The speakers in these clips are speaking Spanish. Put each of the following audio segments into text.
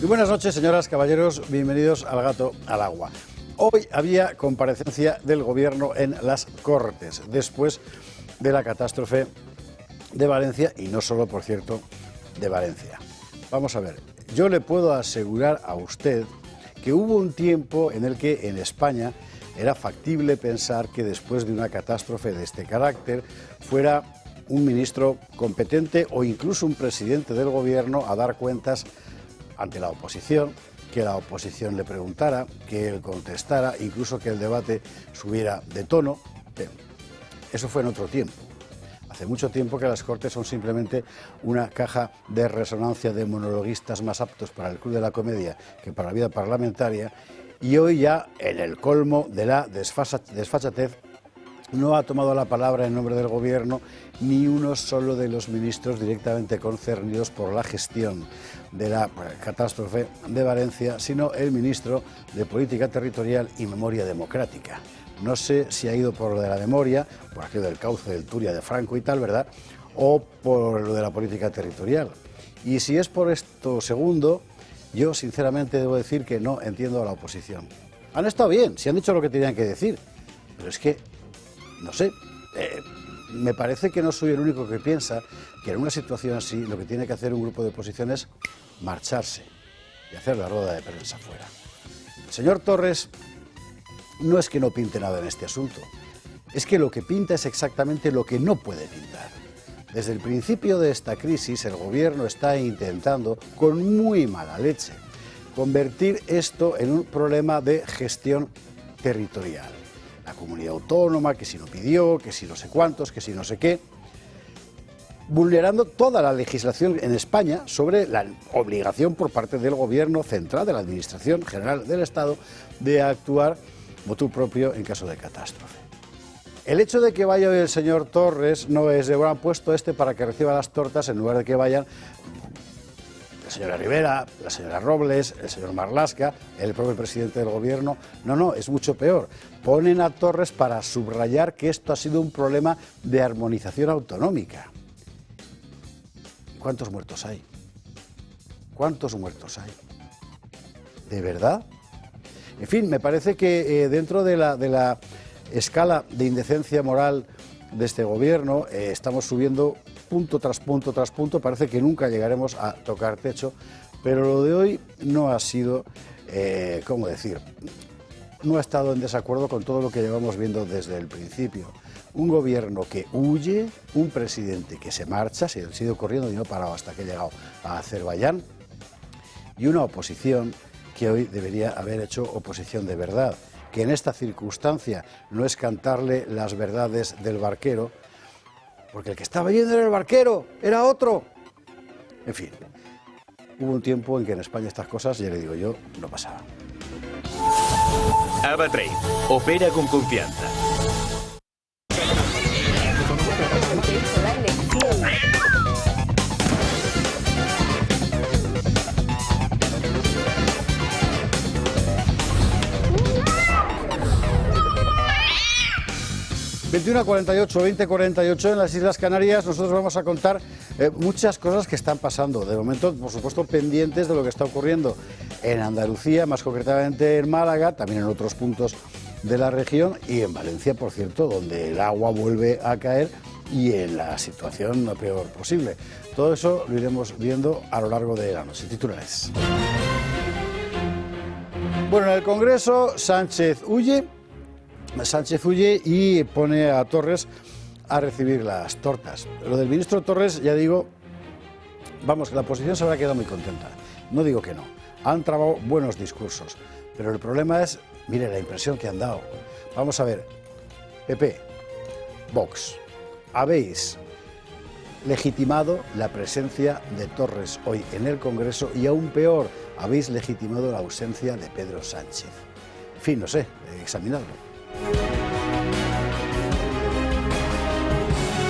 Y buenas noches, señoras, caballeros, bienvenidos al Gato al Agua. Hoy había comparecencia del Gobierno en las Cortes, después de la catástrofe de Valencia, y no solo, por cierto, de Valencia. Vamos a ver, yo le puedo asegurar a usted que hubo un tiempo en el que en España era factible pensar que después de una catástrofe de este carácter fuera un ministro competente o incluso un presidente del Gobierno a dar cuentas ante la oposición, que la oposición le preguntara, que él contestara, incluso que el debate subiera de tono. Bien, eso fue en otro tiempo. Hace mucho tiempo que las Cortes son simplemente una caja de resonancia de monologuistas más aptos para el Club de la Comedia que para la vida parlamentaria, y hoy ya, en el colmo de la desfachatez, no ha tomado la palabra en nombre del Gobierno ni uno solo de los ministros directamente concernidos por la gestión de la catástrofe de Valencia, sino el ministro de Política Territorial y Memoria Democrática. No sé si ha ido por lo de la memoria, por aquello del cauce del Turia de Franco y tal, ¿verdad?, o por lo de la política territorial. Y si es por esto segundo, yo sinceramente debo decir que no entiendo a la oposición. Han estado bien, si han dicho lo que tenían que decir, pero es que no sé, me parece que no soy el único que piensa que en una situación así lo que tiene que hacer un grupo de oposición es marcharse y hacer la rueda de prensa fuera. El señor Torres no es que no pinte nada en este asunto, es que lo que pinta es exactamente lo que no puede pintar. Desde el principio de esta crisis el Gobierno está intentando, con muy mala leche, convertir esto en un problema de gestión territorial. La comunidad autónoma, que si no pidió, que si no sé cuántos, que si no sé qué, vulnerando toda la legislación en España sobre la obligación por parte del Gobierno central, de la Administración General del Estado, de actuar motu propio en caso de catástrofe. El hecho de que vaya hoy el señor Torres no es de, bueno, han puesto para que reciba las tortas en lugar de que vayan la señora Rivera, la señora Robles, el señor Marlaska, el propio presidente del Gobierno. No, es mucho peor. Ponen a Torres para subrayar que esto ha sido un problema de armonización autonómica. ¿Cuántos muertos hay? ¿Cuántos muertos hay? ¿De verdad? En fin, me parece que dentro de la escala de indecencia moral de este Gobierno estamos subiendo punto tras punto tras punto. Parece que nunca llegaremos a tocar techo, pero lo de hoy no ha sido, ¿cómo decir?, no ha estado en desacuerdo con todo lo que llevamos viendo desde el principio. Un Gobierno que huye, un presidente que se marcha, se ha ido corriendo y no ha parado hasta que ha llegado a Azerbaiyán, y una oposición que hoy debería haber hecho oposición de verdad, que en esta circunstancia no es cantarle las verdades del barquero, porque el que estaba yendo era el barquero, era otro. En fin, hubo un tiempo en que en España estas cosas, ya le digo yo, no pasaban. AvaTrade, opera con confianza. ...21:48, 20:48 en las Islas Canarias. Nosotros vamos a contar muchas cosas que están pasando. De momento, por supuesto, pendientes de lo que está ocurriendo en Andalucía, más concretamente en Málaga, también en otros puntos de la región, y en Valencia, por cierto, donde el agua vuelve a caer y en la situación no peor posible. Todo eso lo iremos viendo a lo largo de la noche. Titulares. Bueno, en el Congreso, Sánchez huye y pone a Torres a recibir las tortas. Lo del ministro Torres, ya digo, vamos, que la oposición se habrá quedado muy contenta. No digo que no. Han trabado buenos discursos. Pero el problema es, mire, la impresión que han dado. Vamos a ver, PP, Vox, habéis legitimado la presencia de Torres hoy en el Congreso y, aún peor, habéis legitimado la ausencia de Pedro Sánchez. En fin, no sé, examinadlo.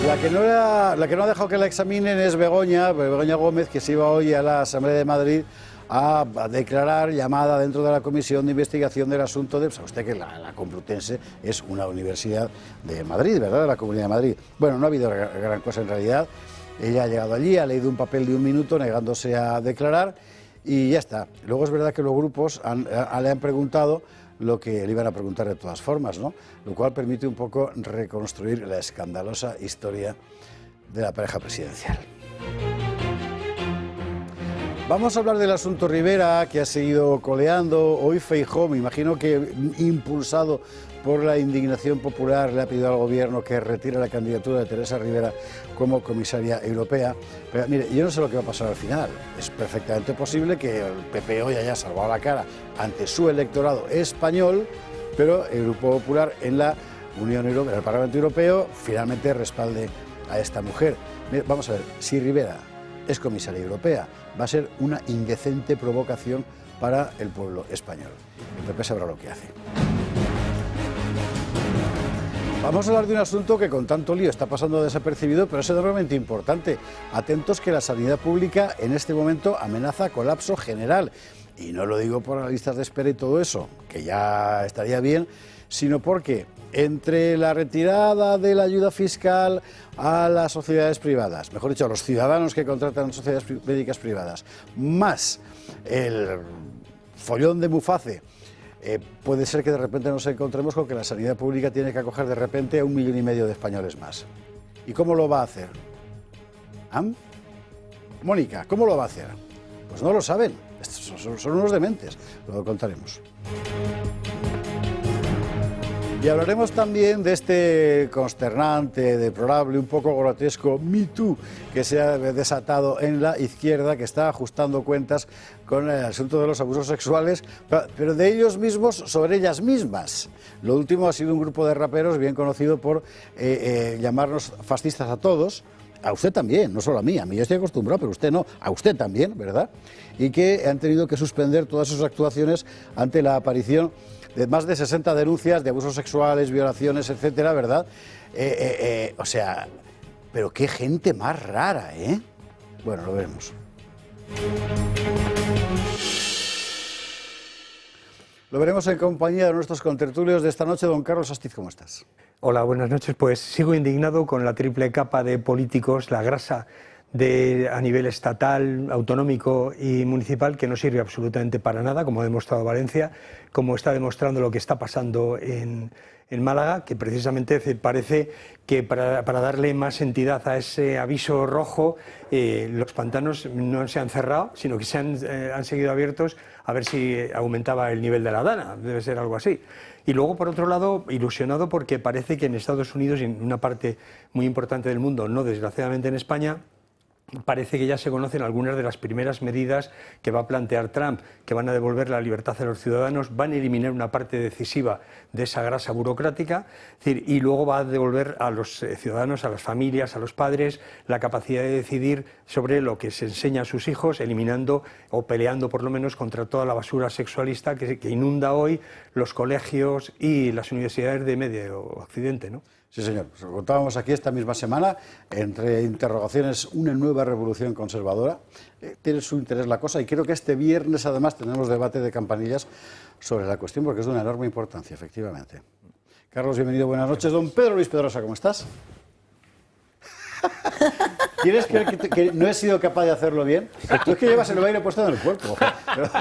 La que no ha dejado que la examinen es Begoña Gómez, que se iba hoy a la Asamblea de Madrid a declarar, llamada dentro de la Comisión de Investigación del asunto de... Sabe usted que la Complutense es una universidad de Madrid, ¿verdad?, de la Comunidad de Madrid. Bueno, no ha habido gran cosa en realidad. Ella ha llegado allí, ha leído un papel de 1 minuto negándose a declarar y ya está. Luego es verdad que los grupos le han preguntado lo que le iban a preguntar de todas formas, ¿no? Lo cual permite un poco reconstruir la escandalosa historia de la pareja presidencial. Vamos a hablar del asunto Rivera, que ha seguido coleando. Hoy Feijóo, me imagino que impulsado por la indignación popular, le ha pedido al gobierno que retire la candidatura de Teresa Rivera como comisaria europea. Pero mire, yo no sé lo que va a pasar al final. Es perfectamente posible que el PP hoy haya salvado la cara ante su electorado español, pero el Grupo Popular en la Unión Europea, en el Parlamento Europeo, finalmente respalde a esta mujer. Mire, vamos a ver, si Rivera es comisaria europea, va a ser una indecente provocación para el pueblo español. El PP sabrá lo que hace. Vamos a hablar de un asunto que con tanto lío está pasando desapercibido, pero es enormemente importante. Atentos que la sanidad pública en este momento amenaza colapso general. Y no lo digo por las listas de espera y todo eso, que ya estaría bien, sino porque entre la retirada de la ayuda fiscal a las sociedades privadas, mejor dicho, a los ciudadanos que contratan sociedades médicas privadas, más el follón de Muface, puede ser que de repente nos encontremos con que la sanidad pública tiene que acoger de repente a 1,5 millones de españoles más. ¿Y cómo lo va a hacer? Mónica, ¿cómo lo va a hacer? Pues no lo saben, son unos dementes, lo contaremos. Y hablaremos también de este consternante, deplorable, un poco grotesco Me Too que se ha desatado en la izquierda, que está ajustando cuentas con el asunto de los abusos sexuales, pero de ellos mismos sobre ellas mismas. Lo último ha sido un grupo de raperos bien conocido por llamarnos fascistas a todos. A usted también, no solo a mí yo estoy acostumbrado, pero usted no, a usted también, ¿verdad? Y que han tenido que suspender todas sus actuaciones ante la aparición de más de 60 denuncias de abusos sexuales, violaciones, etcétera, ¿verdad? O sea, pero qué gente más rara, ¿eh? Bueno, lo veremos. Lo veremos en compañía de nuestros contertulios de esta noche. Don Carlos Astiz, ¿cómo estás? Hola, buenas noches. Pues sigo indignado con la triple capa de políticos, la grasa a nivel estatal, autonómico y municipal, que no sirve absolutamente para nada, como ha demostrado Valencia, como está demostrando lo que está pasando en Málaga, que precisamente parece que para darle más entidad a ese aviso rojo, los pantanos no se han cerrado, sino que han seguido abiertos a ver si aumentaba el nivel de la Dana, debe ser algo así. Y luego, por otro lado, ilusionado porque parece que en Estados Unidos y en una parte muy importante del mundo, no desgraciadamente en España, parece que ya se conocen algunas de las primeras medidas que va a plantear Trump, que van a devolver la libertad a los ciudadanos, van a eliminar una parte decisiva de esa grasa burocrática, es decir, y luego va a devolver a los ciudadanos, a las familias, a los padres, la capacidad de decidir sobre lo que se enseña a sus hijos, eliminando o peleando por lo menos contra toda la basura sexualista que inunda hoy los colegios y las universidades de Medio Occidente, ¿no? Sí, señor. Pues lo contábamos aquí esta misma semana, entre interrogaciones, una nueva revolución conservadora. Tiene su interés la cosa y creo que este viernes además tenemos debate de campanillas sobre la cuestión porque es de una enorme importancia, efectivamente. Carlos, bienvenido, buenas noches. Don Pedro Luis Pedrosa, ¿cómo estás? ¿Quieres creer que no he sido capaz de hacerlo bien? Tú es que llevas el baile puesto en el cuerpo.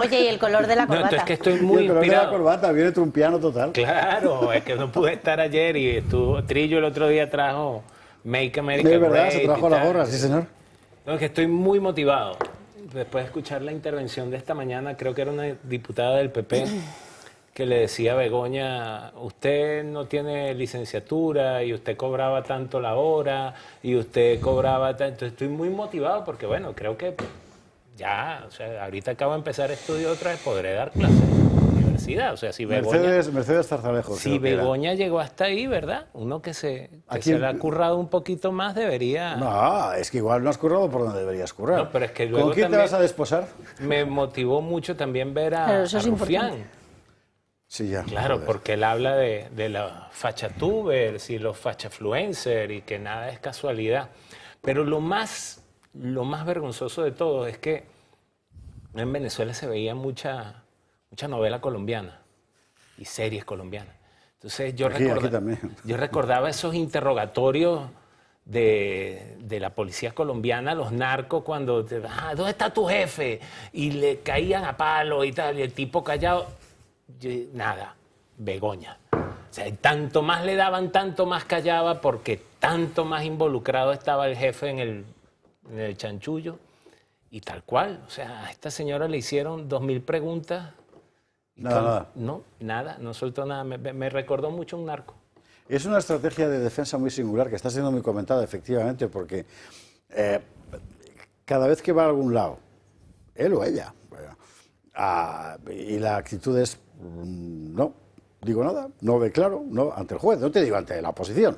Oye, y el color de la corbata. No, es que estoy muy el color inspirado. de la corbata viene trumpiano total. Claro, es que no pude estar ayer y Trillo el otro día trajo Make America Es verdad, Great se trajo y la tal. gorra, sí, señor. No, es que estoy muy motivado. Después de escuchar la intervención de esta mañana, creo que era una diputada del PP que le decía a Begoña, usted no tiene licenciatura y usted cobraba tanto la hora y usted cobraba tanto. Estoy muy motivado porque, bueno, creo que ya, o sea, ahorita acabo de empezar estudio otra vez, podré dar clases en la universidad. O sea, si Begoña... Mercedes Tarzalejo. Si Begoña llegó hasta ahí, ¿verdad? Uno que se le ha currado un poquito más debería... No, es que igual no has currado por donde deberías currar. No, pero es que luego ¿Con quién te también vas a desposar? Me motivó mucho también ver Claro, a eso es Rufián. importante. Sí, ya. Claro, joder. porque él habla de los fachatubers y los fachafluencers y que nada es casualidad. Pero lo más vergonzoso de todo es que en Venezuela se veía mucha novela colombiana y series colombianas. Entonces yo Aquí también. recordaba esos interrogatorios de la policía colombiana, los narcos, cuando, ¿dónde está tu jefe? Y le caían a palo y tal, y el tipo callado, nada, Begoña. O sea, tanto más le daban, tanto más callaba, porque tanto más involucrado estaba el jefe en el chanchullo, y tal cual. O sea, a esta señora le hicieron 2000 preguntas. Nada. No, nada, no soltó nada. Me recordó mucho un narco. Es una estrategia de defensa muy singular que está siendo muy comentada, efectivamente, porque cada vez que va a algún lado, él o ella, y la actitud es no digo nada, no declaro, no ante el juez, no te digo ante la oposición.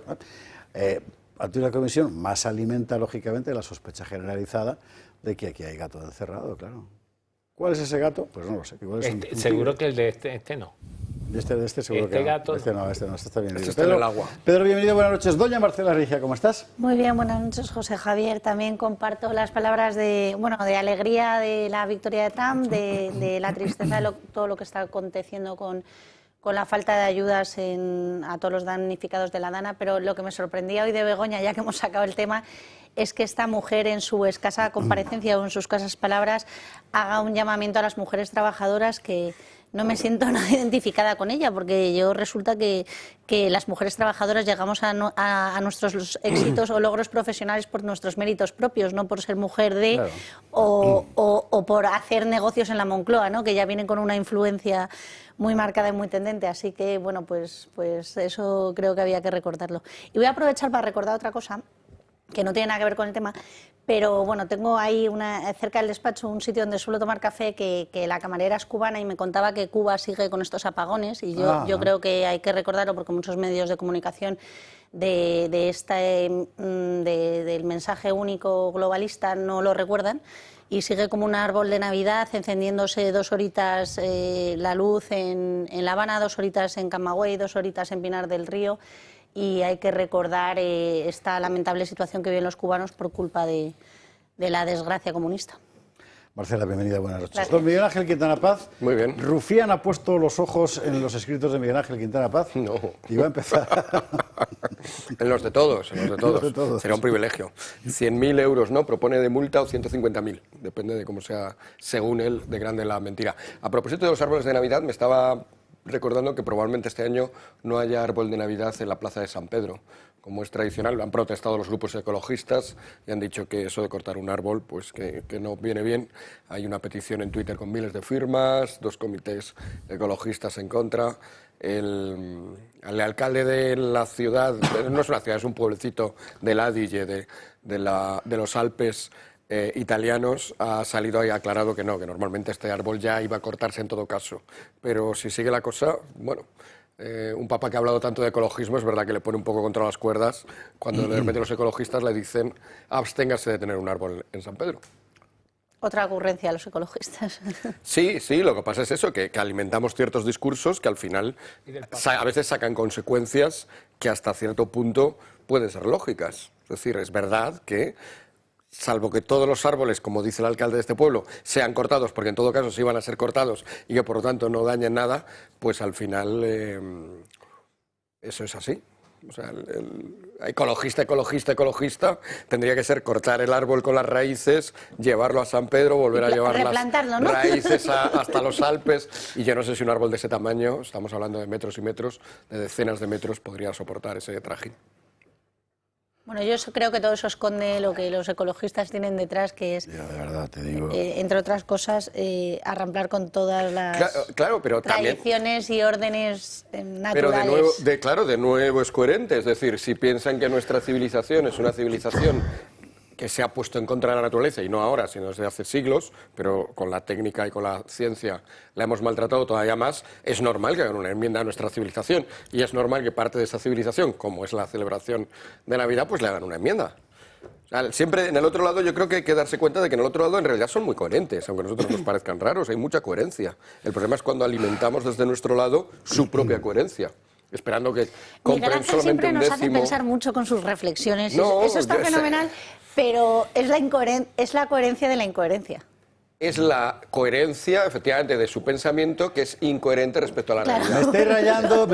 Ante una comisión más alimenta, lógicamente, la sospecha generalizada de que aquí hay gato encerrado, claro. ¿Cuál es ese gato? Pues no lo sé. Igual es seguro que el de este no. De este seguro este que no. gato, este no, este está bien. Este está en el agua. Pedro, bienvenido, buenas noches. Doña Marcela Rigia, ¿cómo estás? Muy bien, buenas noches, José Javier. También comparto las palabras de alegría de la victoria de Trump, de la tristeza de todo lo que está aconteciendo con la falta de ayudas a todos los damnificados de la Dana, pero lo que me sorprendía hoy de Begoña, ya que hemos sacado el tema, es que esta mujer en su escasa comparecencia o en sus escasas palabras haga un llamamiento a las mujeres trabajadoras que no me siento nada identificada con ella, porque yo resulta que las mujeres trabajadoras llegamos a nuestros éxitos o logros profesionales por nuestros méritos propios, no por ser mujer de claro. o por hacer negocios en la Moncloa, ¿no? Que ya vienen con una influencia muy marcada y muy tendente, así que bueno, pues eso creo que había que recordarlo. Y voy a aprovechar para recordar otra cosa que no tiene nada que ver con el tema, pero bueno, tengo ahí cerca del despacho un sitio donde suelo tomar café que la camarera es cubana y me contaba que Cuba sigue con estos apagones y yo creo que hay que recordarlo porque muchos medios de comunicación del mensaje único globalista no lo recuerdan y sigue como un árbol de Navidad encendiéndose 2 horitas la luz en La Habana, 2 horitas en Camagüey, 2 horitas en Pinar del Río. Y hay que recordar esta lamentable situación que viven los cubanos por culpa de la desgracia comunista. Marcela, bienvenida, buenas noches. Gracias. Don Miguel Ángel Quintana Paz. Muy bien. ¿Rufián ha puesto los ojos en los escritos de Miguel Ángel Quintana Paz? No. Y va a empezar. En los de todos, en los de todos. Los de todos. Será un privilegio. 100.000 euros, ¿no? Propone de multa o 150.000. Depende de cómo sea, según él, de grande la mentira. A propósito de los árboles de Navidad, me estaba recordando que probablemente este año no haya árbol de Navidad en la Plaza de San Pedro, como es tradicional. Han protestado los grupos ecologistas y han dicho que eso de cortar un árbol pues que no viene bien. Hay una petición en Twitter con miles de firmas, 2 comités ecologistas en contra. El alcalde de la ciudad, no es una ciudad, es un pueblecito del Adige, de los Alpes italianos, ha salido y ha aclarado que no, que normalmente este árbol ya iba a cortarse en todo caso. Pero si sigue la cosa, bueno, un papa que ha hablado tanto de ecologismo es verdad que le pone un poco contra las cuerdas cuando de repente los ecologistas le dicen absténgase de tener un árbol en San Pedro. Otra ocurrencia a los ecologistas. Sí, lo que pasa es eso, que alimentamos ciertos discursos que al final a veces sacan consecuencias que hasta cierto punto pueden ser lógicas. Es decir, es verdad que salvo que todos los árboles, como dice el alcalde de este pueblo, sean cortados, porque en todo caso sí van a ser cortados y que por lo tanto no dañen nada, pues al final eso es así. O sea, el ecologista tendría que ser cortar el árbol con las raíces, llevarlo a San Pedro, volver a llevar las ¿no? raíces hasta los Alpes, y yo no sé si un árbol de ese tamaño, estamos hablando de metros y metros, de decenas de metros, podría soportar ese trajín. Bueno, yo creo que todo eso esconde lo que los ecologistas tienen detrás, que es, Ya, de verdad, te digo. entre otras cosas, arramplar con todas las Claro, pero tradiciones también, y órdenes naturales. Pero de nuevo es coherente, es decir, si piensan que nuestra civilización es una civilización que se ha puesto en contra de la naturaleza, y no ahora, sino desde hace siglos, pero con la técnica y con la ciencia la hemos maltratado todavía más, es normal que hagan una enmienda a nuestra civilización, y es normal que parte de esa civilización, como es la celebración de Navidad, pues le hagan una enmienda. O sea, siempre en el otro lado yo creo que hay que darse cuenta de que en el otro lado en realidad son muy coherentes, aunque a nosotros nos parezcan raros, hay mucha coherencia. El problema es cuando alimentamos desde nuestro lado su propia coherencia, esperando que compren solamente siempre un nos décimo. hace pensar mucho con sus reflexiones. No, eso está fenomenal, pero es la coherencia de la incoherencia. es la coherencia, efectivamente, de su pensamiento, que es incoherente respecto a la realidad. Me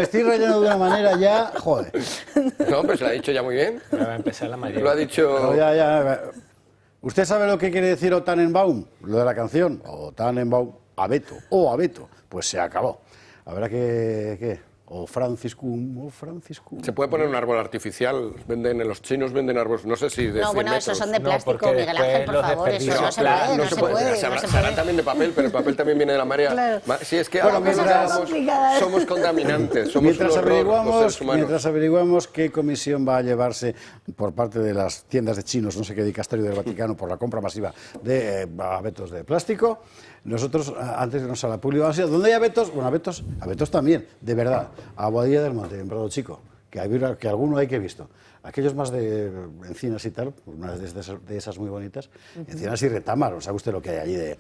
estoy rayando de una manera ya, joder. No, pero se lo ha dicho ya muy bien. Ahora va a empezar la mayoría. Lo ha dicho... Pero ya. ¿Usted sabe lo que quiere decir O Tannenbaum? Lo de la canción. O Tannenbaum, abeto. O abeto. Pues se acabó. Habrá que... O Franciscum. Se puede poner un árbol artificial, los chinos venden árboles, no sé si de 100 bueno, metros. esos son de No, plástico, porque Miguel Ángel, después por los favor, eso no se desperdicios, puede, no se puede. Se hará también de papel, pero el papel también viene de la marea. Claro. Sí, es que Bueno, ahora mientras- somos contaminantes, somos un horror, los seres humanos. Mientras averiguamos qué comisión va a llevarse por parte de las tiendas de chinos, no sé qué dicasterio del Vaticano, por la compra masiva de abetos de plástico, nosotros, antes de irnos a la publi, vamos a ir, ¿dónde hay abetos? Bueno, abetos también, de verdad, a Boadilla del Monte, en Prado Chico, que alguno hay que he visto. Aquellos más de encinas y tal, unas de esas muy bonitas, encinas y retámaros, ¿sabe usted lo que hay allí de...?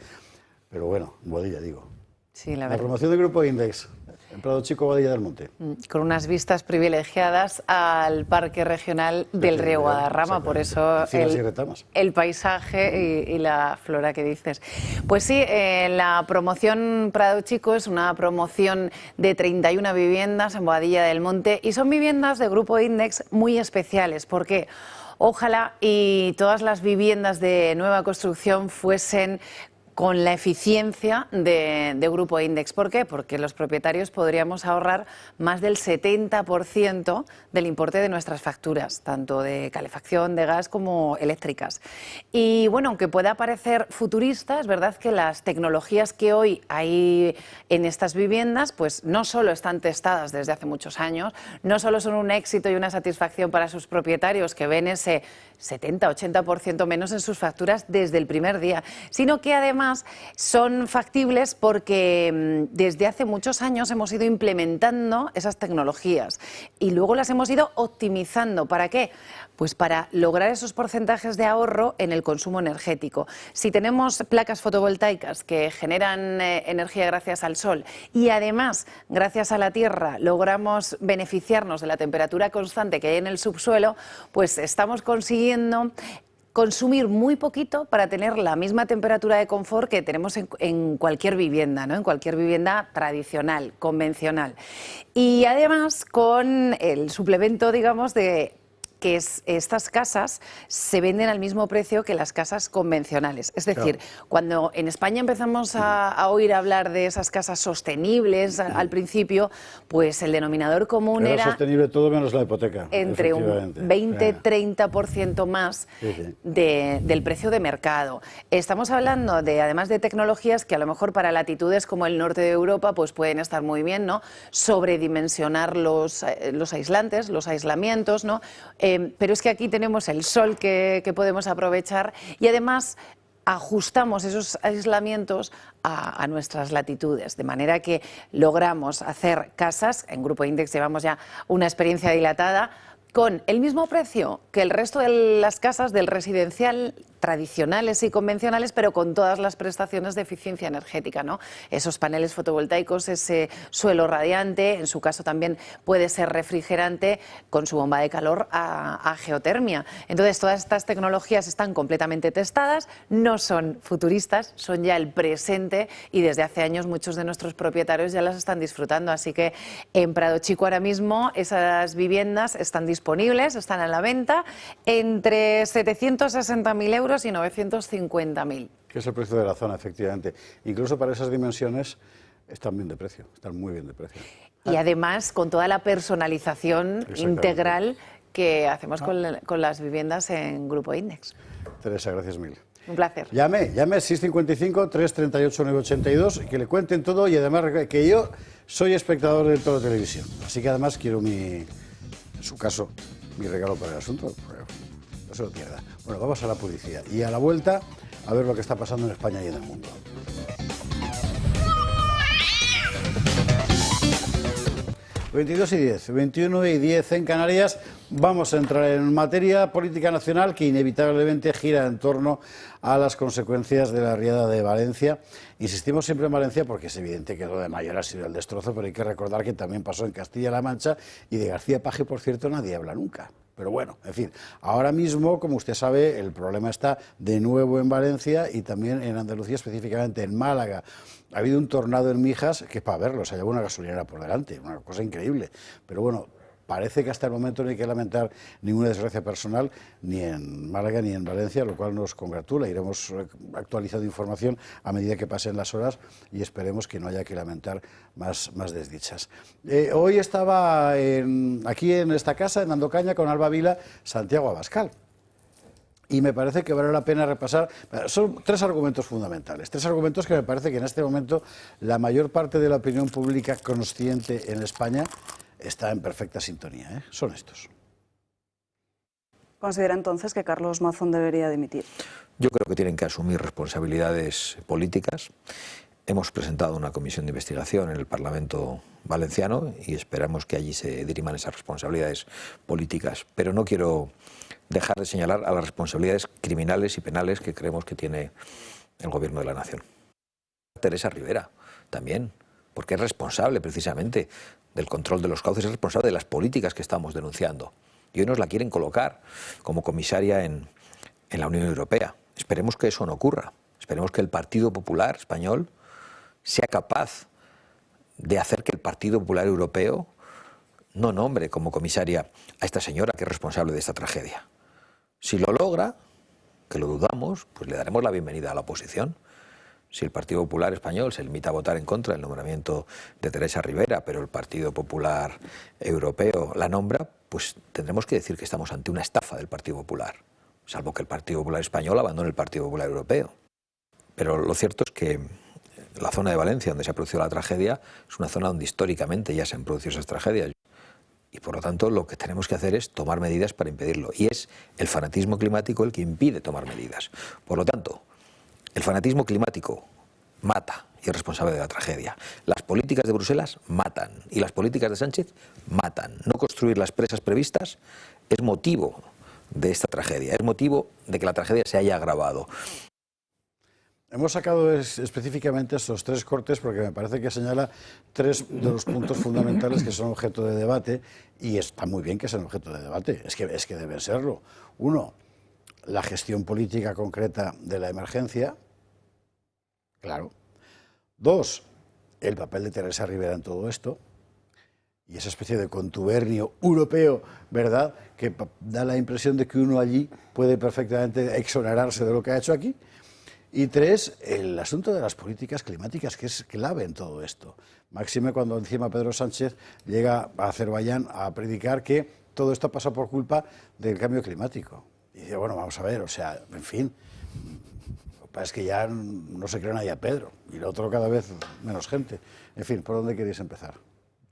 Pero bueno, Boadilla, digo. Sí, la La verdad. promoción del Grupo Index, en Prado Chico, Boadilla del Monte. Con unas vistas privilegiadas al Parque Regional del Río Guadarrama, por eso Encinas y retamas. el paisaje y la flora que dices. Pues sí, la promoción Prado Chico es una promoción de 31 viviendas en Boadilla del Monte y son viviendas de Grupo Index muy especiales, porque ojalá y todas las viviendas de nueva construcción fuesen con la eficiencia de Grupo Index. ¿Por qué? Porque los propietarios podríamos ahorrar más del 70% del importe de nuestras facturas, tanto de calefacción, de gas como eléctricas. Y bueno, aunque pueda parecer futurista, es verdad que las tecnologías que hoy hay en estas viviendas, pues no solo están testadas desde hace muchos años, no solo son un éxito y una satisfacción para sus propietarios que ven ese 70-80% menos en sus facturas desde el primer día, sino que además son factibles porque desde hace muchos años hemos ido implementando esas tecnologías y luego las hemos ido optimizando. ¿Para qué? Pues para lograr esos porcentajes de ahorro en el consumo energético. Si tenemos placas fotovoltaicas que generan energía gracias al sol y además gracias a la tierra logramos beneficiarnos de la temperatura constante que hay en el subsuelo, pues estamos consiguiendo consumir muy poquito para tener la misma temperatura de confort que tenemos en cualquier vivienda, ¿no? En cualquier vivienda tradicional, convencional. Y además con el suplemento, digamos, de que estas casas se venden al mismo precio que las casas convencionales. Es decir, cuando en España empezamos a oír hablar de esas casas sostenibles al principio, pues el denominador común era sostenible todo menos la hipoteca. Entre un 20-30% más del precio de mercado. Estamos hablando de, además de tecnologías que a lo mejor para latitudes como el norte de Europa pues pueden estar muy bien, ¿no? Sobredimensionar los aislantes, los aislamientos, ¿no? Pero es que aquí tenemos el sol que podemos aprovechar y además ajustamos esos aislamientos a nuestras latitudes, de manera que logramos hacer casas, en Grupo Index llevamos ya una experiencia dilatada, con el mismo precio que el resto de las casas del residencial tradicionales y convencionales, pero con todas las prestaciones de eficiencia energética, ¿no? Esos paneles fotovoltaicos, ese suelo radiante, en su caso también puede ser refrigerante con su bomba de calor a geotermia. Entonces, todas estas tecnologías están completamente testadas, no son futuristas, son ya el presente y desde hace años muchos de nuestros propietarios ya las están disfrutando. Así que en Prado Chico ahora mismo esas viviendas están disponibles, están a la venta entre 760.000 euros y 950.000. Que es el precio de la zona, efectivamente. Incluso para esas dimensiones están bien de precio, están muy bien de precio. Y además con toda la personalización integral que hacemos con las viviendas en Grupo Index. Teresa, gracias mil. Un placer. Llame 655-338-982 y que le cuenten todo y además que yo soy espectador de Toro Televisión. Así que además quiero en su caso, mi regalo para el asunto. No se lo pierda. Bueno, vamos a la publicidad y a la vuelta a ver lo que está pasando en España y en el mundo. ...22:10, 21:10 en Canarias... vamos a entrar en materia política nacional... que inevitablemente gira en torno a las consecuencias de la riada de Valencia. Insistimos siempre en Valencia porque es evidente que lo de Mayor ha sido el destrozo... pero hay que recordar que también pasó en Castilla-La Mancha... y de García Paje, por cierto, nadie habla nunca. Pero bueno, en fin, ahora mismo, como usted sabe, el problema está de nuevo en Valencia y también en Andalucía, específicamente en Málaga. Ha habido un tornado en Mijas que es para verlo, se ha llevado una gasolinera por delante, una cosa increíble. Pero bueno, parece que hasta el momento no hay que lamentar ninguna desgracia personal, ni en Málaga ni en Valencia, lo cual nos congratula. Iremos actualizando información a medida que pasen las horas y esperemos que no haya que lamentar más desdichas. Hoy estaba aquí en esta casa, en Andocaña, con Alba Vila, Santiago Abascal. Y me parece que vale la pena repasar. Son tres argumentos fundamentales, tres argumentos que me parece que en este momento la mayor parte de la opinión pública consciente en España está en perfecta sintonía, ¿eh? Son estos. ¿Considera entonces que Carlos Mazón debería dimitir? Yo creo que tienen que asumir responsabilidades políticas. Hemos presentado una comisión de investigación en el Parlamento valenciano y esperamos que allí se diriman esas responsabilidades políticas. Pero no quiero dejar de señalar a las responsabilidades criminales y penales que creemos que tiene el Gobierno de la Nación. Teresa Rivera también, porque es responsable precisamente del control de los cauces, es responsable de las políticas que estamos denunciando. Y hoy nos la quieren colocar como comisaria en la Unión Europea. Esperemos que eso no ocurra. Esperemos que el Partido Popular español sea capaz de hacer que el Partido Popular Europeo no nombre como comisaria a esta señora que es responsable de esta tragedia. Si lo logra, que lo dudamos, pues le daremos la bienvenida a la oposición. Si el Partido Popular español se limita a votar en contra del nombramiento de Teresa Rivera, pero el Partido Popular Europeo la nombra, pues tendremos que decir que estamos ante una estafa del Partido Popular, salvo que el Partido Popular español abandone el Partido Popular Europeo. Pero lo cierto es que la zona de Valencia, donde se ha producido la tragedia, es una zona donde históricamente ya se han producido esas tragedias. Y por lo tanto lo que tenemos que hacer es tomar medidas para impedirlo. Y es el fanatismo climático el que impide tomar medidas. Por lo tanto, el fanatismo climático mata y es responsable de la tragedia. Las políticas de Bruselas matan y las políticas de Sánchez matan. No construir las presas previstas es motivo de esta tragedia, es motivo de que la tragedia se haya agravado. Hemos sacado específicamente estos tres cortes porque me parece que señala tres de los puntos fundamentales que son objeto de debate y está muy bien que sean objeto de debate, es que deben serlo. Uno, la gestión política concreta de la emergencia, claro. Dos, el papel de Teresa Rivera en todo esto y esa especie de contubernio europeo, ¿verdad?, que da la impresión de que uno allí puede perfectamente exonerarse de lo que ha hecho aquí. Y tres, el asunto de las políticas climáticas, que es clave en todo esto. Máxime cuando encima Pedro Sánchez llega a Azerbaiyán a predicar que todo esto pasa por culpa del cambio climático. Y dice, bueno, vamos a ver, o sea, en fin, lo que pasa es que ya no se cree nadie a Pedro, y lo otro cada vez menos gente. En fin, ¿por dónde queréis empezar?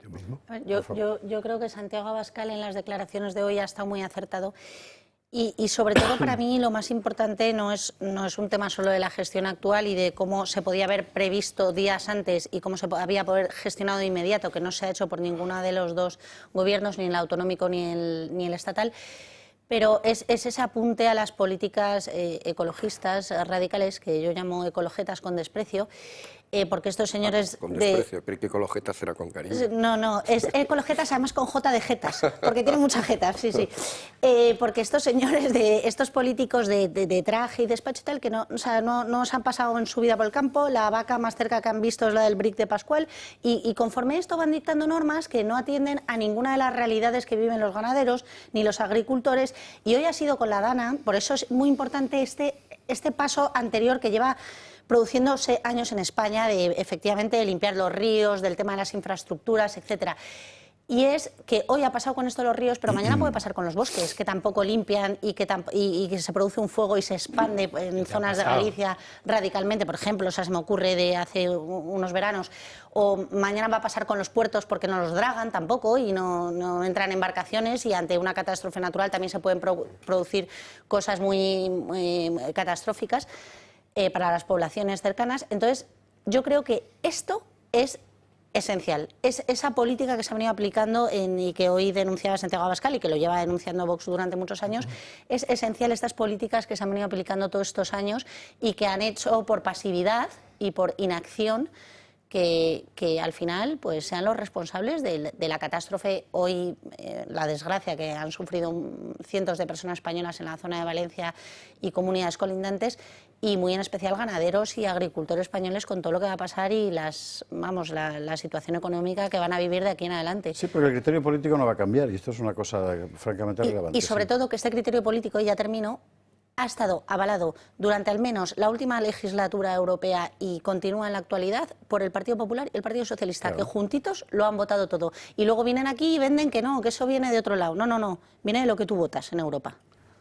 Yo mismo. Yo creo que Santiago Abascal en las declaraciones de hoy ha estado muy acertado. Y sobre todo para mí lo más importante no es un tema solo de la gestión actual y de cómo se podía haber previsto días antes y cómo se había poder gestionado de inmediato, que no se ha hecho por ninguno de los dos gobiernos, ni el autonómico ni el estatal, pero es ese apunte a las políticas ecologistas radicales, que yo llamo ecologetas con desprecio, porque estos señores... Con desprecio, pero que ecologetas será con cariño. No, es ecologetas además con J de jetas, porque tienen muchas jetas, sí. Porque estos señores, estos políticos de traje y despacho y tal, que no se han pasado en su vida por el campo, la vaca más cerca que han visto es la del bric de Pascual, y conforme esto van dictando normas que no atienden a ninguna de las realidades que viven los ganaderos ni los agricultores, y hoy ha sido con la Dana, por eso es muy importante este paso anterior que lleva produciéndose años en España, efectivamente de limpiar los ríos, del tema de las infraestructuras, etcétera. Y es que hoy ha pasado con esto de los ríos, pero mañana puede pasar con los bosques, que tampoco limpian y que se produce un fuego y se expande en zonas de Galicia radicalmente, por ejemplo, o sea, se me ocurre de hace unos veranos. O mañana va a pasar con los puertos porque no los dragan tampoco y no entran embarcaciones, y ante una catástrofe natural también se pueden producir cosas muy catastróficas para las poblaciones cercanas. Entonces, yo creo que esto es esencial. Es esa política que se ha venido aplicando y que hoy denunciaba Santiago Abascal y que lo lleva denunciando Vox durante muchos años. Es esencial estas políticas que se han venido aplicando todos estos años y que han hecho por pasividad y por inacción que al final pues sean los responsables de la catástrofe hoy, la desgracia que han sufrido cientos de personas españolas en la zona de Valencia y comunidades colindantes, y muy en especial ganaderos y agricultores españoles con todo lo que va a pasar y la situación económica que van a vivir de aquí en adelante. Sí, porque el criterio político no va a cambiar y esto es una cosa francamente relevante. Y sobre todo que este criterio político, y ya termino, ha estado avalado durante al menos la última legislatura europea y continúa en la actualidad por el Partido Popular y el Partido Socialista, claro, que juntitos lo han votado todo. Y luego vienen aquí y venden que no, que eso viene de otro lado. No, no, no, viene de lo que tú votas en Europa.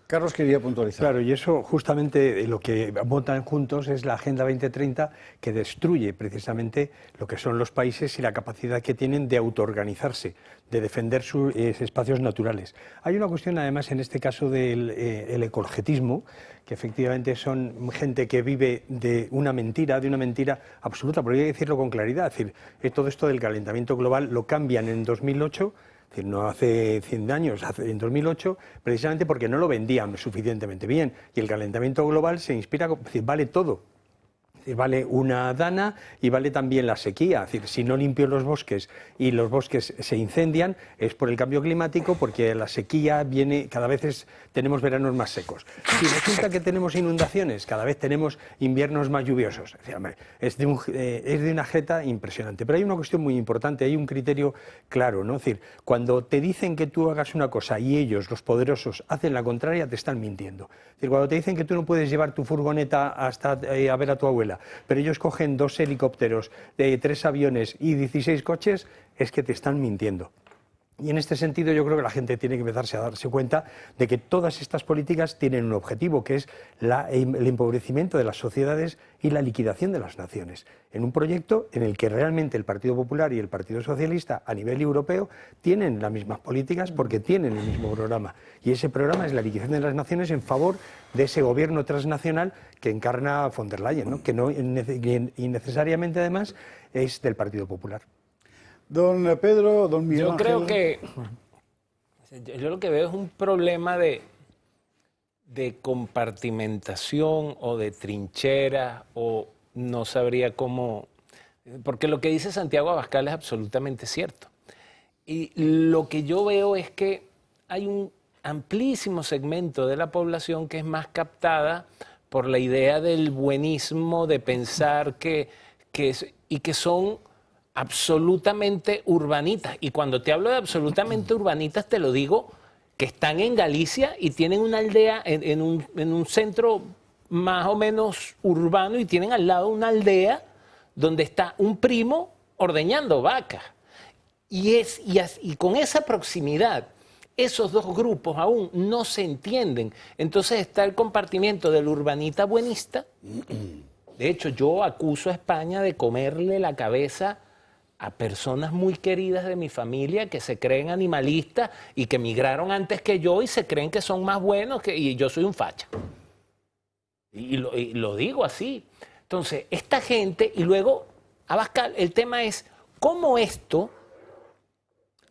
Carlos quería puntualizar. Claro, y eso justamente lo que votan juntos es la Agenda 2030, que destruye precisamente lo que son los países y la capacidad que tienen de autoorganizarse, de defender sus espacios naturales. Hay una cuestión además en este caso del ecologetismo, que efectivamente son gente que vive de una mentira absoluta, porque hay que decirlo con claridad. Es decir, todo esto del calentamiento global lo cambian en 2008, no hace 100 años, en 2008, precisamente porque no lo vendían suficientemente bien. Y el calentamiento global se inspira, es decir, vale todo. Vale una dana y vale también la sequía. Es decir, si no limpio los bosques y los bosques se incendian, es por el cambio climático, porque la sequía viene, cada vez tenemos veranos más secos. Si resulta que tenemos inundaciones, cada vez tenemos inviernos más lluviosos. Es de una jeta impresionante. Pero hay una cuestión muy importante, hay un criterio claro, ¿no? Es decir, cuando te dicen que tú hagas una cosa y ellos, los poderosos, hacen la contraria, te están mintiendo. Es decir, cuando te dicen que tú no puedes llevar tu furgoneta hasta a ver a tu abuela, pero ellos cogen 2 helicópteros, 3 aviones y 16 coches, es que te están mintiendo. Y en este sentido yo creo que la gente tiene que empezarse a darse cuenta de que todas estas políticas tienen un objetivo, que es el empobrecimiento de las sociedades y la liquidación de las naciones, en un proyecto en el que realmente el Partido Popular y el Partido Socialista a nivel europeo tienen las mismas políticas porque tienen el mismo programa. Y ese programa es la liquidación de las naciones en favor de ese gobierno transnacional que encarna von der Leyen, ¿no? Que no innecesariamente además es del Partido Popular. Don Pedro, don Miguel Yo creo Ángel. que yo lo que veo es un problema de compartimentación o de trinchera, o no sabría cómo, porque lo que dice Santiago Abascal es absolutamente cierto. Y lo que yo veo es que hay un amplísimo segmento de la población que es más captada por la idea del buenismo, de pensar que son absolutamente urbanitas. Y cuando te hablo de absolutamente urbanitas, te lo digo que están en Galicia y tienen una aldea en un centro más o menos urbano, y tienen al lado una aldea donde está un primo ordeñando vacas. Y con esa proximidad, esos dos grupos aún no se entienden. Entonces está el compartimiento del urbanita buenista. De hecho, yo acuso a España de comerle la cabeza a personas muy queridas de mi familia que se creen animalistas y que migraron antes que yo y se creen que son más buenos y yo soy un facha. Y lo digo así. Entonces, esta gente, y luego, Abascal, el tema es cómo esto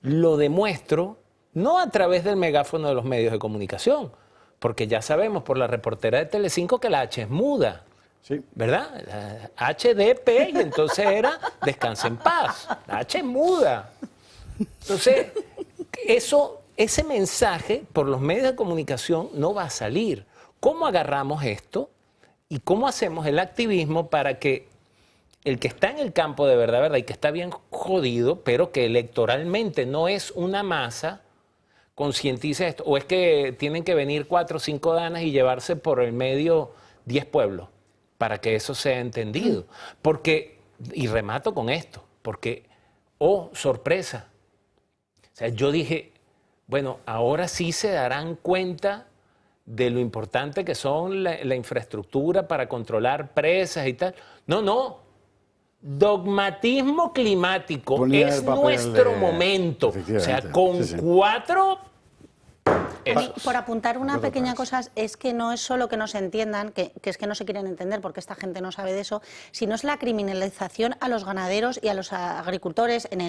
lo demuestro no a través del megáfono de los medios de comunicación, porque ya sabemos por la reportera de Telecinco que la H es muda. Sí. ¿Verdad? HDP, y entonces era descansa en paz. La H es muda. Entonces, ese mensaje por los medios de comunicación no va a salir. ¿Cómo agarramos esto y cómo hacemos el activismo para que el que está en el campo de verdad, y que está bien jodido, pero que electoralmente no es una masa, concientice esto? ¿O es que tienen que venir 4 o 5 danas y llevarse por el medio 10 pueblos para que eso sea entendido? Porque, y remato con esto, porque, oh, sorpresa, o sea, yo dije, bueno, ahora sí se darán cuenta de lo importante que son la infraestructura para controlar presas y tal. No, dogmatismo climático es nuestro momento. O sea, con 4 Por apuntar una Alberto pequeña Torres. cosa, es que no es solo que no se entiendan, que es que no se quieren entender porque esta gente no sabe de eso, sino es la criminalización a los ganaderos y a los agricultores, en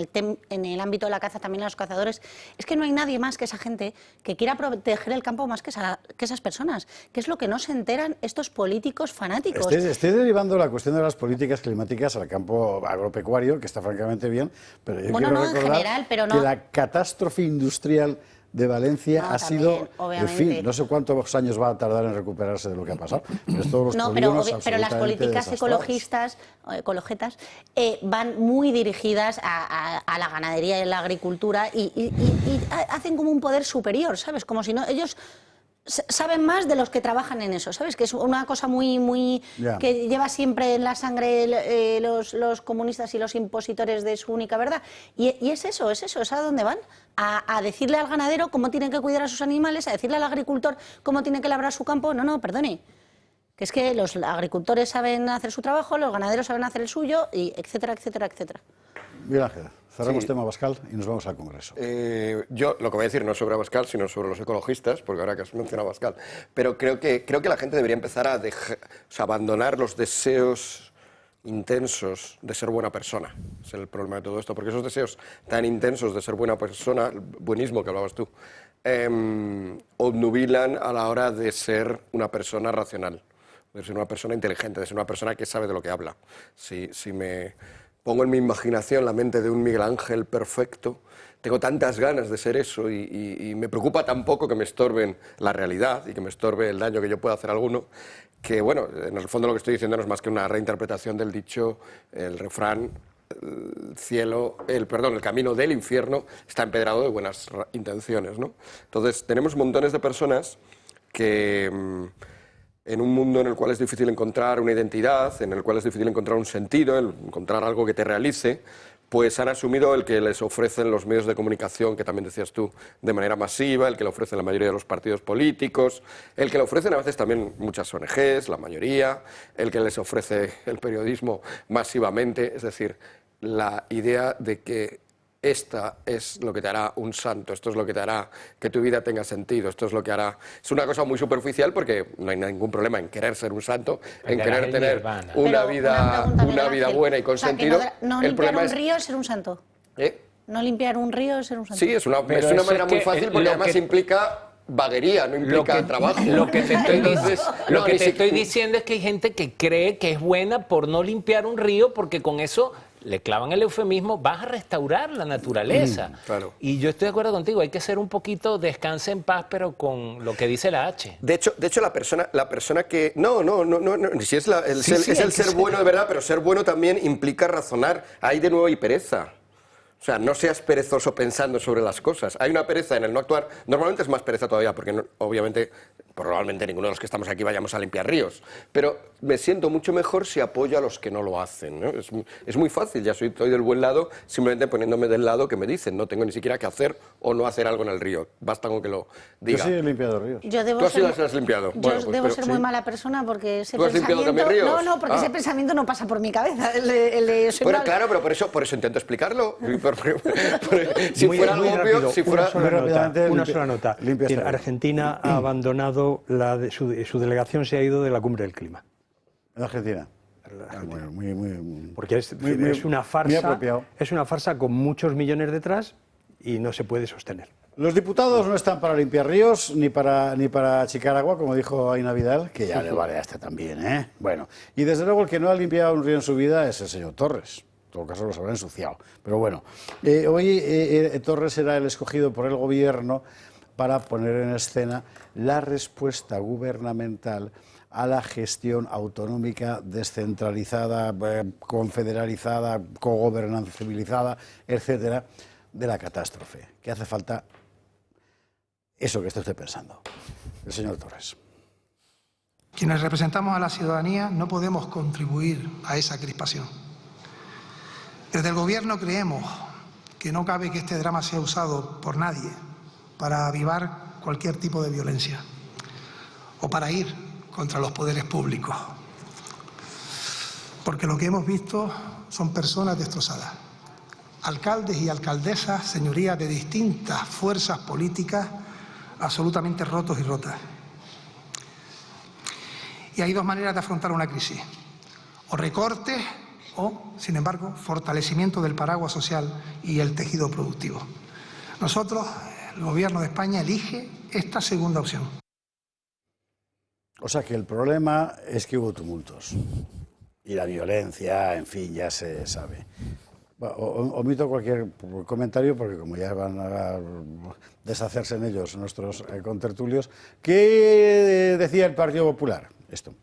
el ámbito de la caza también a los cazadores. Es que no hay nadie más que esa gente que quiera proteger el campo más que esas personas, que es lo que no se enteran estos políticos fanáticos. Estoy derivando la cuestión de las políticas climáticas al campo agropecuario, que está francamente bien, pero yo Bueno, quiero no, en recordar general, pero no- que la catástrofe industrial de Valencia No, ha también, sido, en obviamente. fin, no sé cuántos años va a tardar en recuperarse de lo que ha pasado, pero es todos los No, pero polígonos las absolutamente políticas desastrados. ecologistas, van muy dirigidas a la ganadería y la agricultura y hacen como un poder superior, ¿sabes? Como si no ellos saben más de los que trabajan en eso, ¿sabes? Que es una cosa muy Ya. que lleva siempre en la sangre los comunistas y los impositores de su única verdad. Y es eso, es a dónde van. A decirle al ganadero cómo tiene que cuidar a sus animales, a decirle al agricultor cómo tiene que labrar su campo. No, perdone. Que es que los agricultores saben hacer su trabajo, los ganaderos saben hacer el suyo, y etcétera, etcétera, etcétera. Miguel Ángel, cerramos Sí. tema Abascal y nos vamos al Congreso. Yo lo que voy a decir no es sobre Abascal, sino sobre los ecologistas, porque ahora que has mencionado Abascal, pero creo que la gente debería empezar a abandonar los deseos intensos de ser buena persona. Es el problema de todo esto, porque esos deseos tan intensos de ser buena persona, el buenismo que hablabas tú, obnubilan a la hora de ser una persona racional, de ser una persona inteligente, de ser una persona que sabe de lo que habla. Si me pongo en mi imaginación la mente de un Miguel Ángel perfecto, tengo tantas ganas de ser eso y me preocupa tan poco que me estorben la realidad y que me estorbe el daño que yo pueda hacer a alguno, que bueno, en el fondo lo que estoy diciendo no es más que una reinterpretación del dicho, el refrán, el camino del infierno está empedrado de buenas intenciones, ¿no? Entonces tenemos montones de personas que en un mundo en el cual es difícil encontrar una identidad, en el cual es difícil encontrar un sentido, encontrar algo que te realice, pues han asumido el que les ofrecen los medios de comunicación, que también decías tú, de manera masiva, el que le ofrecen la mayoría de los partidos políticos, el que le ofrecen a veces también muchas ONGs, la mayoría, el que les ofrece el periodismo masivamente, es decir, la idea de que esta es lo que te hará un santo, esto es lo que te hará que tu vida tenga sentido, esto es lo que hará... Es una cosa muy superficial porque no hay ningún problema en querer ser un santo, en querer tener una vida buena y con sentido. No El limpiar problema un es... río es ser un santo. ¿Eh? No limpiar un río es ser un santo. Sí, es una manera muy fácil porque además implica vaguería, no implica trabajo. Lo que te estoy, Entonces, estoy diciendo es que hay gente que cree que es buena por no limpiar un río porque con eso le clavan el eufemismo, vas a restaurar la naturaleza. Claro. Y yo estoy de acuerdo contigo, hay que ser un poquito descanse en paz, pero con lo que dice la H. De hecho la persona que... No, si es el ser bueno de verdad, pero ser bueno también implica razonar. Hay de nuevo y pereza. O sea, no seas perezoso pensando sobre las cosas. Hay una pereza en el no actuar. Normalmente es más pereza todavía, porque obviamente, probablemente ninguno de los que estamos aquí vayamos a limpiar ríos. Pero me siento mucho mejor si apoyo a los que no lo hacen, ¿no? Es muy fácil, ya estoy del buen lado, simplemente poniéndome del lado que me dicen. No tengo ni siquiera que hacer o no hacer algo en el río. Basta con que lo diga. Yo sí he limpiado ríos. Tú has limpiado. Yo Bueno, pues, debo pero ser sí. muy mala persona porque ese ¿Tú has limpiado pensamiento... también ríos? No, porque ese pensamiento no pasa por mi cabeza. Bueno, claro, pero por eso intento explicarlo. Si Muy- fuera muy algo obvio, rápido, si fuera... una sola nota. limpia esta río. Argentina ha abandonado, su delegación se ha ido de la cumbre del clima. En Argentina. Muy, Porque es muy una muy farsa, apropiado. es una farsa con muchos millones detrás y no se puede sostener. Los diputados no están para limpiar ríos ni para achicar agua, como dijo Aina Vidal, que ya le vale a este también, ¿eh? Bueno, y desde luego el que no ha limpiado un río en su vida es el señor Torres. En todo caso los habrá ensuciado. Pero bueno, hoy Torres será el escogido por el gobierno para poner en escena la respuesta gubernamental a la gestión autonómica, descentralizada, confederalizada, cogobernancibilizada, etcétera, de la catástrofe. Que hace falta eso que está usted pensando. El señor Torres. Quienes representamos a la ciudadanía no podemos contribuir a esa crispación. Desde el Gobierno creemos que no cabe que este drama sea usado por nadie para avivar cualquier tipo de violencia o para ir contra los poderes públicos. Porque lo que hemos visto son personas destrozadas. Alcaldes y alcaldesas, señorías de distintas fuerzas políticas, absolutamente rotos y rotas. Y hay dos maneras de afrontar una crisis: o recortes o, sin embargo, fortalecimiento del paraguas social y el tejido productivo. Nosotros, el Gobierno de España, elige esta segunda opción. O sea que el problema es que hubo tumultos y la violencia, en fin, ya se sabe. Omito cualquier comentario porque como ya van a deshacerse en ellos nuestros contertulios. ¿Qué decía el Partido Popular? Esto.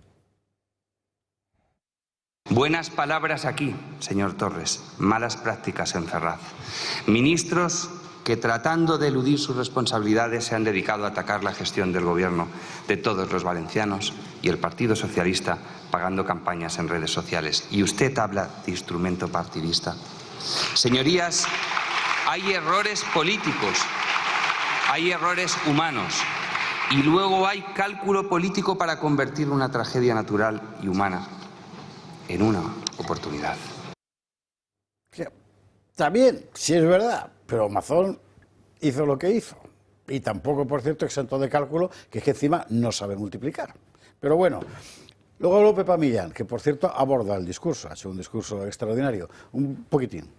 Buenas palabras aquí, señor Torres, malas prácticas en Ferraz. Ministros que tratando de eludir sus responsabilidades se han dedicado a atacar la gestión del Gobierno de todos los valencianos y el Partido Socialista pagando campañas en redes sociales. Y usted habla de instrumento partidista. Señorías, hay errores políticos, hay errores humanos y luego hay cálculo político para convertir una tragedia natural y humana en una oportunidad. También, sí es verdad, pero Mazón hizo lo que hizo. Y tampoco, por cierto, exento de cálculo, que es que encima no sabe multiplicar. Pero bueno, luego habló Pepa Millán, que por cierto aborda el discurso, ha hecho un discurso extraordinario, un poquitín.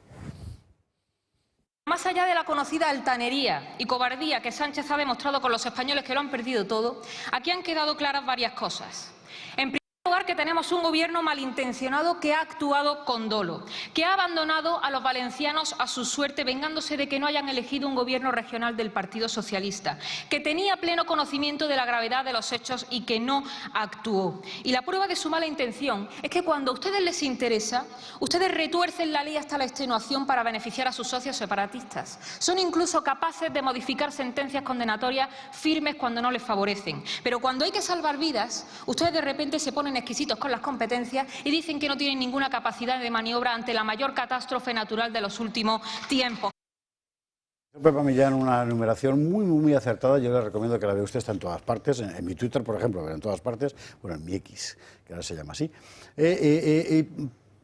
Más allá de la conocida altanería y cobardía que Sánchez ha demostrado con los españoles que lo han perdido todo, aquí han quedado claras varias cosas. En primer lugar, que tenemos un gobierno malintencionado que ha actuado con dolo, que ha abandonado a los valencianos a su suerte vengándose de que no hayan elegido un gobierno regional del Partido Socialista, que tenía pleno conocimiento de la gravedad de los hechos y que no actuó. Y la prueba de su mala intención es que cuando a ustedes les interesa, ustedes retuercen la ley hasta la extenuación para beneficiar a sus socios separatistas. Son incluso capaces de modificar sentencias condenatorias firmes cuando no les favorecen. Pero cuando hay que salvar vidas, ustedes de repente se ponen exquisitos con las competencias y dicen que no tienen ninguna capacidad de maniobra ante la mayor catástrofe natural de los últimos tiempos. Pepa Millán, una enumeración muy acertada. Yo le recomiendo que la vea usted, está en todas partes, en mi Twitter, por ejemplo, pero en todas partes, bueno, en mi X, que ahora se llama así.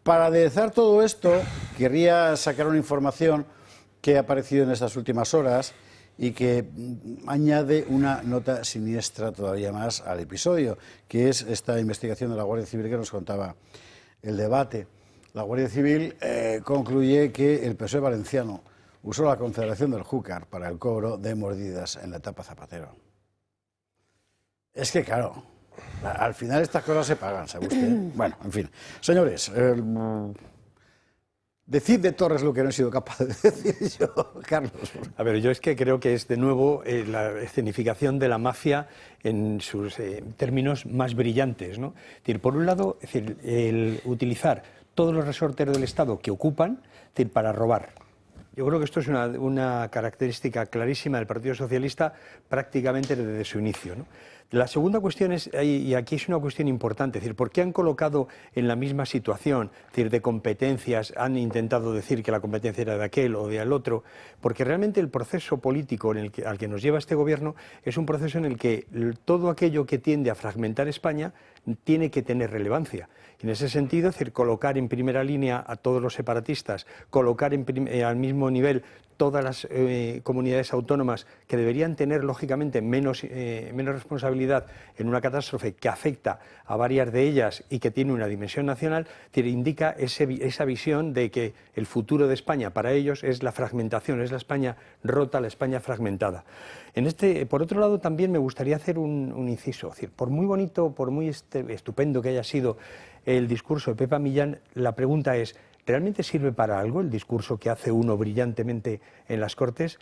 Para aderezar todo esto, querría sacar una información que ha aparecido en estas últimas horas y que añade una nota siniestra todavía más al episodio, que es esta investigación de la Guardia Civil que nos contaba el debate. La Guardia Civil concluye que el PSOE valenciano usó la Confederación del Júcar para el cobro de mordidas en la etapa Zapatero. Es que, claro, al final estas cosas se pagan, ¿sabe usted? Bueno, en fin. Señores, decid de Torres lo que no he sido capaz de decir yo, Carlos. A ver, yo es que creo que es de nuevo la escenificación de la mafia en sus términos más brillantes, ¿no? Es decir, por un lado, es decir, el utilizar todos los resortes del Estado que ocupan, es decir, para robar. Yo creo que esto es una característica clarísima del Partido Socialista prácticamente desde su inicio, ¿no? La segunda cuestión es, y aquí es una cuestión importante, es decir, ¿por qué han colocado en la misma situación, es decir, de competencias, han intentado decir que la competencia era de aquel o de al otro? Porque realmente el proceso político al que nos lleva este gobierno es un proceso en el que todo aquello que tiende a fragmentar España tiene que tener relevancia. En ese sentido, es decir, colocar en primera línea a todos los separatistas, colocar al mismo nivel todas las comunidades autónomas que deberían tener, lógicamente, menos responsabilidad en una catástrofe que afecta a varias de ellas y que tiene una dimensión nacional, indica esa visión de que el futuro de España para ellos es la fragmentación, es la España rota, la España fragmentada. Por otro lado, también me gustaría hacer un inciso. Es decir, por muy bonito, por muy estupendo que haya sido el discurso de Pepa Millán, la pregunta es, ¿realmente sirve para algo el discurso que hace uno brillantemente en las Cortes?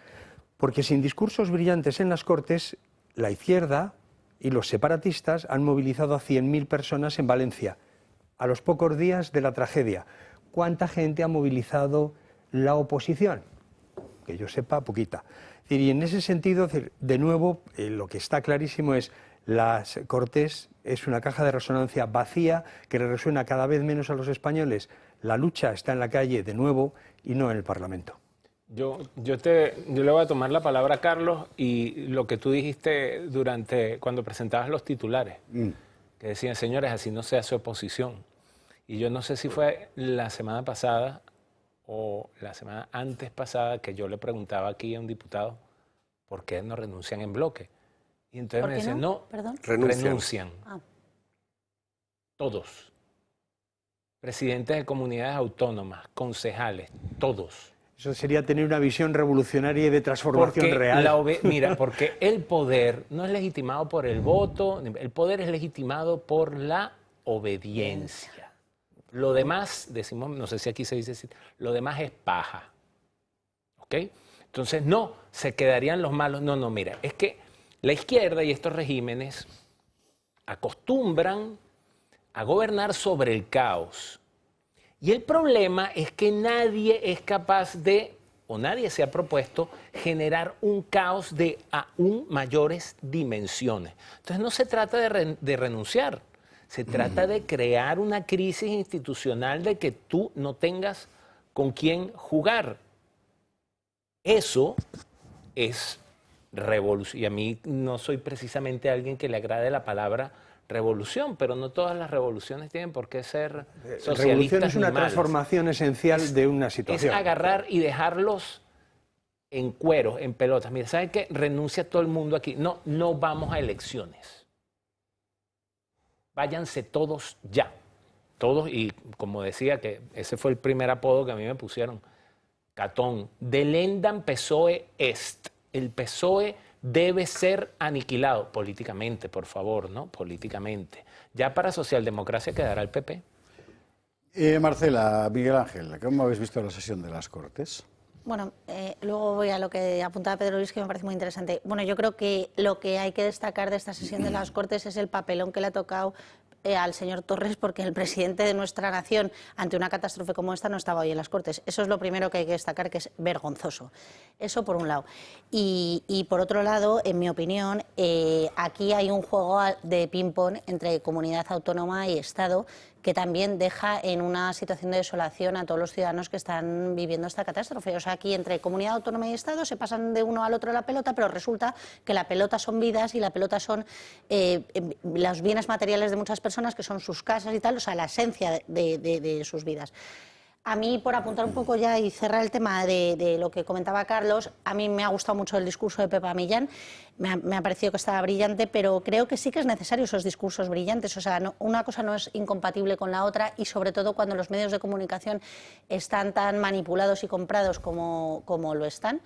Porque sin discursos brillantes en las Cortes, la izquierda y los separatistas han movilizado a 100.000 personas en Valencia, a los pocos días de la tragedia. ¿Cuánta gente ha movilizado la oposición? Que yo sepa, poquita. Y en ese sentido, de nuevo, lo que está clarísimo es las Cortes es una caja de resonancia vacía que le resuena cada vez menos a los españoles. La lucha está en la calle de nuevo y no en el Parlamento. Yo le voy a tomar la palabra a Carlos y lo que tú dijiste cuando presentabas los titulares, que decían, señores, así no se hace oposición. Y yo no sé si fue la semana pasada o la semana antes pasada que yo le preguntaba aquí a un diputado por qué no renuncian en bloque. Y entonces ¿Por me qué decían, no? no, ¿Perdón? renuncian. Ah. Todos. Presidentes de comunidades autónomas, concejales, todos. Eso sería tener una visión revolucionaria y de transformación Porque real. mira, porque el poder no es legitimado por el voto, el poder es legitimado por la obediencia. Lo demás, decimos, no sé si aquí se dice así, lo demás es paja. ¿Ok? Entonces, no, se quedarían los malos. No, no, mira, es que la izquierda y estos regímenes acostumbran a gobernar sobre el caos. Y el problema es que nadie es capaz de, o nadie se ha propuesto, generar un caos de aún mayores dimensiones. Entonces no se trata de renunciar, se trata de crear una crisis institucional de que tú no tengas con quién jugar. Eso es revolución. Y a mí no soy precisamente alguien que le agrade la palabra revolución, pero no todas las revoluciones tienen por qué ser socialistas. Revolución es una ni malas. transformación esencial de una Es situación. agarrar y dejarlos en cueros, en pelotas. Mira, ¿saben qué? Renuncia todo el mundo aquí. No, no vamos a elecciones. Váyanse todos ya. Todos, y como decía, que ese fue el primer apodo que a mí me pusieron. Catón. Delendam PSOE Est. El PSOE debe ser aniquilado políticamente, por favor, ¿no? Políticamente. Ya para socialdemocracia quedará el PP. Marcela, Miguel Ángel, ¿cómo habéis visto la sesión de las Cortes? Bueno, luego voy a lo que apuntaba Pedro Luis, que me parece muy interesante. Bueno, yo creo que lo que hay que destacar de esta sesión de las Cortes es el papelón que le ha tocado al señor Torres, porque el presidente de nuestra nación, ante una catástrofe como esta, no estaba hoy en las Cortes. Eso es lo primero que hay que destacar, que es vergonzoso. Eso por un lado. Y por otro lado, en mi opinión, aquí hay un juego de ping-pong entre comunidad autónoma y Estado, que también deja en una situación de desolación a todos los ciudadanos que están viviendo esta catástrofe. O sea, aquí entre comunidad autónoma y Estado se pasan de uno al otro la pelota, pero resulta que la pelota son vidas y la pelota son los bienes materiales de muchas personas, que son sus casas y tal, o sea, la esencia de sus vidas. A mí, por apuntar un poco ya y cerrar el tema de lo que comentaba Carlos, a mí me ha gustado mucho el discurso de Pepa Millán, me ha parecido que estaba brillante, pero creo que sí que es necesario esos discursos brillantes, o sea, no, una cosa no es incompatible con la otra, y sobre todo cuando los medios de comunicación están tan manipulados y comprados como lo están.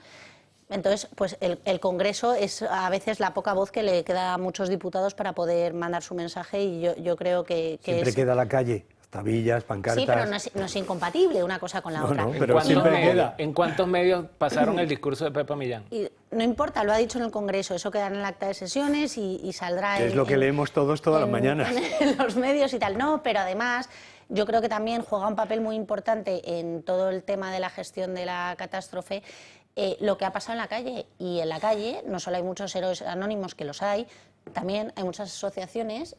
Entonces, pues el Congreso es a veces la poca voz que le queda a muchos diputados para poder mandar su mensaje, y yo creo que siempre queda la calle. Tabillas, pancartas... Sí, pero no es incompatible una cosa con la otra. No, pero ¿En cuántos medios pasaron el discurso de Pepa Millán? Y no importa, lo ha dicho en el Congreso, eso queda en el acta de sesiones y saldrá... Que es lo que leemos todos todas las mañanas. En los medios y tal, no, pero además yo creo que también juega un papel muy importante en todo el tema de la gestión de la catástrofe, lo que ha pasado en la calle. Y en la calle no solo hay muchos héroes anónimos, que los hay, también hay muchas asociaciones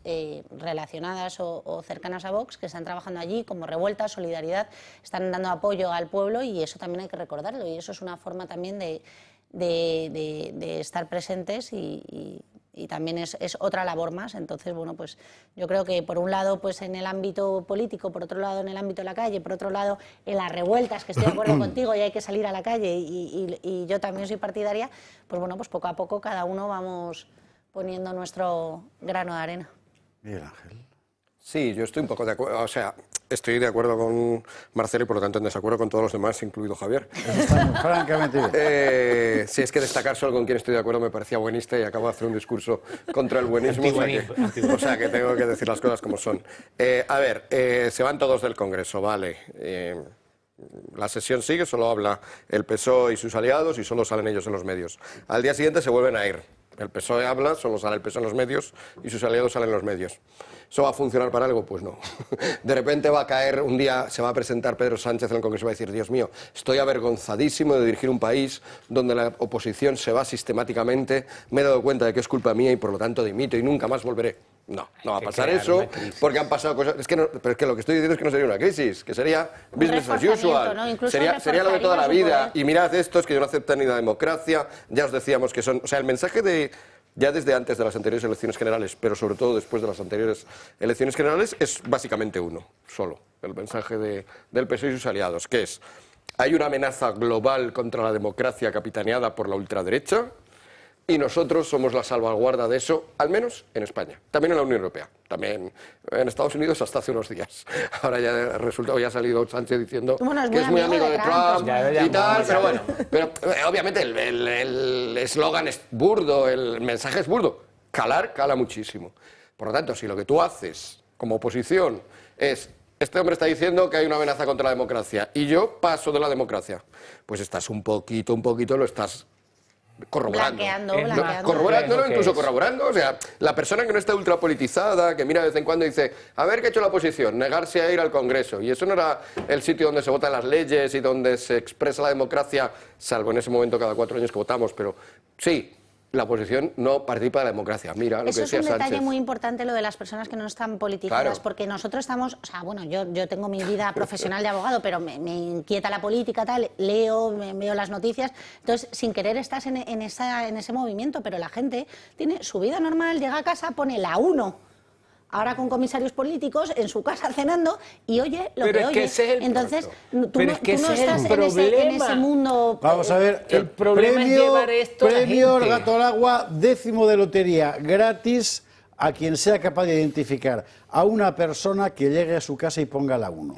relacionadas o cercanas a Vox que están trabajando allí, como Revuelta, Solidaridad, están dando apoyo al pueblo, y eso también hay que recordarlo, y eso es una forma también de estar presentes, y también es otra labor más. Entonces, bueno, pues yo creo que por un lado pues en el ámbito político, por otro lado en el ámbito de la calle, por otro lado en las revueltas, que estoy de acuerdo contigo y hay que salir a la calle, y yo también soy partidaria, pues bueno, pues poco a poco cada uno vamos poniendo nuestro grano de arena. Miguel Ángel. Sí, yo estoy un poco de acuerdo, o sea, estoy de acuerdo con Marcelo y por lo tanto en desacuerdo con todos los demás, incluido Javier. Eso está francamente bien. Si es que destacar solo con quien estoy de acuerdo me parecía buenista y acabo de hacer un discurso contra el buenismo, o sea que tengo que decir las cosas como son. A ver, se van todos del Congreso, vale. La sesión sigue, solo habla el PSOE y sus aliados y solo salen ellos en los medios. Al día siguiente se vuelven a ir. El PSOE habla, solo sale el PSOE en los medios y sus aliados salen en los medios. ¿Eso va a funcionar para algo? Pues no. De repente va a caer un día, se va a presentar Pedro Sánchez en el Congreso y va a decir: Dios mío, estoy avergonzadísimo de dirigir un país donde la oposición se va sistemáticamente, me he dado cuenta de que es culpa mía y por lo tanto dimito y nunca más volveré. No, no va a pasar eso, porque han pasado cosas... Es que no, pero es que lo que estoy diciendo es que no sería una crisis, que sería business as usual, ¿no? sería lo de toda la vida. Y mirad estos que no aceptan ni la democracia, ya os decíamos que son... O sea, el mensaje de... Ya desde antes de las anteriores elecciones generales, pero sobre todo después de las anteriores elecciones generales, es básicamente uno, solo. El mensaje del PSOE y sus aliados, que es: hay una amenaza global contra la democracia capitaneada por la ultraderecha, y nosotros somos la salvaguarda de eso, al menos en España, también en la Unión Europea, también en Estados Unidos hasta hace unos días. Ahora ya resulta que ya ha salido Sánchez diciendo que es muy amigo de Trump y tal, pero bueno, pero obviamente el eslogan es burdo, el mensaje es burdo, cala muchísimo. Por lo tanto, si lo que tú haces como oposición es: este hombre está diciendo que hay una amenaza contra la democracia y yo paso de la democracia, pues estás un poquito lo estás corroborando. Corroborando, incluso corroborando. O sea, la persona que no está ultrapolitizada, que mira de vez en cuando y dice: a ver, ¿qué ha hecho la oposición? Negarse a ir al Congreso. Y eso no era el sitio donde se votan las leyes y donde se expresa la democracia, salvo en ese momento cada 4 años que votamos, pero sí. La oposición no participa de la democracia. Mira lo que decía Sánchez. Eso es un detalle muy importante, lo de las personas que no están politizadas, claro. Porque nosotros estamos, o sea, bueno, yo tengo mi vida profesional de abogado, pero me inquieta la política, tal, leo, veo las noticias, entonces sin querer estás en ese movimiento, pero la gente tiene su vida normal, llega a casa, pone la 1. Ahora con comisarios políticos en su casa cenando y oye lo que oye. Entonces, tú no estás en ese mundo. Vamos a ver, el problema es llevar esto a la premio gente. El Gato al Agua, 10º de lotería, gratis a quien sea capaz de identificar a una persona que llegue a su casa y ponga la 1.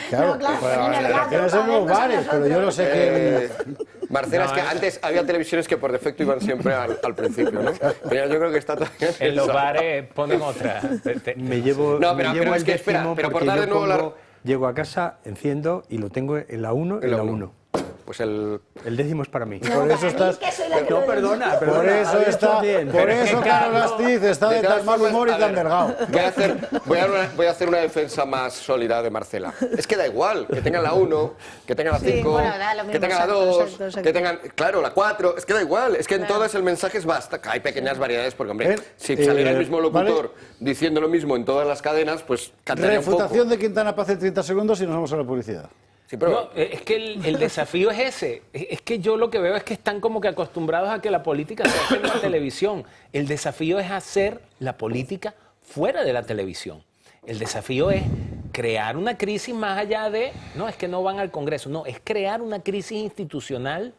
Claro, tienes en los bares, pero yo no sé qué... Marcela, es que antes había televisiones que por defecto iban siempre al principio, ¿no? Pero yo creo que está también... En los bares ponen otra. Me llevo, no, pero es que espera, pero por dar de nuevo llego a casa, enciendo y lo tengo en la 1 y en la 1. Pues el 10º es para mí. No, por eso estás... No, perdona. Por eso está... Por eso Carlos Astiz está de tan mal humor y tan delgado. Voy a hacer una defensa más sólida de Marcela. Es que da igual, que tengan la 1, que tengan la 5, que tengan la 2, que tengan, claro, la 4, es que da igual, es que en todas el mensaje es basta. Hay pequeñas variedades porque, hombre, si saliera el mismo locutor diciendo lo mismo en todas las cadenas, pues cantaría un poco. Refutación de Quintana Paz en 30 segundos y nos vamos a la publicidad. Sí, pero... No, es que el desafío es ese. Es que yo lo que veo es que están como que acostumbrados a que la política se hace en la televisión. El desafío es hacer la política fuera de la televisión. El desafío es crear una crisis más allá de... No, es que no van al Congreso. No, es crear una crisis institucional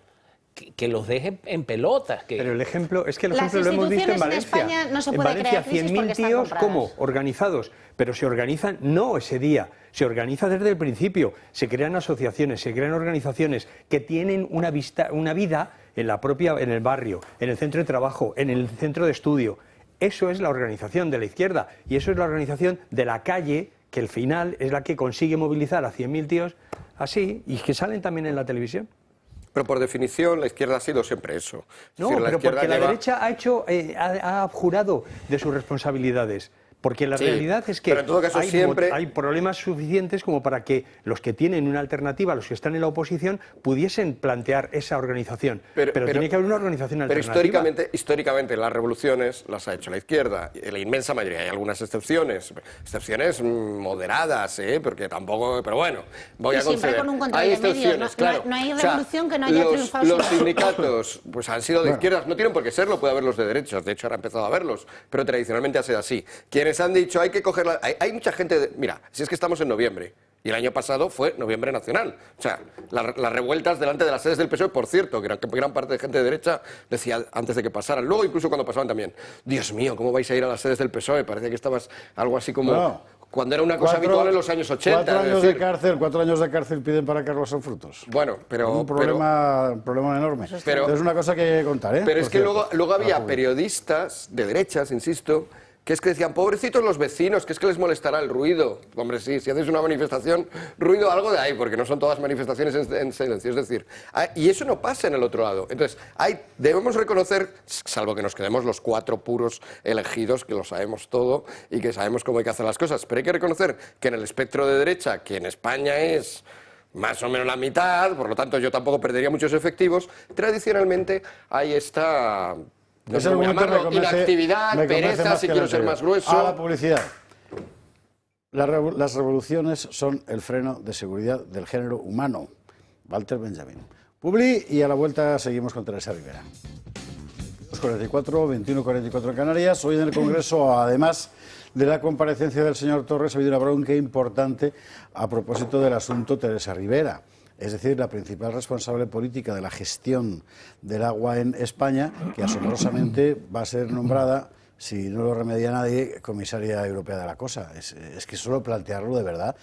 que los deje en pelotas. Pero el ejemplo, es que el ejemplo lo hemos visto en Valencia. En España no se puede crear crisis porque están 100.000 tíos, compradas. ¿cómo? Organizados, pero se organizan no ese día, se organiza desde el principio, se crean asociaciones, se crean organizaciones que tienen una vida en el barrio, en el centro de trabajo, en el centro de estudio. Eso es la organización de la izquierda y eso es la organización de la calle, que al final es la que consigue movilizar a 100.000 tíos así y que salen también en la televisión. Pero por definición la izquierda ha sido siempre eso. No, pero porque la derecha ha abjurado de sus responsabilidades. Porque la realidad es que pero en todo caso hay problemas suficientes como para que los que tienen una alternativa, los que están en la oposición, pudiesen plantear esa organización. Pero tiene que haber una organización alternativa. Pero históricamente las revoluciones las ha hecho la izquierda, la inmensa mayoría. Hay algunas excepciones moderadas, porque tampoco... Pero bueno, voy a conceder. Siempre con un control hay de medios, excepciones, claro. No hay revolución que no haya triunfado. Los sindicatos pues han sido de izquierdas, no tienen por qué serlo, puede haberlos de derechas, de hecho ahora ha empezado a verlos, pero tradicionalmente ha sido así. Quienes han dicho hay que cogerla... Hay mucha gente... Mira, si es que estamos en noviembre, y el año pasado fue noviembre nacional. O sea, las revueltas delante de las sedes del PSOE, por cierto, que gran parte de gente de derecha decía antes de que pasaran, luego incluso cuando pasaban también, Dios mío, ¿cómo vais a ir a las sedes del PSOE? Parece que estabas algo así como... No. Cuando era una cosa habitual en los años 80. 4 años de cárcel piden para Carlos Sanfrutos. Bueno, pero... Un problema enorme. Pero es una cosa que hay que contar, ¿eh? Pero es que luego había periodistas de derechas, insisto, que es que decían, pobrecitos los vecinos, que es que les molestará el ruido. Hombre, sí, si haces una manifestación, ruido algo de ahí, porque no son todas manifestaciones en silencio. Es decir, y eso no pasa en el otro lado. Entonces, debemos reconocer, salvo que nos quedemos los 4 puros elegidos, que lo sabemos todo y que sabemos cómo hay que hacer las cosas, pero hay que reconocer que en el espectro de derecha, que en España es más o menos la mitad, por lo tanto yo tampoco perdería muchos efectivos, tradicionalmente hay esta... No sé cómo llamarlo, inactividad, pereza, si quiero ser más grueso. A la publicidad. Las revoluciones son el freno de seguridad del género humano. Walter Benjamin. Publi y a la vuelta seguimos con Teresa Rivera. 2:44, 21:44 en Canarias. Hoy en el Congreso, además de la comparecencia del señor Torres, ha habido una bronca importante a propósito del asunto Teresa Rivera. es decir, la principal responsable política de la gestión del agua en España, que asombrosamente va a ser nombrada, si no lo remedia nadie, comisaria europea de la cosa. Es que solo plantearlo de verdad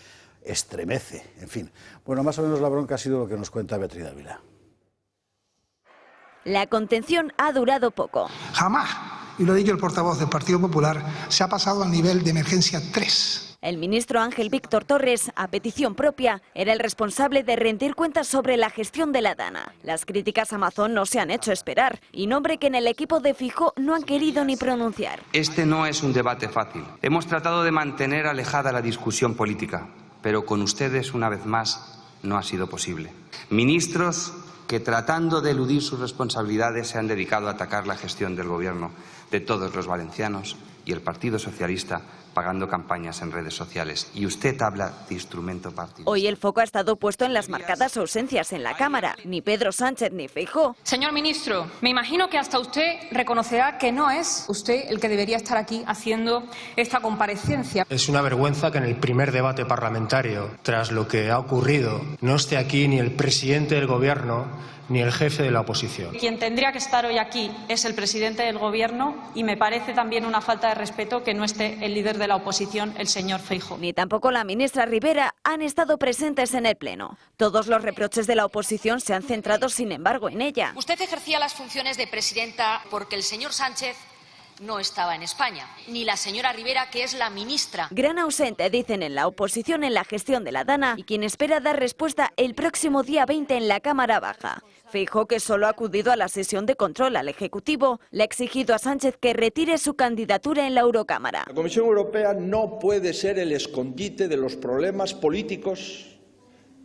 estremece. En fin, bueno, más o menos la bronca ha sido lo que nos cuenta Beatriz Dávila. La contención ha durado poco. Jamás, y lo ha dicho el portavoz del Partido Popular, se ha pasado al nivel de emergencia 3. El ministro Ángel Víctor Torres, a petición propia, era el responsable de rendir cuentas sobre la gestión de la Dana. Las críticas a Mazón no se han hecho esperar y nombre que en el equipo de Feijóo no han querido ni pronunciar. Este no es un debate fácil. Hemos tratado de mantener alejada la discusión política, pero con ustedes, una vez más, no ha sido posible. Ministros que, tratando de eludir sus responsabilidades, se han dedicado a atacar la gestión del Gobierno de todos los valencianos y el Partido Socialista pagando campañas en redes sociales. Y usted habla de instrumento partidista. Hoy el foco ha estado puesto en las marcadas ausencias en la Cámara. Ni Pedro Sánchez ni Feijóo. Señor ministro, me imagino que hasta usted reconocerá que no es usted el que debería estar aquí haciendo esta comparecencia. Es una vergüenza que en el primer debate parlamentario, tras lo que ha ocurrido, no esté aquí ni el presidente del Gobierno ni el jefe de la oposición. Quien tendría que estar hoy aquí es el presidente del Gobierno y me parece también una falta de respeto que no esté el líder de la oposición, el señor Feijóo. Ni tampoco la ministra Rivera han estado presentes en el Pleno. Todos los reproches de la oposición se han centrado, sin embargo, en ella. Usted ejercía las funciones de presidenta porque el señor Sánchez no estaba en España, ni la señora Rivera, que es la ministra. Gran ausente, dicen en la oposición, en la gestión de la Dana, y quien espera dar respuesta el próximo día 20 en la Cámara Baja. Feijóo, que solo ha acudido a la sesión de control al Ejecutivo, le ha exigido a Sánchez que retire su candidatura en la Eurocámara. La Comisión Europea no puede ser el escondite de los problemas políticos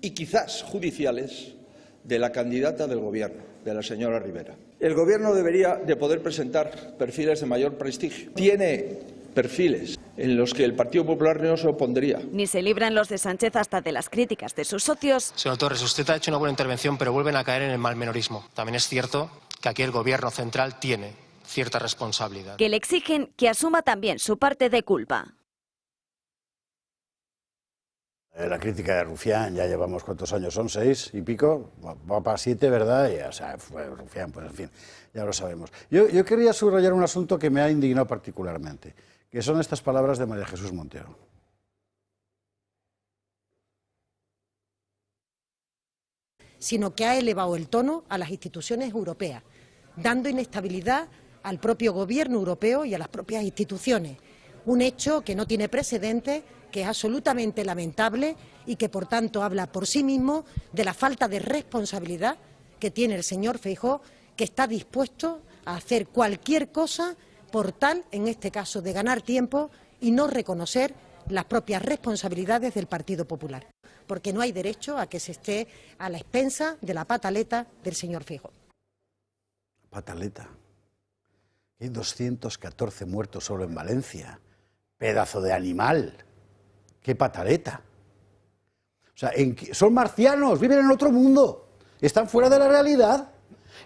y quizás judiciales de la candidata del Gobierno, de la señora Rivera. El Gobierno debería de poder presentar perfiles de mayor prestigio. Tiene perfiles en los que el Partido Popular no se opondría. Ni se libran los de Sánchez hasta de las críticas de sus socios. Señor Torres, usted ha hecho una buena intervención, pero vuelven a caer en el malmenorismo. También es cierto que aquí el Gobierno central tiene cierta responsabilidad. Que le exigen que asuma también su parte de culpa. La crítica de Rufián, ya llevamos cuántos años son, 6 y pico, va para 7, ¿verdad? Y, o sea, fue Rufián, pues en fin, ya lo sabemos. Yo quería subrayar un asunto que me ha indignado particularmente, que son estas palabras de María Jesús Montero. Sino que ha elevado el tono a las instituciones europeas, dando inestabilidad al propio gobierno europeo y a las propias instituciones. Un hecho que no tiene precedentes, que es absolutamente lamentable y que, por tanto, habla por sí mismo de la falta de responsabilidad que tiene el señor Feijóo, que está dispuesto a hacer cualquier cosa por tal, en este caso, de ganar tiempo y no reconocer las propias responsabilidades del Partido Popular, porque no hay derecho a que se esté a la expensa de la pataleta del señor Feijóo. Pataleta. Hay 214 muertos solo en Valencia. Pedazo de animal. ¡Qué pataleta! O sea, son marcianos, viven en otro mundo, están fuera de la realidad.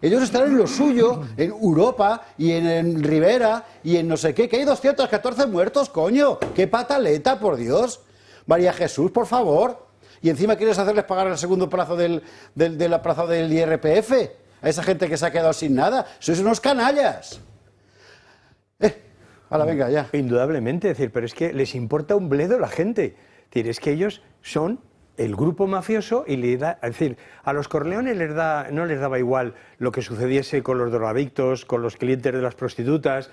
Ellos están en lo suyo, en Europa y en Rivera y en no sé qué, que hay 214 muertos, coño. ¡Qué pataleta, por Dios! María Jesús, por favor. Y encima quieres hacerles pagar el segundo plazo del IRPF a esa gente que se ha quedado sin nada. Sois unos canallas. Ahora, venga, ya. Indudablemente, es decir, pero es que les importa un bledo la gente. Es decir, es que ellos son el grupo mafioso y le da, es decir, a los Corleones no les daba igual lo que sucediese con los drogadictos, con los clientes de las prostitutas,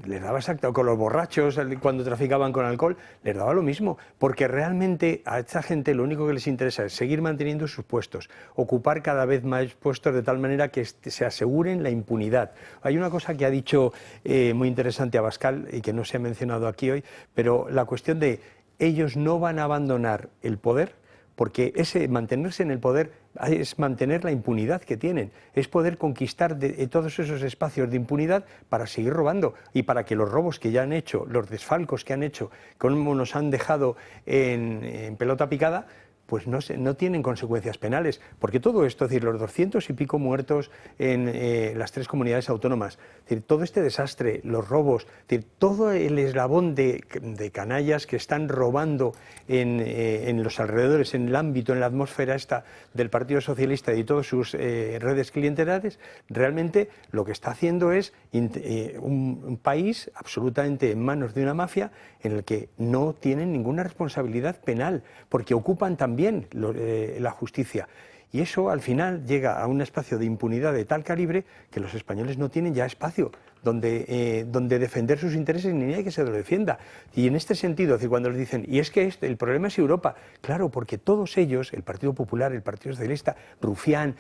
les daba exacto, con los borrachos cuando traficaban con alcohol, les daba lo mismo, porque realmente a esta gente lo único que les interesa es seguir manteniendo sus puestos, ocupar cada vez más puestos de tal manera que se aseguren la impunidad. Hay una cosa que ha dicho muy interesante Abascal y que no se ha mencionado aquí hoy, pero la cuestión de ellos no van a abandonar el poder, porque mantenerse en el poder es mantener la impunidad que tienen, es poder conquistar todos esos espacios de impunidad para seguir robando y para que los robos que ya han hecho, los desfalcos que han hecho, como nos han dejado en pelota picada, pues no tienen consecuencias penales, porque todo esto, es decir, los 200 y pico muertos en las 3 comunidades autónomas, es decir, todo este desastre, los robos, es decir, todo el eslabón de canallas que están robando en los alrededores, en el ámbito, en la atmósfera esta del Partido Socialista y todas sus redes clientelares, realmente lo que está haciendo es un país absolutamente en manos de una mafia en el que no tienen ninguna responsabilidad penal, porque ocupan también la justicia. Y eso al final llega a un espacio de impunidad de tal calibre que los españoles no tienen ya espacio donde defender sus intereses ni nadie que se lo defienda. Y en este sentido, es decir, cuando les dicen, y es que el problema es Europa, claro, porque todos ellos, el Partido Popular, el Partido Socialista, Rufián,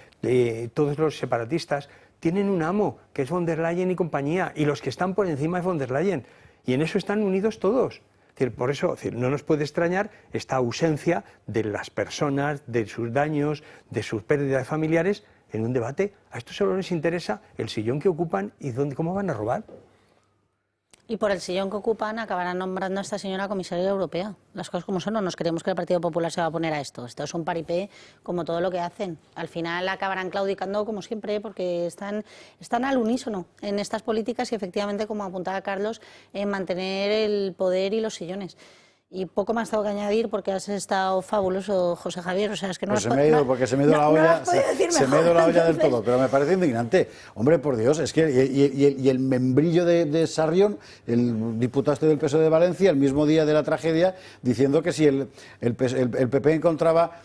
todos los separatistas, tienen un amo, que es von der Leyen y compañía, y los que están por encima de von der Leyen. Y en eso están unidos todos. Es decir, por eso no nos puede extrañar esta ausencia de las personas, de sus daños, de sus pérdidas de familiares en un debate. A estos solo les interesa el sillón que ocupan y cómo van a robar. Y por el sillón que ocupan acabarán nombrando a esta señora comisaria europea. Las cosas como son, no nos creemos que el Partido Popular se va a poner a esto. Esto es un paripé como todo lo que hacen. Al final acabarán claudicando como siempre porque están al unísono en estas políticas y efectivamente, como apuntaba Carlos, en mantener el poder y los sillones. Y poco más tengo que añadir porque has estado fabuloso, José Javier. O sea, es que no pues se me ha ido, porque se me ha ido la olla, se me ha ido la olla del todo, pero me parece indignante. Hombre, por Dios, es que y el membrillo de Sarrión, el diputado este del PSOE de Valencia, el mismo día de la tragedia, diciendo que si el PP encontraba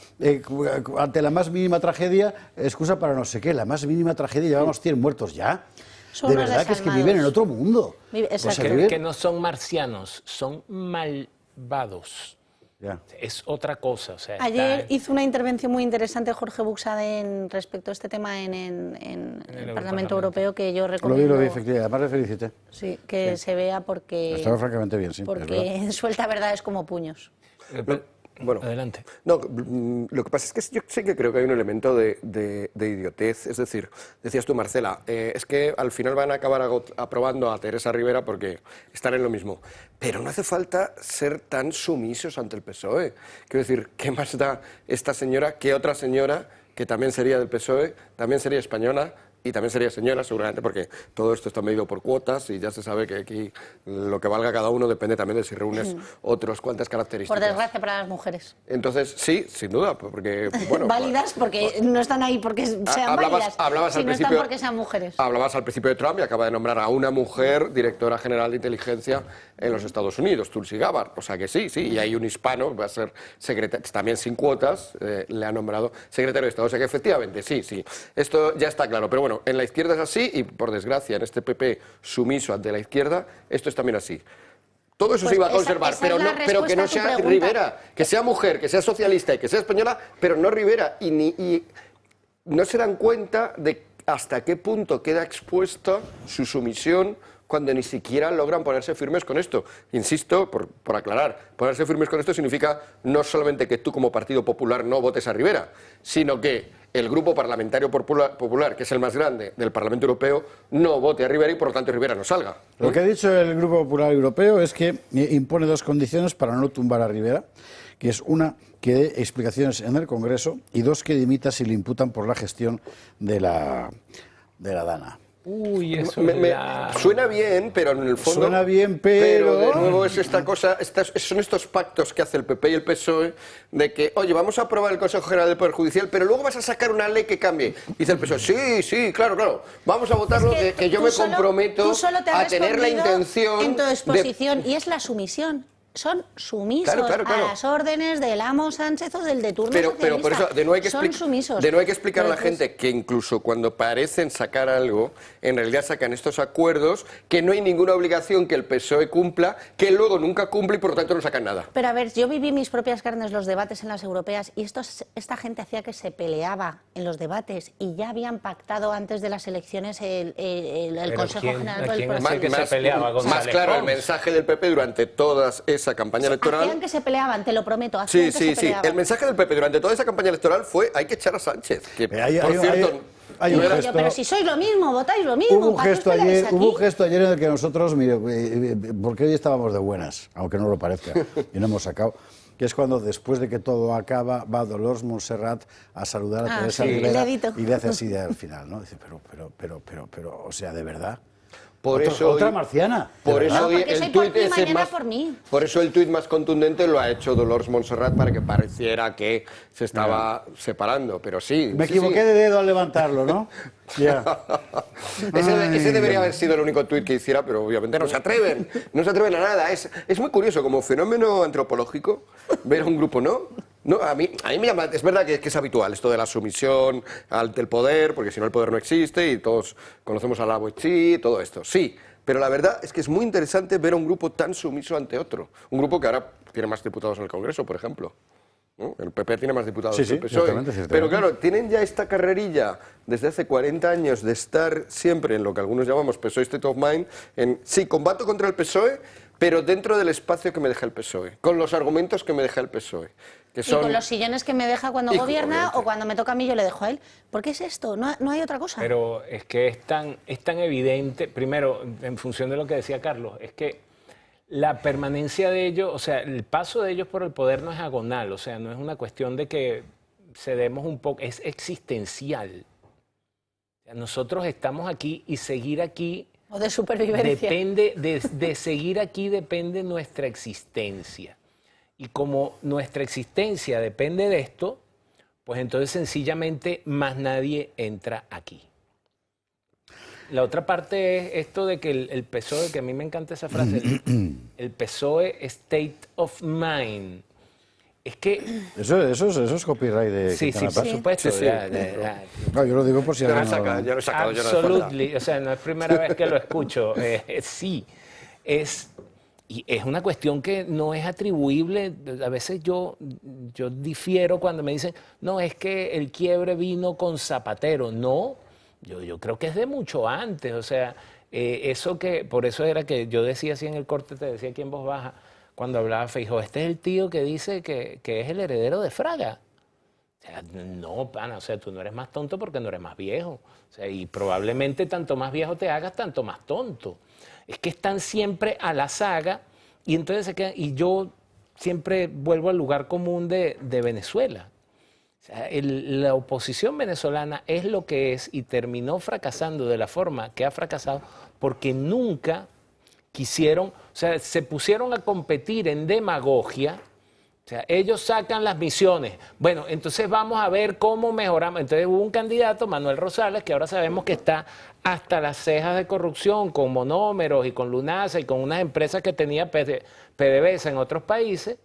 ante la más mínima tragedia excusa para no sé qué, la más mínima tragedia, llevamos 100 muertos ya. Son de verdad que es que viven en otro mundo. Que no son marcianos, son malvados. Ya. Es otra cosa. O sea, ayer hizo una intervención muy interesante Jorge Buxade respecto a este tema en el Parlamento Europeo que yo recomiendo. Lo vi, efectivamente. Además le felicité. Sí, que se vea porque... Estaba francamente bien, sí. Porque suelta verdades como puños. Bueno, adelante. No, lo que pasa es que yo sí que creo que hay un elemento de idiotez. Es decir, decías tú, Marcela, es que al final van a acabar aprobando a Teresa Rivera porque están en lo mismo. Pero no hace falta ser tan sumisos ante el PSOE. Quiero decir, ¿qué más da esta señora que otra señora que también sería del PSOE, también sería española y también sería señora, seguramente, porque todo esto está medido por cuotas y ya se sabe que aquí lo que valga cada uno depende también de si reúnes otras cuantas características. Por desgracia para las mujeres. Entonces, sí, sin duda, porque... Bueno, válidas porque no están ahí porque sean válidas, sino están porque sean mujeres. Hablabas al principio de Trump y acaba de nombrar a una mujer directora general de inteligencia en los Estados Unidos, Tulsi Gabbard. O sea que sí, y hay un hispano, va a ser secretario, también sin cuotas, le ha nombrado secretario de Estado. O sea que efectivamente, sí, esto ya está claro. Pero bueno, en la izquierda es así y, por desgracia, en este PP sumiso ante la izquierda, esto es también así. Todo eso se iba a conservar, pero que no sea Rivera, que sea mujer, que sea socialista y que sea española, pero no Rivera. Y no se dan cuenta de hasta qué punto queda expuesta su sumisión cuando ni siquiera logran ponerse firmes con esto. Insisto, por aclarar, ponerse firmes con esto significa no solamente que tú como Partido Popular no votes a Rivera, sino que el Grupo Parlamentario Popular, que es el más grande del Parlamento Europeo, no vote a Rivera y por lo tanto Rivera no salga. Lo que ha dicho el Grupo Popular Europeo es que impone 2 condiciones para no tumbar a Rivera, que es una, que dé explicaciones en el Congreso y 2, que dimita si le imputan por la gestión de la DANA. Uy, eso suena bien, pero en el fondo... Suena bien, pero de nuevo es esta cosa, son estos pactos que hace el PP y el PSOE de que, oye, vamos a aprobar el Consejo General del Poder Judicial, pero luego vas a sacar una ley que cambie. Dice el PSOE, sí, claro, vamos a votarlo, que yo me comprometo a tener la intención... En tu exposición, y es la sumisión. Son sumisos claro. a las órdenes del amo Sánchez o del de turno pero por eso, de nuevo hay que explicar a la pues gente que incluso cuando parecen sacar algo, en realidad sacan estos acuerdos, que no hay ninguna obligación que el PSOE cumpla, que luego nunca cumple y por lo tanto no sacan nada. Pero a ver, yo viví mis propias carnes los debates en las europeas y esta gente hacía que se peleaba en los debates y ya habían pactado antes de las elecciones el Consejo General del Poder. Más claro, el mensaje del PP durante todas esa campaña electoral... Hacían que se peleaban, te lo prometo. Sí. El mensaje del PP durante toda esa campaña electoral fue hay que echar a Sánchez. Que, por cierto... Pero si sois lo mismo, votáis lo mismo. Hubo un gesto ayer en el que nosotros, mire, porque hoy estábamos de buenas, aunque no lo parezca, y no hemos sacado, que es cuando después de que todo acaba va Dolors Montserrat a saludar a Teresa Rivera y le hace así al final, ¿no? Dice, pero, o sea, ¿de verdad? Por eso otra marciana. Por eso porque el soy por tuit ti, ese mañana más, por mí. por eso el tuit más contundente lo ha hecho Dolors Montserrat para que pareciera que se estaba separando, pero sí. Me equivoqué de dedo al levantarlo, ¿no? Ya. Ese debería haber sido el único tuit que hiciera, pero obviamente no se atreven a nada. Es muy curioso como fenómeno antropológico ver a un grupo, ¿no? No, a mí me llama, es verdad que es habitual esto de la sumisión ante el poder, porque si no el poder no existe y todos conocemos a la Boichi y todo esto, sí, pero la verdad es que es muy interesante ver a un grupo tan sumiso ante otro, un grupo que ahora tiene más diputados en el Congreso, por ejemplo. ¿No? El PP tiene más diputados que el PSOE, ciertamente. Pero claro, tienen ya esta carrerilla desde hace 40 años de estar siempre en lo que algunos llamamos PSOE State of Mind, en sí, combato contra el PSOE, pero dentro del espacio que me deja el PSOE, con los argumentos que me deja el PSOE. Que son... Y con los sillones que me deja cuando gobierna o cuando me toca a mí yo le dejo a él. ¿Por qué es esto? No hay otra cosa. Pero es que es tan evidente, primero, en función de lo que decía Carlos, es que la permanencia de ellos, o sea, el paso de ellos por el poder no es agonal, o sea, no es una cuestión de que cedemos un poco, es existencial. O sea, nosotros estamos aquí y seguir aquí... O de supervivencia. Depende, de seguir aquí depende nuestra existencia. Y como nuestra existencia depende de esto, pues entonces sencillamente más nadie entra aquí. La otra parte es esto de que el PSOE, que a mí me encanta esa frase, el PSOE State of Mind. Es que... Eso es copyright de sí, Quintana por supuesto. Sí. No, yo lo digo por si ya alguien lo he sacado. Absolutely. O sea, no es primera vez que lo escucho. Sí, y es una cuestión que no es atribuible. A veces yo difiero cuando me dicen, no, es que el quiebre vino con Zapatero. No, yo creo que es de mucho antes. O sea, eso que, por eso era que yo decía así en el corte, te decía aquí en voz baja, cuando hablaba Feijóo, este es el tío que dice que es el heredero de Fraga. O sea, no, pana, o sea, tú no eres más tonto porque no eres más viejo. O sea, y probablemente tanto más viejo te hagas, tanto más tonto. Es que están siempre a la saga y entonces se quedan, y yo siempre vuelvo al lugar común de Venezuela. O sea, la oposición venezolana es lo que es y terminó fracasando de la forma que ha fracasado porque nunca quisieron, o sea, se pusieron a competir en demagogia. O sea, ellos sacan las misiones. Bueno, entonces vamos a ver cómo mejoramos. Entonces hubo un candidato, Manuel Rosales, que ahora sabemos que está hasta las cejas de corrupción con monómeros y con Lunasa y con unas empresas que tenía PDVSA en otros países,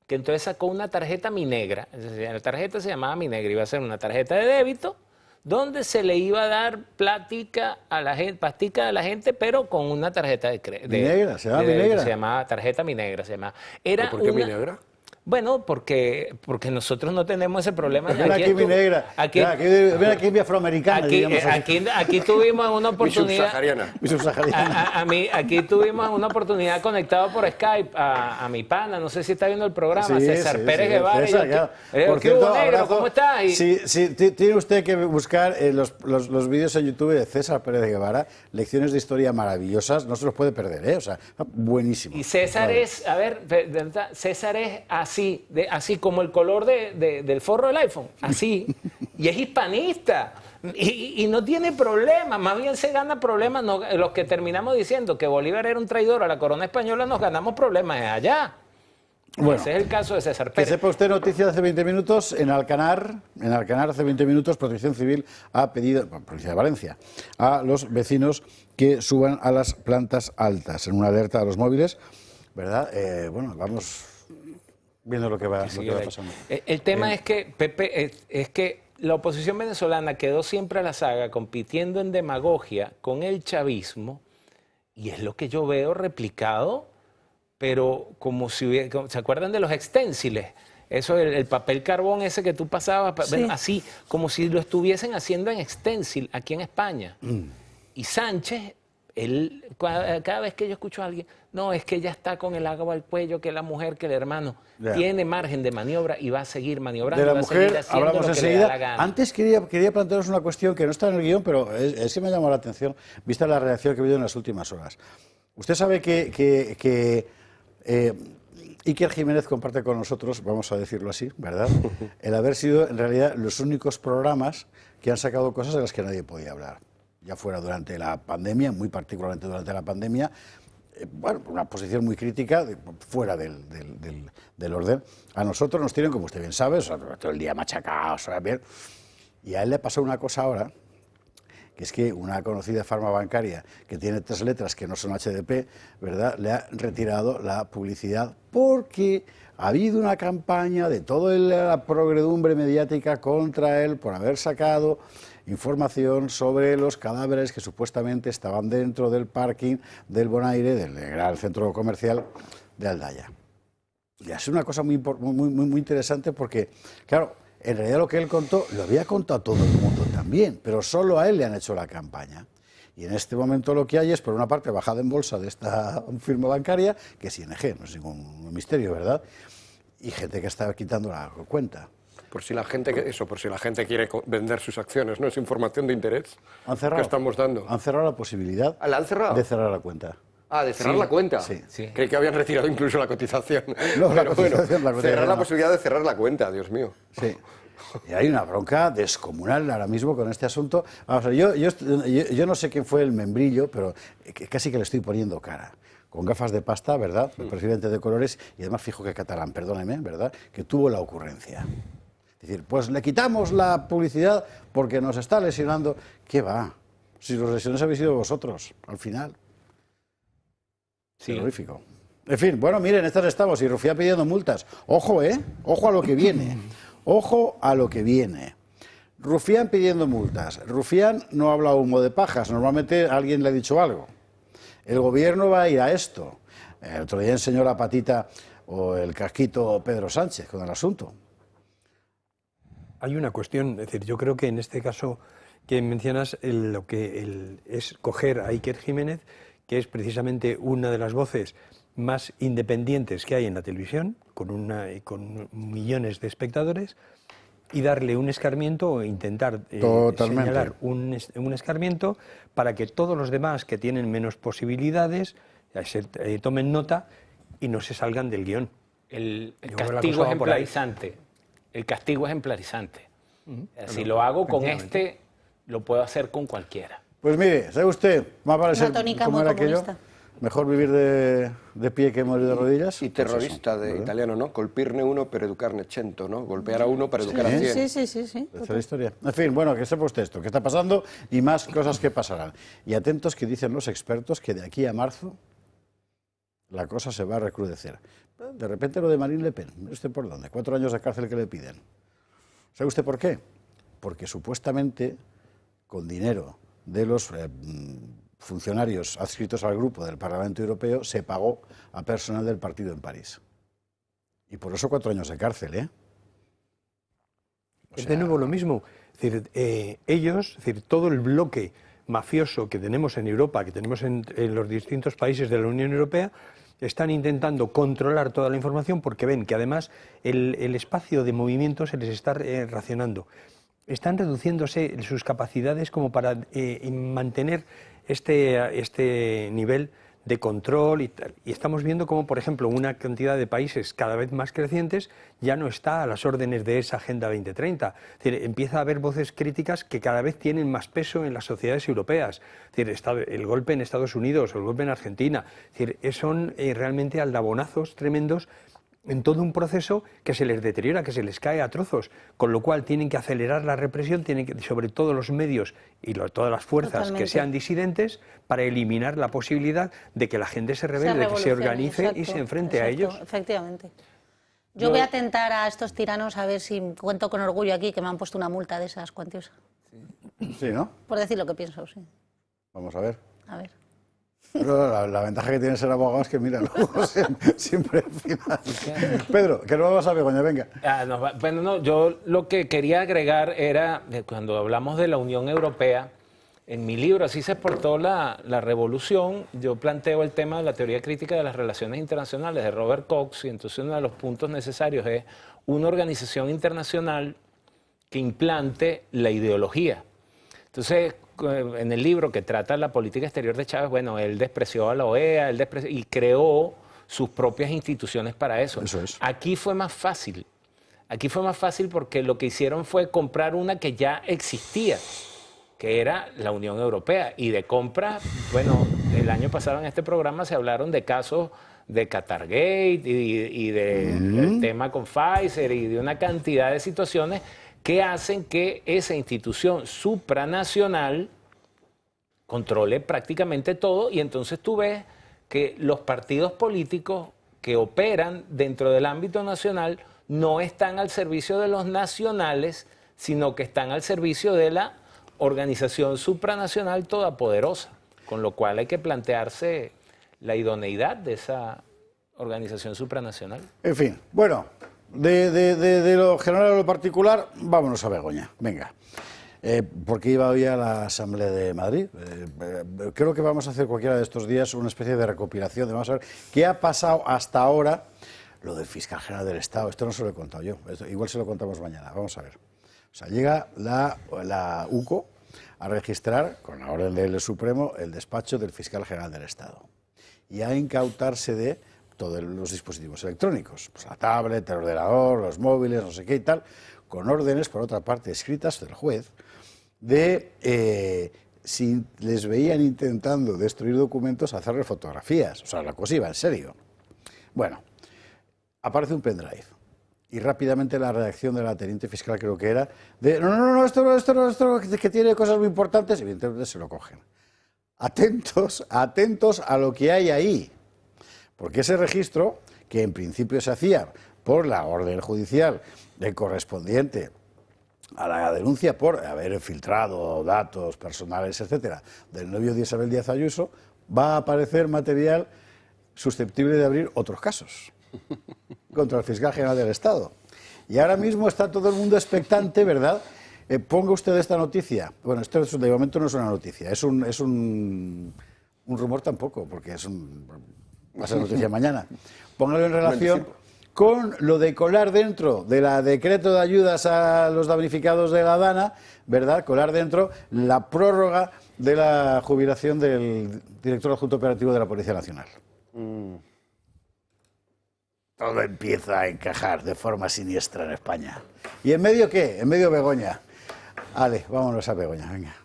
que entonces sacó una tarjeta Minegra. La tarjeta se llamaba Minegra, iba a ser una tarjeta de débito donde se le iba a dar plática a la gente, pastica a la gente, pero con una tarjeta de crédito. ¿Minegra? ¿Se llama Minegra? Se llamaba tarjeta Minegra, se llamaba. Era ¿Por qué Minegra? Bueno, porque nosotros no tenemos ese problema. Ven aquí mi negra, ven aquí mi afroamericana. Aquí tuvimos una oportunidad. Mi subsahariana. Aquí tuvimos una oportunidad conectado por Skype a mi pana, no sé si está viendo el programa, Sí, César sí, Pérez sí, Guevara. César, Por cierto, negro, ¿cómo estás? Sí, tiene usted que buscar los vídeos en YouTube de César Pérez Guevara, lecciones de historia maravillosas, no se los puede perder, ¿eh? O sea, buenísimo. Y César es, a ver, César es así como el color del forro del iPhone, así, y es hispanista, y no tiene problemas, más bien se gana problemas, los que terminamos diciendo que Bolívar era un traidor a la corona española, nos ganamos problemas allá. Bueno, ese es el caso de César Pérez. Que sepa usted, noticia de hace 20 minutos, en Alcanar hace 20 minutos, Protección Civil ha pedido, Policía de Valencia, a los vecinos que suban a las plantas altas, en una alerta a los móviles, ¿verdad? Bueno, vamos viendo lo que va pasando. El tema es que, Pepe, es que la oposición venezolana quedó siempre a la saga compitiendo en demagogia con el chavismo y es lo que yo veo replicado, pero como si hubiera, ¿se acuerdan de los extensiles? Eso, el papel carbón ese que tú pasabas, sí. Así, como si lo estuviesen haciendo en extensil aquí en España. Y Sánchez, él, cada vez que yo escucho a alguien, no, es que ella está con el agua al cuello, que la mujer, que el hermano, tiene margen de maniobra y va a seguir maniobrando. De la mujer hablamos enseguida. Que antes quería plantearos una cuestión que no está en el guión, pero es que me ha llamado la atención, vista la reacción que he habido en las últimas horas. Usted sabe que Iker Jiménez comparte con nosotros, vamos a decirlo así, ¿verdad?, el haber sido en realidad los únicos programas que han sacado cosas de las que nadie podía hablar, ya fuera durante la pandemia, muy particularmente durante la pandemia, bueno, una posición muy crítica, fuera del orden. A nosotros nos tienen, como usted bien sabe, todo el día machacados, bien. Y a él le pasó una cosa ahora, que es que una conocida farma bancaria que tiene 3 letras que no son HDP, ¿verdad?, le ha retirado la publicidad porque ha habido una campaña de toda la progredumbre mediática contra él por haber sacado información sobre los cadáveres que supuestamente estaban dentro del parking del Bonaire, del gran centro comercial de Aldaya. Y es una cosa muy interesante porque, claro, en realidad lo que él contó, lo había contado todo el mundo también, pero solo a él le han hecho la campaña. Y en este momento lo que hay es, por una parte, bajada en bolsa de esta firma bancaria, que es ING, no es ningún misterio, ¿verdad? Y gente que está quitando la cuenta. Por si la gente quiere vender sus acciones, ¿no? Es información de interés que estamos dando. Han cerrado la posibilidad ¿La han cerrado? de cerrar la cuenta. Ah, de cerrar la cuenta. Sí. Creí que habían retirado incluso la cotización. No, pero cerrar la no. posibilidad de cerrar la cuenta, Dios mío. Sí. Y hay una bronca descomunal ahora mismo con este asunto. Vamos a ver, yo no sé quién fue el membrillo, pero casi que le estoy poniendo cara. Con gafas de pasta, ¿verdad? El presidente de colores, y además fijo que catalán, perdóneme, ¿verdad?, que tuvo la ocurrencia. Es decir, pues le quitamos la publicidad porque nos está lesionando. ¿Qué va? Si los lesiones habéis sido vosotros, al final. Sí. Terrorífico. En fin, bueno, miren, estas estamos, y Rufián pidiendo multas. Ojo, ojo a lo que viene. Ojo a lo que viene. Rufián pidiendo multas. Rufián no habla humo de pajas, normalmente alguien le ha dicho algo. El gobierno va a ir a esto. El otro día enseñó la patita o el casquito Pedro Sánchez con el asunto. Hay una cuestión, es decir, yo creo que en este caso que mencionas, es coger a Iker Jiménez, que es precisamente una de las voces más independientes que hay en la televisión, con millones de espectadores, y darle un escarmiento o intentar señalar un escarmiento para que todos los demás que tienen menos posibilidades tomen nota y no se salgan del guión. El castigo ejemplarizante. El castigo ejemplarizante. Si lo hago con este, lo puedo hacer con cualquiera. Pues mire, ¿sabe usted? Me va a parecer cómo era aquello. Mejor vivir de pie que morir de rodillas. Y terrorista de italiano, ¿no? Colpirne uno per educarne cento, ¿no? Golpear a uno para educar a 100. Sí. Esa es la historia. En fin, bueno, que sepa usted esto, que está pasando y más cosas que pasarán. Y atentos que dicen los expertos que de aquí a marzo la cosa se va a recrudecer. De repente lo de Marine Le Pen, ¿ve usted por dónde? 4 años de cárcel que le piden. ¿Sabe usted por qué? Porque supuestamente con dinero de los funcionarios adscritos al grupo del Parlamento Europeo se pagó a personal del partido en París. Y por eso 4 años de cárcel, ¿eh? Es de nuevo lo mismo. Es decir, ellos, es decir, todo el bloque mafioso que tenemos en Europa, que tenemos en los distintos países de la Unión Europea, están intentando controlar toda la información porque ven que además el espacio de movimiento se les está racionando. Están reduciéndose sus capacidades como para mantener este nivel de control y tal. Y estamos viendo cómo, por ejemplo, una cantidad de países cada vez más crecientes ya no está a las órdenes de esa Agenda 2030. Es decir, empieza a haber voces críticas que cada vez tienen más peso en las sociedades europeas. Es decir, el golpe en Estados Unidos o el golpe en Argentina. Es decir, son realmente aldabonazos tremendos en todo un proceso que se les deteriora, que se les cae a trozos, con lo cual tienen que acelerar la represión, tienen que, sobre todo los medios y todas las fuerzas que sean disidentes, para eliminar la posibilidad de que la gente se rebelde, de que se organice y se enfrente a ellos. Efectivamente. Yo voy a tentar a estos tiranos a ver si cuento con orgullo aquí que me han puesto una multa de esas cuantiosas. Sí, ¿no? Por decir lo que pienso, sí. Vamos a ver. A ver. Pero la ventaja que tiene ser abogado es que, mira, luego siempre encima. Pedro, que no vamos a Begoña, venga. Bueno, no, yo lo que quería agregar era, cuando hablamos de la Unión Europea, en mi libro, Así se exportó la revolución, yo planteo el tema de la teoría crítica de las relaciones internacionales de Robert Cox, y entonces uno de los puntos necesarios es una organización internacional que implante la ideología. Entonces, en el libro que trata la política exterior de Chávez, bueno, él despreció a la OEA, y creó sus propias instituciones para eso. Eso es. Aquí fue más fácil. Aquí fue más fácil porque lo que hicieron fue comprar una que ya existía, que era la Unión Europea. Y de compra, bueno, el año pasado en este programa se hablaron de casos de Qatargate y del tema con Pfizer y de una cantidad de situaciones que hacen que esa institución supranacional controle prácticamente todo, y entonces tú ves que los partidos políticos que operan dentro del ámbito nacional no están al servicio de los nacionales, sino que están al servicio de la organización supranacional todopoderosa, con lo cual hay que plantearse la idoneidad de esa organización supranacional. En fin, bueno, de lo general a lo particular, vámonos a Begoña, venga. Porque iba hoy a la Asamblea de Madrid. Creo que vamos a hacer cualquiera de estos días una especie de recopilación, vamos a ver qué ha pasado hasta ahora. Lo del fiscal general del Estado, esto no se lo he contado yo, igual se lo contamos mañana, vamos a ver. O sea, llega la UCO a registrar, con la orden del Supremo, el despacho del fiscal general del Estado y a incautarse de todos los dispositivos electrónicos, pues la tablet, el ordenador, los móviles, no sé qué y tal, con órdenes, por otra parte, escritas del juez, de si les veían intentando destruir documentos, hacerle fotografías. O sea, la cosa iba en serio. Bueno, aparece un pendrive y rápidamente la reacción de la teniente fiscal, creo que era, de no, esto que tiene cosas muy importantes, y evidentemente se lo cogen. Atentos a lo que hay ahí, porque ese registro, que en principio se hacía por la orden judicial del correspondiente a la denuncia por haber filtrado datos personales, etcétera, del novio de Isabel Díaz Ayuso, va a aparecer material susceptible de abrir otros casos contra el fiscal general del Estado. Y ahora mismo está todo el mundo expectante, ¿verdad? Ponga usted esta noticia. Bueno, esto de momento no es una noticia, es un rumor tampoco, porque va a ser noticia mañana. Póngalo en relación con lo de colar dentro de la decreto de ayudas a los damnificados de la Dana, ¿verdad? Colar dentro la prórroga de la jubilación del director adjunto operativo de la Policía Nacional. Todo empieza a encajar de forma siniestra en España. ¿Y en medio qué? En medio Begoña. Vale, vámonos a Begoña, venga.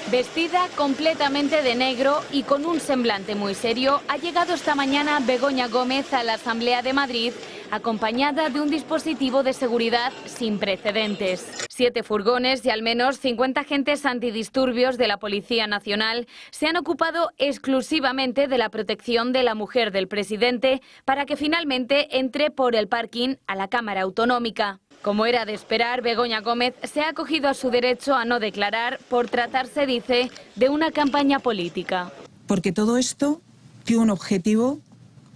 Vestida completamente de negro y con un semblante muy serio, ha llegado esta mañana Begoña Gómez a la Asamblea de Madrid, acompañada de un dispositivo de seguridad sin precedentes. 7 furgones y al menos 50 agentes antidisturbios de la Policía Nacional se han ocupado exclusivamente de la protección de la mujer del presidente para que finalmente entre por el parking a la Cámara Autonómica. Como era de esperar, Begoña Gómez se ha acogido a su derecho a no declarar por tratarse, dice, de una campaña política. Porque todo esto tiene un objetivo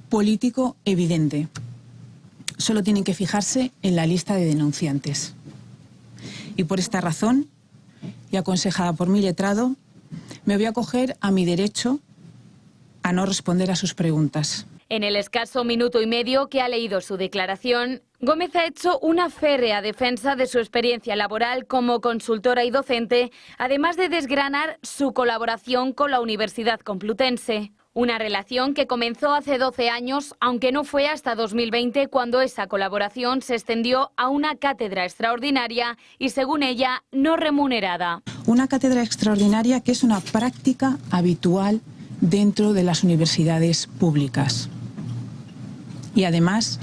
político evidente. Solo tienen que fijarse en la lista de denunciantes. Y por esta razón, y aconsejada por mi letrado, me voy a acoger a mi derecho a no responder a sus preguntas. En el escaso minuto y medio que ha leído su declaración, Gómez ha hecho una férrea defensa de su experiencia laboral como consultora y docente, además de desgranar su colaboración con la Universidad Complutense. Una relación que comenzó hace 12 años, aunque no fue hasta 2020 cuando esa colaboración se extendió a una cátedra extraordinaria y, según ella, no remunerada. Una cátedra extraordinaria que es una práctica habitual dentro de las universidades públicas y además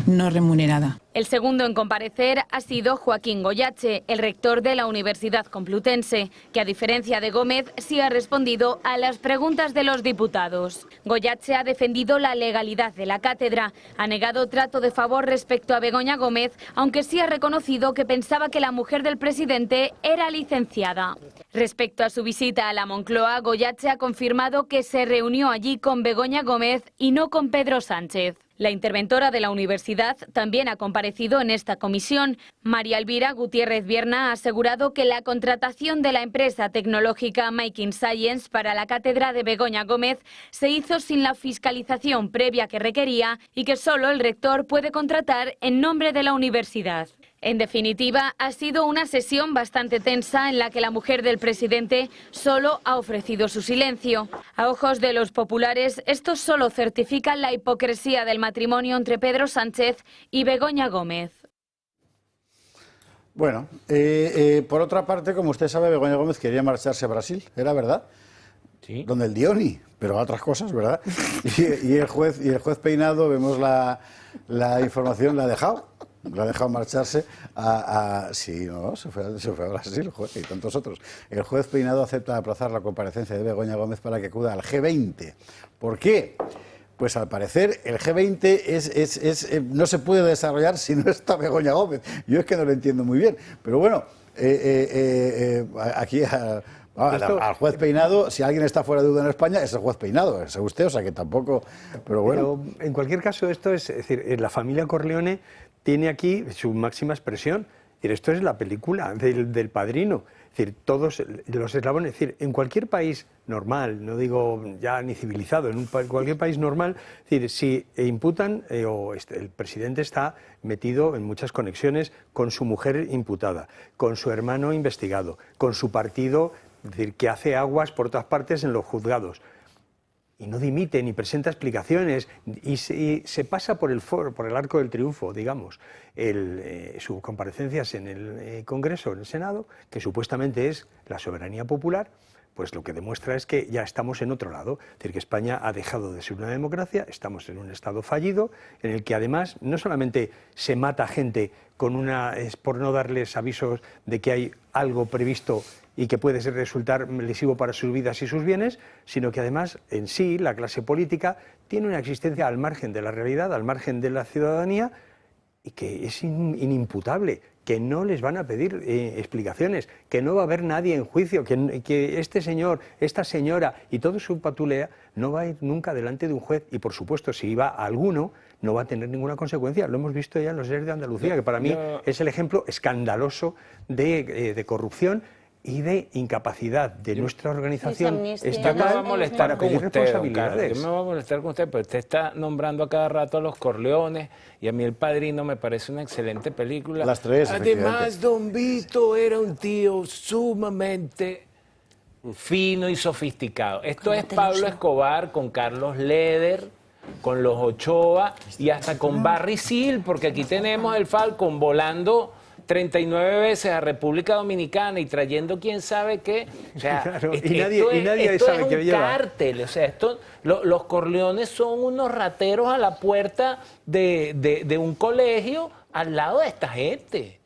no remunerada. El segundo en comparecer ha sido Joaquín Goyache, el rector de la Universidad Complutense, que a diferencia de Gómez sí ha respondido a las preguntas de los diputados. Goyache ha defendido la legalidad de la cátedra, ha negado trato de favor respecto a Begoña Gómez, aunque sí ha reconocido que pensaba que la mujer del presidente era licenciada. Respecto a su visita a la Moncloa, Goyache ha confirmado que se reunió allí con Begoña Gómez y no con Pedro Sánchez. La interventora de la universidad también ha comparecido en esta comisión. María Elvira Gutiérrez Vierna ha asegurado que la contratación de la empresa tecnológica Making Science para la cátedra de Begoña Gómez se hizo sin la fiscalización previa que requería y que solo el rector puede contratar en nombre de la universidad. En definitiva, ha sido una sesión bastante tensa en la que la mujer del presidente solo ha ofrecido su silencio. A ojos de los populares, esto solo certifica la hipocresía del matrimonio entre Pedro Sánchez y Begoña Gómez. Bueno, por otra parte, como usted sabe, Begoña Gómez quería marcharse a Brasil, ¿era verdad? Sí. Donde el Dioni, pero a otras cosas, ¿verdad? Y el juez Peinado, vemos la información, la ha dejado marcharse sí, no, se fue a Brasil, juez, y tantos otros. El juez Peinado acepta aplazar la comparecencia de Begoña Gómez para que acuda al G20. ¿Por qué? Pues al parecer el G20 no se puede desarrollar si no está Begoña Gómez. Yo es que no lo entiendo muy bien. Pero bueno, aquí al juez Peinado, si alguien está fuera de duda en España, es el juez Peinado, es usted, o sea que tampoco... Pero bueno. Pero en cualquier caso, esto es decir, la familia Corleone tiene aquí su máxima expresión. Es decir, esto es la película del Padrino. Es decir, todos los eslabones, es decir, en cualquier país normal, no digo ya ni civilizado, en cualquier país normal, es decir, si imputan el presidente está metido en muchas conexiones con su mujer imputada, con su hermano investigado, con su partido, es decir, que hace aguas por todas partes en los juzgados. Y no dimite ni presenta explicaciones y se pasa por el arco del triunfo, digamos, sus comparecencias en el Congreso, en el Senado, que supuestamente es la soberanía popular, pues lo que demuestra es que ya estamos en otro lado. Es decir, que España ha dejado de ser una democracia, estamos en un Estado fallido, en el que además no solamente se mata gente es por no darles avisos de que hay algo previsto y que puede resultar lesivo para sus vidas y sus bienes, sino que además en sí la clase política tiene una existencia al margen de la realidad, al margen de la ciudadanía, y que es inimputable, que no les van a pedir explicaciones, que no va a haber nadie en juicio, que este señor, esta señora y todo su patulea no va a ir nunca delante de un juez, y por supuesto si iba a alguno no va a tener ninguna consecuencia. Lo hemos visto ya en los ERE de Andalucía, que para mí es el ejemplo escandaloso de corrupción y de incapacidad de nuestra organización estatal para pedir responsabilidades. Yo me voy a molestar con usted, pero usted está nombrando a cada rato a los Corleones y a mí El Padrino me parece una excelente película. Las tres, además, Don Vito era un tío sumamente fino y sofisticado. Esto es Pablo Escobar con Carlos Leder, con los Ochoa y hasta con Barry Seal, porque aquí tenemos el Falcon volando 39 veces a República Dominicana y trayendo quién sabe qué. O sea, claro, y nadie sabe qué lleva. Cártel. O sea, los Corleones son unos rateros a la puerta de un colegio al lado de esta gente.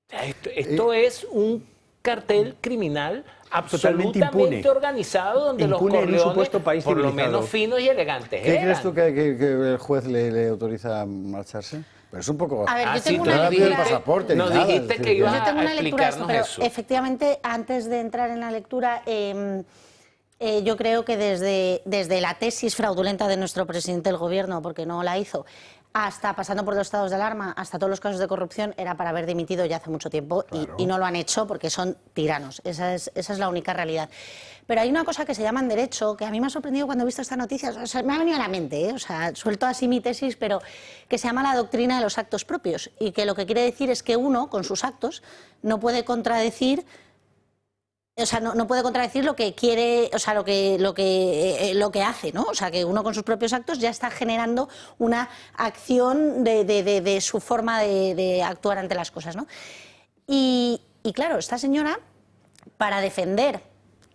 O sea, esto es un cartel criminal absolutamente organizado, donde los Corleones, por lo menos finos y elegantes, ¿Qué crees tú que el juez le autoriza a marcharse? Pero es un poco... A ver, yo tengo una lectura... Nos dijiste que ibas a explicarnos eso. Pero efectivamente, antes de entrar en la lectura, yo creo que desde la tesis fraudulenta de nuestro presidente del Gobierno, porque no la hizo, hasta pasando por los estados de alarma, hasta todos los casos de corrupción, era para haber dimitido ya hace mucho tiempo, claro. y no lo han hecho porque son tiranos. Esa es la única realidad. Pero hay una cosa que se llama en derecho, que a mí me ha sorprendido cuando he visto esta noticia, o sea, me ha venido a la mente, o sea, suelto así mi tesis, pero que se llama la doctrina de los actos propios, y que lo que quiere decir es que uno, con sus actos, no puede contradecir... O sea, no puede contradecir lo que quiere, o sea, lo que hace, ¿no? O sea, que uno con sus propios actos ya está generando una acción de su forma de actuar ante las cosas, ¿no? Y claro, esta señora, para defender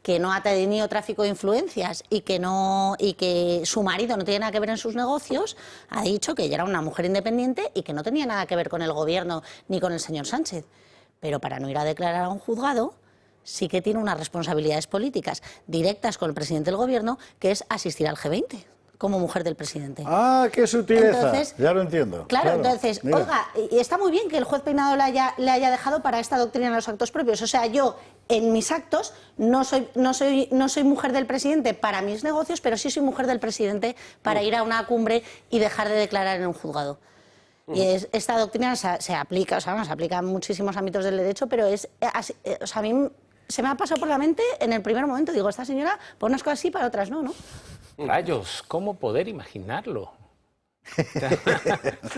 que no ha tenido tráfico de influencias y que su marido no tiene nada que ver en sus negocios, ha dicho que ella era una mujer independiente y que no tenía nada que ver con el gobierno ni con el señor Sánchez. Pero para no ir a declarar a un juzgado, sí que tiene unas responsabilidades políticas directas con el presidente del gobierno, que es asistir al G20 como mujer del presidente. ¡Ah, qué sutileza! Entonces, ya lo entiendo. Claro, entonces, mira. Oiga, y está muy bien que el juez Peinado le haya dejado para esta doctrina de los actos propios. O sea, yo, en mis actos, no soy mujer del presidente para mis negocios, pero sí soy mujer del presidente para ir a una cumbre y dejar de declarar en un juzgado. Y esta doctrina se aplica, o sea, se aplica en muchísimos ámbitos del derecho, pero o sea, a mí se me ha pasado por la mente en el primer momento. Digo, esta señora, por unas cosas sí, para otras no, ¿no? Rayos, ¿cómo poder imaginarlo?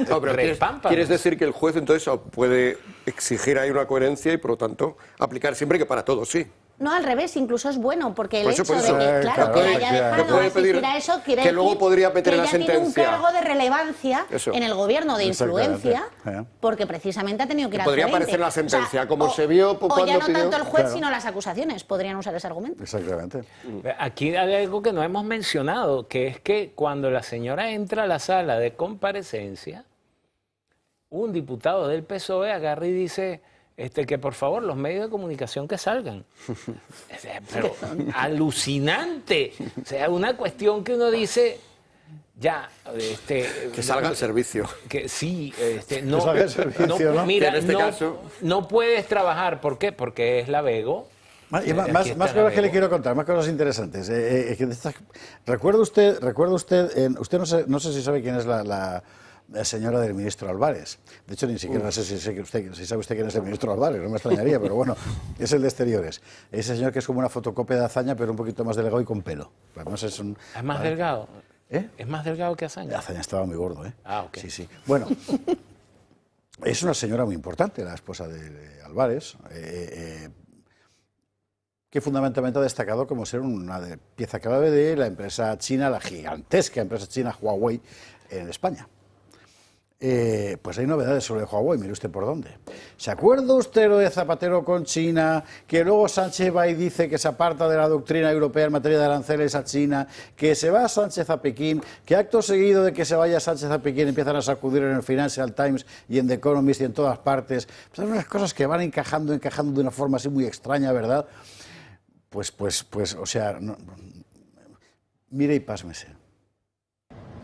No, pero ¿quieres decir que el juez entonces puede exigir ahí una coherencia y por lo tanto aplicar siempre que para todos sí? No, al revés, incluso es bueno, porque el Por eso, hecho por eso. de que, claro, que haya dejado de asistir a eso quiere que luego decir podría meter que en la ella tiene un sentencia. cargo de relevancia Eso. en el gobierno de influencia, Exactamente. porque precisamente ha tenido que ir al Podría frente. aparecer en la sentencia, O sea, como se vio o cuando ya no pidió... tanto el juez, Claro. sino las acusaciones podrían usar ese argumento. Exactamente. Aquí hay algo que no hemos mencionado, que es que cuando la señora entra a la sala de comparecencia, un diputado del PSOE agarra y dice que por favor los medios de comunicación que salgan. O sea, pero alucinante. O sea, una cuestión que uno dice, ya, que salga al servicio. Que sí, no, que salga al servicio, ¿no? Mira, en este caso... no puedes trabajar. ¿Por qué? Porque es la Bego. Y más cosas que le quiero contar, más cosas interesantes. ¿Recuerda usted usted no sé si sabe quién es la señora del ministro Álvarez? De hecho, ni siquiera no sé si sabe usted quién es el ministro Álvarez, no me extrañaría, pero bueno, es el de Exteriores. Ese señor que es como una fotocopia de Azaña, pero un poquito más delgado y con pelo. Además es más delgado. ¿Eh? Es más delgado que Azaña. Azaña estaba muy gordo, ¿eh? Ah, ok. Sí. Bueno, es una señora muy importante, la esposa de Álvarez, que fundamentalmente ha destacado como ser una pieza clave de la empresa china, la gigantesca empresa china Huawei en España. Pues hay novedades sobre Huawei, mire usted por dónde. ¿Se acuerda usted lo de Zapatero con China? Que luego Sánchez va y dice que se aparta de la doctrina europea en materia de aranceles a China, que se va Sánchez a Pekín, que acto seguido de que se vaya Sánchez a Pekín empiezan a sacudir en el Financial Times y en The Economist y en todas partes. Pues hay unas cosas que van encajando de una forma así muy extraña, ¿verdad? Pues, o sea, mire y pásmese.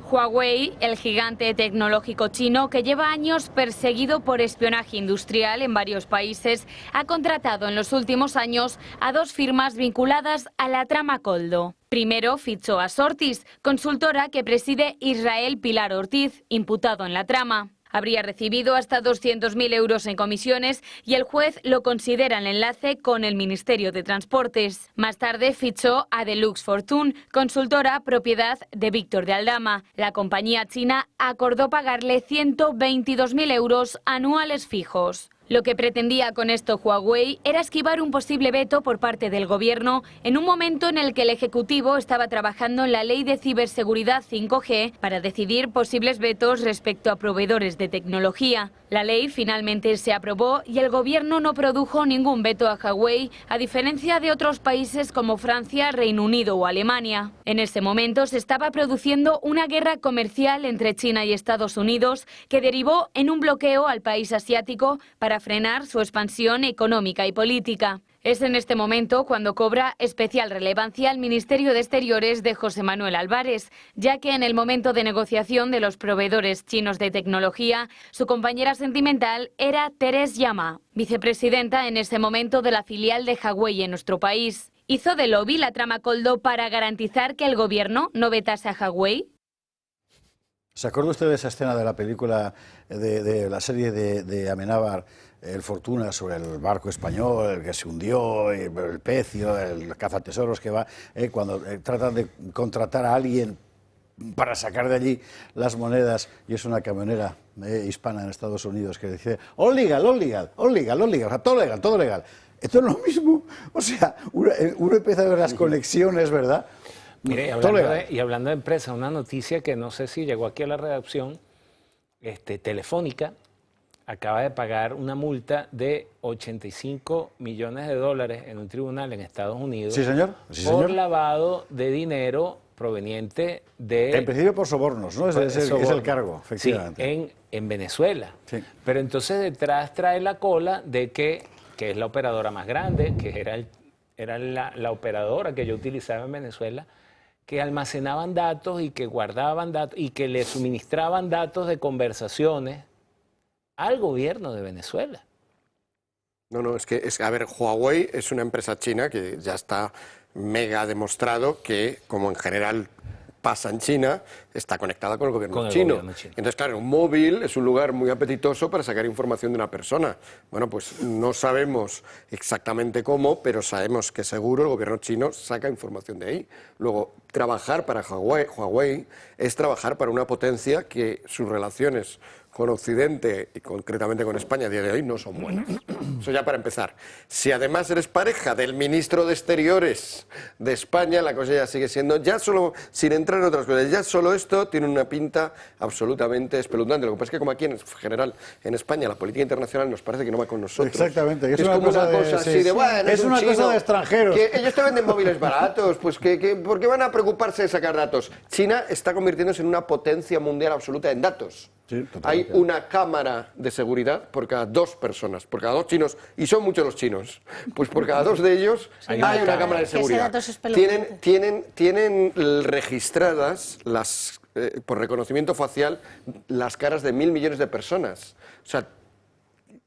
Huawei, el gigante tecnológico chino que lleva años perseguido por espionaje industrial en varios países, ha contratado en los últimos años a dos firmas vinculadas a la trama Koldo. Primero fichó a Sortis, consultora que preside Israel Pilar Ortiz, imputado en la trama. Habría recibido hasta 200.000 euros en comisiones y el juez lo considera el enlace con el Ministerio de Transportes. Más tarde fichó a Deluxe Fortune, consultora propiedad de Víctor de Aldama. La compañía china acordó pagarle 122.000 euros anuales fijos. Lo que pretendía con esto Huawei era esquivar un posible veto por parte del Gobierno en un momento en el que el Ejecutivo estaba trabajando en la Ley de Ciberseguridad 5G para decidir posibles vetos respecto a proveedores de tecnología. La ley finalmente se aprobó y el Gobierno no produjo ningún veto a Huawei, a diferencia de otros países como Francia, Reino Unido o Alemania. En ese momento se estaba produciendo una guerra comercial entre China y Estados Unidos que derivó en un bloqueo al país asiático para frenar su expansión económica y política. Es en este momento cuando cobra especial relevancia el Ministerio de Exteriores de José Manuel Álvarez, ya que en el momento de negociación de los proveedores chinos de tecnología, su compañera sentimental era Teresa Llama, vicepresidenta en ese momento de la filial de Huawei en nuestro país. ¿Hizo de lobby la trama Koldo para garantizar que el Gobierno no vetase a Huawei? ¿Se acuerda usted de esa escena de la película, de la serie de Amenábar, El Fortuna, sobre el barco español, el que se hundió, el pecio, el cazatesoros que va, cuando tratan de contratar a alguien para sacar de allí las monedas, y es una camionera hispana en Estados Unidos que dice, all legal, all legal, all legal, all legal, o sea, todo legal, todo legal. Esto es lo mismo, o sea, uno empieza a ver las conexiones, ¿verdad? Mire, y hablando de empresas, una noticia que no sé si llegó aquí a la redacción, Telefónica acaba de pagar una multa de $85 millones en un tribunal en Estados Unidos. Sí, señor. Sí, señor. Por lavado de dinero proveniente de... En principio por sobornos, ¿no? Es el cargo, efectivamente. Sí, en Venezuela. Sí. Pero entonces detrás trae la cola de que es la operadora más grande, que era la operadora que yo utilizaba en Venezuela, que almacenaban datos y que guardaban datos y que le suministraban datos de conversaciones al gobierno de Venezuela. No, es que, a ver, Huawei es una empresa china que ya está mega demostrado que, como en general pasa en China está conectada con el gobierno chino. Entonces, claro, un móvil es un lugar muy apetitoso para sacar información de una persona. Bueno, pues no sabemos exactamente cómo, pero sabemos que seguro el gobierno chino saca información de ahí. Luego, trabajar para Huawei es trabajar para una potencia que sus relaciones con Occidente y concretamente con España a día de hoy no son buenas. Eso ya para empezar. Si además eres pareja del ministro de Exteriores de España, la cosa ya sigue siendo, ya solo, sin entrar en otras cosas, ya solo esto tiene una pinta absolutamente espeluznante. Lo que pasa es que como aquí en general en España la política internacional nos parece que no va con nosotros. Exactamente. Es como una cosa así de, bueno, es una cosa de extranjeros. Que ellos te venden móviles baratos, pues ¿por qué van a preocuparse de sacar datos? China está convirtiéndose en una potencia mundial absoluta en datos. Sí, hay una cámara de seguridad por cada 2 personas, por cada 2 chinos, y son muchos los chinos, pues por cada 2 de ellos hay una cámara de seguridad. Tienen registradas por reconocimiento facial las caras de 1.000 millones de personas. O sea,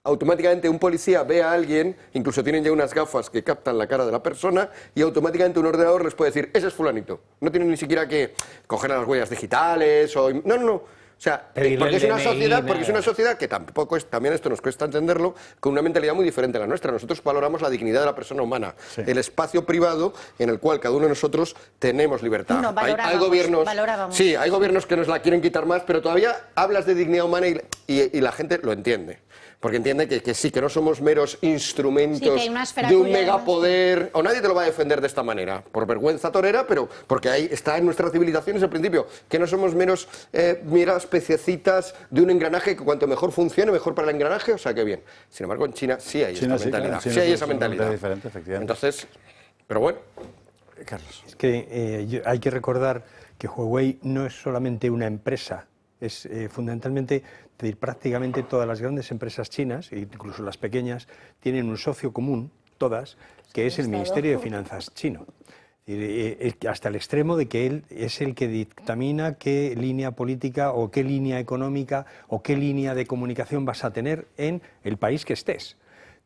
automáticamente un policía ve a alguien, incluso tienen ya unas gafas que captan la cara de la persona y automáticamente un ordenador les puede decir, ese es fulanito. No tienen ni siquiera que coger las huellas digitales o... No. O sea, porque es una sociedad que tampoco es, también esto nos cuesta entenderlo, con una mentalidad muy diferente a la nuestra. Nosotros valoramos la dignidad de la persona humana, el espacio privado en el cual cada uno de nosotros tenemos libertad. No, hay gobiernos, sí, hay gobiernos que nos la quieren quitar más, pero todavía hablas de dignidad humana y la gente lo entiende. Porque entiende que sí, que no somos meros instrumentos de un megapoder, o nadie te lo va a defender de esta manera, por vergüenza torera, pero porque ahí está en nuestra civilización ese principio, que no somos meras peciecitas de un engranaje que cuanto mejor funcione, mejor para el engranaje, o sea, que bien. Sin embargo, en China sí hay esa mentalidad. Sí hay esa mentalidad. Diferente, efectivamente. Entonces, pero bueno. Carlos. Es que hay que recordar que Huawei no es solamente una empresa, es fundamentalmente, prácticamente todas las grandes empresas chinas, incluso las pequeñas, tienen un socio común, todas, que es el Ministerio de Finanzas chino. Hasta el extremo de que él es el que dictamina qué línea política o qué línea económica o qué línea de comunicación vas a tener en el país que estés.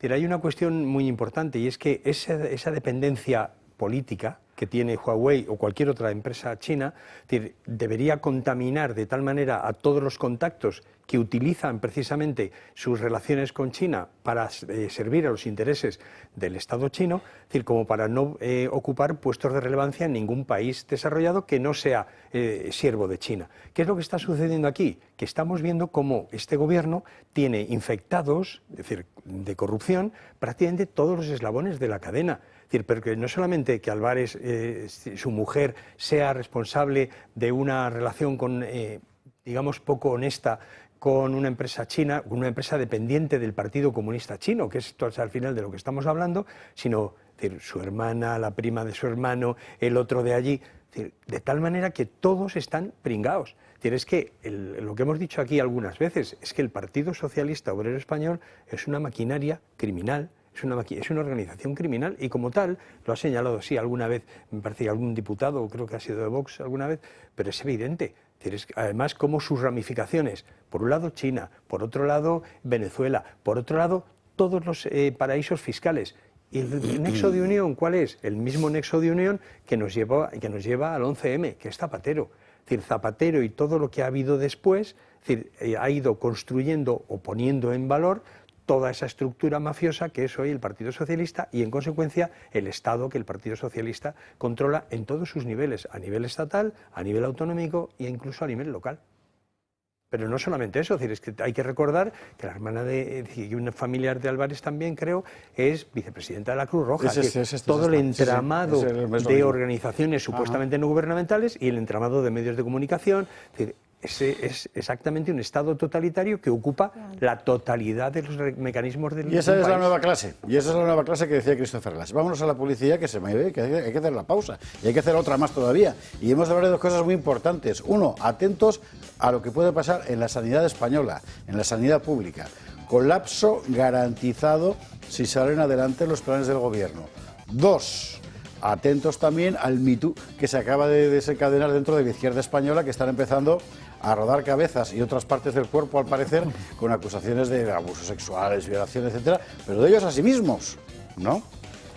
Hay una cuestión muy importante y es que esa dependencia política que tiene Huawei o cualquier otra empresa china debería contaminar de tal manera a todos los contactos que utilizan precisamente sus relaciones con China para servir a los intereses del Estado chino, como para no ocupar puestos de relevancia en ningún país desarrollado que no sea siervo de China. ¿Qué es lo que está sucediendo aquí? Que estamos viendo cómo este gobierno tiene infectados, es decir, de corrupción, prácticamente todos los eslabones de la cadena. Pero que no solamente que Álvarez, su mujer, sea responsable de una relación digamos, poco honesta con una empresa china, con una empresa dependiente del Partido Comunista Chino, que es esto al final de lo que estamos hablando, sino su hermana, la prima de su hermano, el otro de allí, de tal manera que todos están pringados. Es que lo que hemos dicho aquí algunas veces es que el Partido Socialista Obrero Español es una maquinaria criminal, es una organización criminal y como tal, lo ha señalado sí alguna vez, me parece que algún diputado, creo que ha sido de Vox alguna vez, pero es evidente. Además, como sus ramificaciones, por un lado China, por otro lado Venezuela, por otro lado todos los paraísos fiscales. ¿Y el nexo de unión cuál es? El mismo nexo de unión que nos lleva al 11M, que es Zapatero. Es decir, Zapatero y todo lo que ha habido después, ha ido construyendo o poniendo en valor toda esa estructura mafiosa que es hoy el Partido Socialista y, en consecuencia, el Estado que el Partido Socialista controla en todos sus niveles, a nivel estatal, a nivel autonómico e incluso a nivel local. Pero no solamente eso, es que hay que recordar que la hermana de un familiar de Álvarez también, creo, es vicepresidenta de la Cruz Roja. Todo el entramado de organizaciones supuestamente no gubernamentales y el entramado de medios de comunicación. Es exactamente un Estado totalitario que ocupa la totalidad de los mecanismos del país. Y esa es la nueva clase, que decía Christopher Glass. Vámonos a la publicidad, que se me ve, que hay que hacer la pausa, y hay que hacer otra más todavía. Y hemos de hablar de dos cosas muy importantes. Uno, atentos a lo que puede pasar en la sanidad española, en la sanidad pública. Colapso garantizado si salen adelante los planes del gobierno. Dos, atentos también al Me Too que se acaba de desencadenar dentro de la izquierda española, que están empezando a rodar cabezas y otras partes del cuerpo, al parecer, con acusaciones de abusos sexuales, violaciones, etcétera, pero de ellos a sí mismos, ¿no?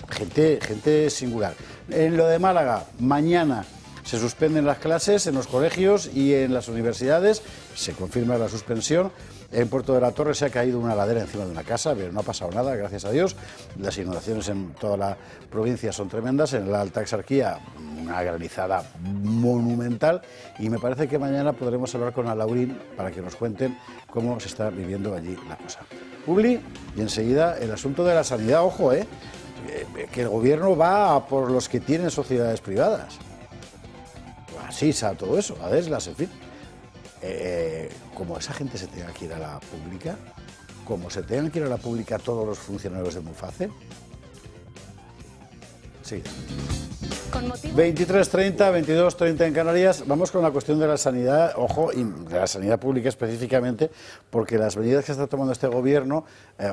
Gente singular. En lo de Málaga, mañana Se suspenden las clases en los colegios y en las universidades, se confirma la suspensión. En Puerto de la Torre se ha caído una ladera encima de una casa, pero no ha pasado nada, gracias a Dios. Las inundaciones en toda la provincia son tremendas. En la Alta Exarquía, una granizada monumental. Y me parece que mañana podremos hablar con Alaurín para que nos cuenten cómo se está viviendo allí la cosa. Publi, y enseguida el asunto de la sanidad. Ojo, que el gobierno va a por los que tienen sociedades privadas. Así, todo eso, Adeslas, en fin. Como esa gente se tenga que ir a la pública, como se tengan que ir a la pública todos los funcionarios de Muface. Sí. 23:30, 22:30 en Canarias. Vamos con la cuestión de la sanidad, ojo, y de la sanidad pública específicamente, porque las medidas que está tomando este gobierno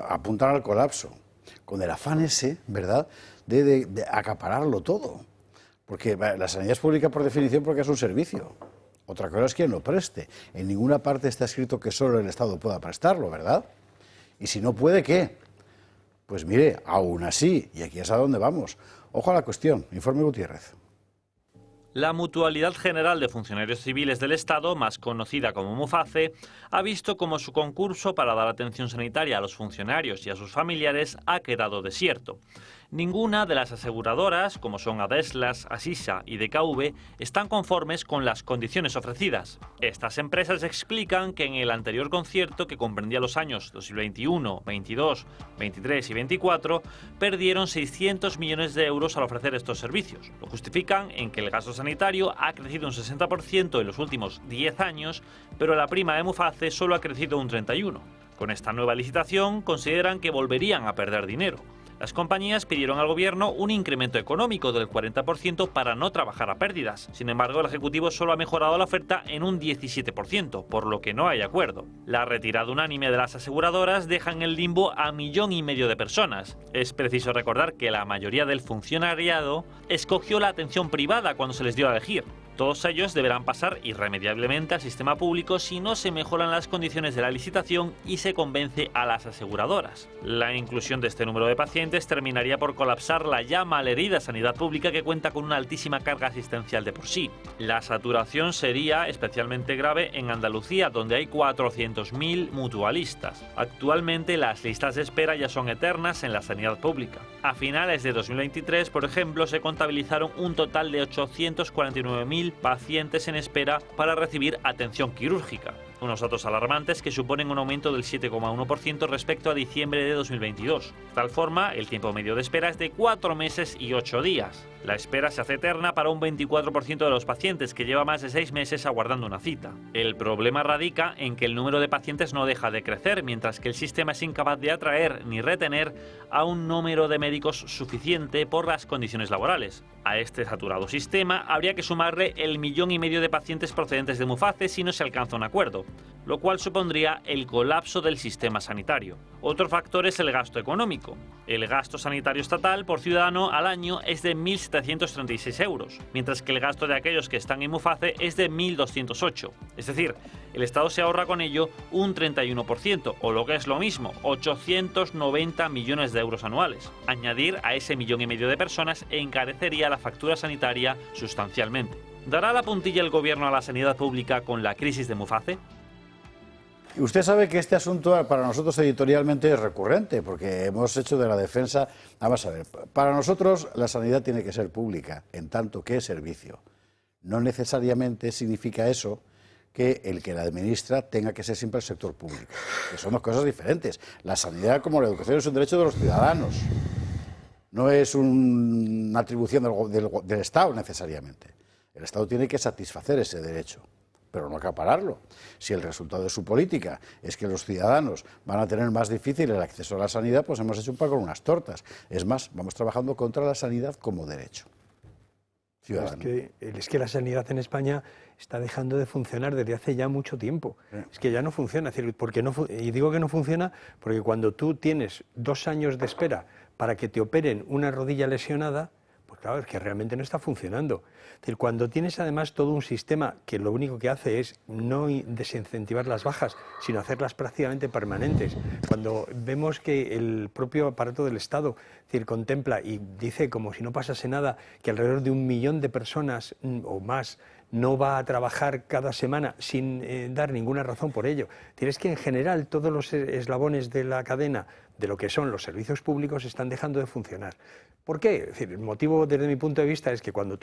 apuntan al colapso, con el afán ese, ¿verdad?, de acapararlo todo. Porque la sanidad es pública por definición porque es un servicio. Otra cosa es quien lo preste. En ninguna parte está escrito que solo el Estado pueda prestarlo, ¿verdad? Y si no puede, ¿qué? Pues mire, aún así, y aquí es a dónde vamos. Ojo a la cuestión. Informe Gutiérrez. La Mutualidad General de Funcionarios Civiles del Estado, más conocida como Muface, ha visto como su concurso para dar atención sanitaria a los funcionarios y a sus familiares ha quedado desierto. Ninguna de las aseguradoras, como son Adeslas, Asisa y DKV, están conformes con las condiciones ofrecidas. Estas empresas explican que en el anterior concierto, que comprendía los años 2021, 22, 23 y 24, perdieron 600 millones de euros al ofrecer estos servicios. Lo justifican en que el gasto sanitario ha crecido un 60% en los últimos 10 años, pero la prima de Muface solo ha crecido un 31%. Con esta nueva licitación consideran que volverían a perder dinero. Las compañías pidieron al gobierno un incremento económico del 40% para no trabajar a pérdidas. Sin embargo, el Ejecutivo solo ha mejorado la oferta en un 17%, por lo que no hay acuerdo. La retirada unánime de las aseguradoras deja en el limbo a 1,5 millones de personas. Es preciso recordar que la mayoría del funcionariado escogió la atención privada cuando se les dio a elegir. Todos ellos deberán pasar irremediablemente al sistema público si no se mejoran las condiciones de la licitación y se convence a las aseguradoras. La inclusión de este número de pacientes terminaría por colapsar la ya malherida sanidad pública, que cuenta con una altísima carga asistencial de por sí. La saturación sería especialmente grave en Andalucía, donde hay 400.000 mutualistas. Actualmente las listas de espera ya son eternas en la sanidad pública. A finales de 2023, por ejemplo, se contabilizaron un total de 849.000 pacientes en espera para recibir atención quirúrgica. Unos datos alarmantes que suponen un aumento del 7,1% respecto a diciembre de 2022. De tal forma, el tiempo medio de espera es de 4 meses y 8 días. La espera se hace eterna para un 24% de los pacientes, que lleva más de 6 meses aguardando una cita. El problema radica en que el número de pacientes no deja de crecer, mientras que el sistema es incapaz de atraer ni retener a un número de médicos suficiente por las condiciones laborales. A este saturado sistema habría que sumarle el 1,5 millones de pacientes procedentes de Muface si no se alcanza un acuerdo, lo cual supondría el colapso del sistema sanitario. Otro factor es el gasto económico. El gasto sanitario estatal por ciudadano al año es de 1.736 euros, mientras que el gasto de aquellos que están en Muface es de 1.208. Es decir, el Estado se ahorra con ello un 31%, o lo que es lo mismo, 890 millones de euros anuales. Añadir a ese 1,5 millones de personas encarecería la factura sanitaria sustancialmente. ¿Dará la puntilla el gobierno a la sanidad pública con la crisis de Muface? Usted sabe que este asunto para nosotros editorialmente es recurrente, porque hemos hecho de la defensa... Vamos a ver, para nosotros la sanidad tiene que ser pública, en tanto que servicio. No necesariamente significa eso que el que la administra tenga que ser siempre el sector público, que son dos cosas diferentes. La sanidad, como la educación, es un derecho de los ciudadanos, no es una atribución del Estado necesariamente. El Estado tiene que satisfacer ese derecho, pero no acapararlo. Si el resultado de su política es que los ciudadanos van a tener más difícil el acceso a la sanidad, pues hemos hecho un pan con unas tortas. Es más, vamos trabajando contra la sanidad como derecho ciudadano. Es que la sanidad en España está dejando de funcionar desde hace ya mucho tiempo. Es que ya no funciona. Es decir, y digo que no funciona porque cuando tú tienes 2 años de espera para que te operen una rodilla lesionada, Pues claro, es que realmente no está funcionando. Es decir, cuando tienes además todo un sistema que lo único que hace es no desincentivar las bajas, sino hacerlas prácticamente permanentes, cuando vemos que el propio aparato del Estado, es decir, contempla y dice como si no pasase nada que alrededor de 1 millón de personas o más no va a trabajar cada semana sin dar ninguna razón por ello. Es que en general todos los eslabones de la cadena de lo que son los servicios públicos están dejando de funcionar. ¿Por qué? Es decir, el motivo desde mi punto de vista es que cuando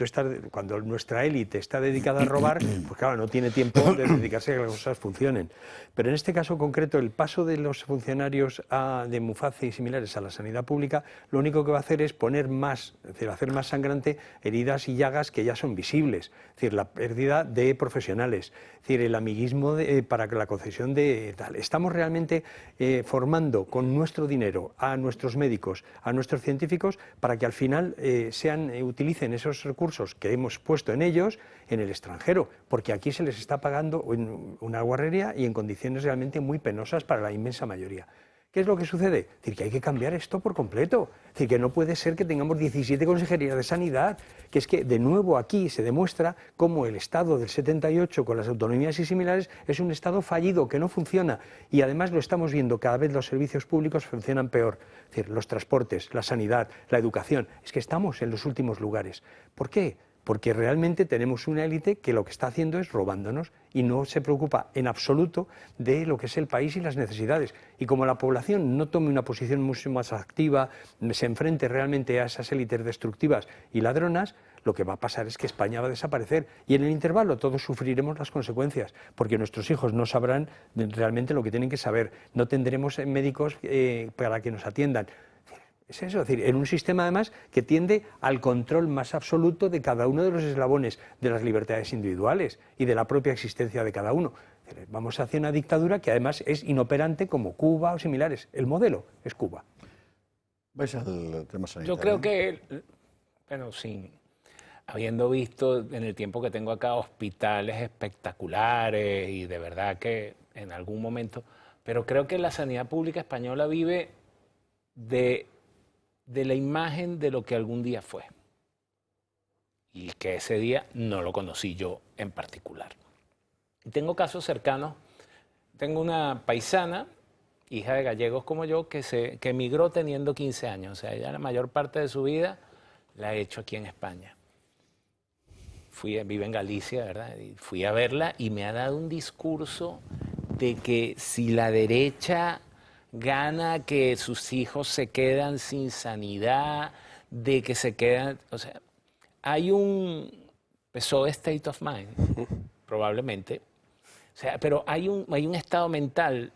nuestra élite está dedicada a robar, pues claro, no tiene tiempo de dedicarse a que las cosas funcionen. Pero en este caso concreto, el paso de los funcionarios de Muface y similares a la sanidad pública, lo único que va a hacer es poner más, es decir, hacer más sangrante heridas y llagas que ya son visibles. Es decir, la pérdida de profesionales, es decir, el amiguismo para la concesión de tal. Estamos realmente formando con nuestro dinero a nuestros médicos, a nuestros científicos, para que al final utilicen esos recursos que hemos puesto en ellos en el extranjero, porque aquí se les está pagando una guarrería y en condiciones realmente muy penosas para la inmensa mayoría. ¿Qué es lo que sucede? Es decir, que hay que cambiar esto por completo. Es decir, que no puede ser que tengamos 17 consejerías de sanidad, que es que de nuevo aquí se demuestra cómo el Estado del 78 con las autonomías y similares es un Estado fallido, que no funciona, y además lo estamos viendo, cada vez los servicios públicos funcionan peor. Es decir, los transportes, la sanidad, la educación, es que estamos en los últimos lugares. ¿Por qué? Porque realmente tenemos una élite que lo que está haciendo es robándonos y no se preocupa en absoluto de lo que es el país y las necesidades. Y como la población no tome una posición mucho más activa, se enfrente realmente a esas élites destructivas y ladronas, lo que va a pasar es que España va a desaparecer y en el intervalo todos sufriremos las consecuencias, porque nuestros hijos no sabrán realmente lo que tienen que saber, no tendremos médicos para que nos atiendan. Es eso, es decir, en un sistema además que tiende al control más absoluto de cada uno de los eslabones de las libertades individuales y de la propia existencia de cada uno. Vamos hacia una dictadura que además es inoperante como Cuba o similares. El modelo es Cuba. ¿Vais al tema sanitario? Yo creo que, bueno, habiendo visto en el tiempo que tengo acá hospitales espectaculares y de verdad que en algún momento, pero creo que la sanidad pública española vive de la imagen de lo que algún día fue y que ese día no lo conocí yo en particular. Y tengo casos cercanos, tengo una paisana, hija de gallegos como yo, que emigró teniendo 15 años, o sea, ella la mayor parte de su vida la ha hecho aquí en España. Vive en Galicia, ¿verdad? Y fui a verla y me ha dado un discurso de que si la derecha gana, que sus hijos se quedan sin sanidad, de que se quedan, o sea, hay un PSOE state of mind, probablemente, o sea, pero hay un estado mental,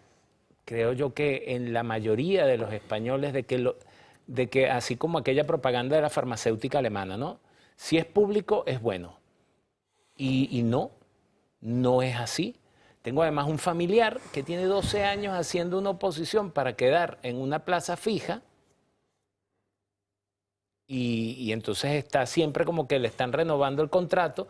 creo yo que en la mayoría de los españoles, de que así como aquella propaganda de la farmacéutica alemana, ¿no? Si es público es bueno, y no es así. Tengo además un familiar que tiene 12 años haciendo una oposición para quedar en una plaza fija y entonces está siempre como que le están renovando el contrato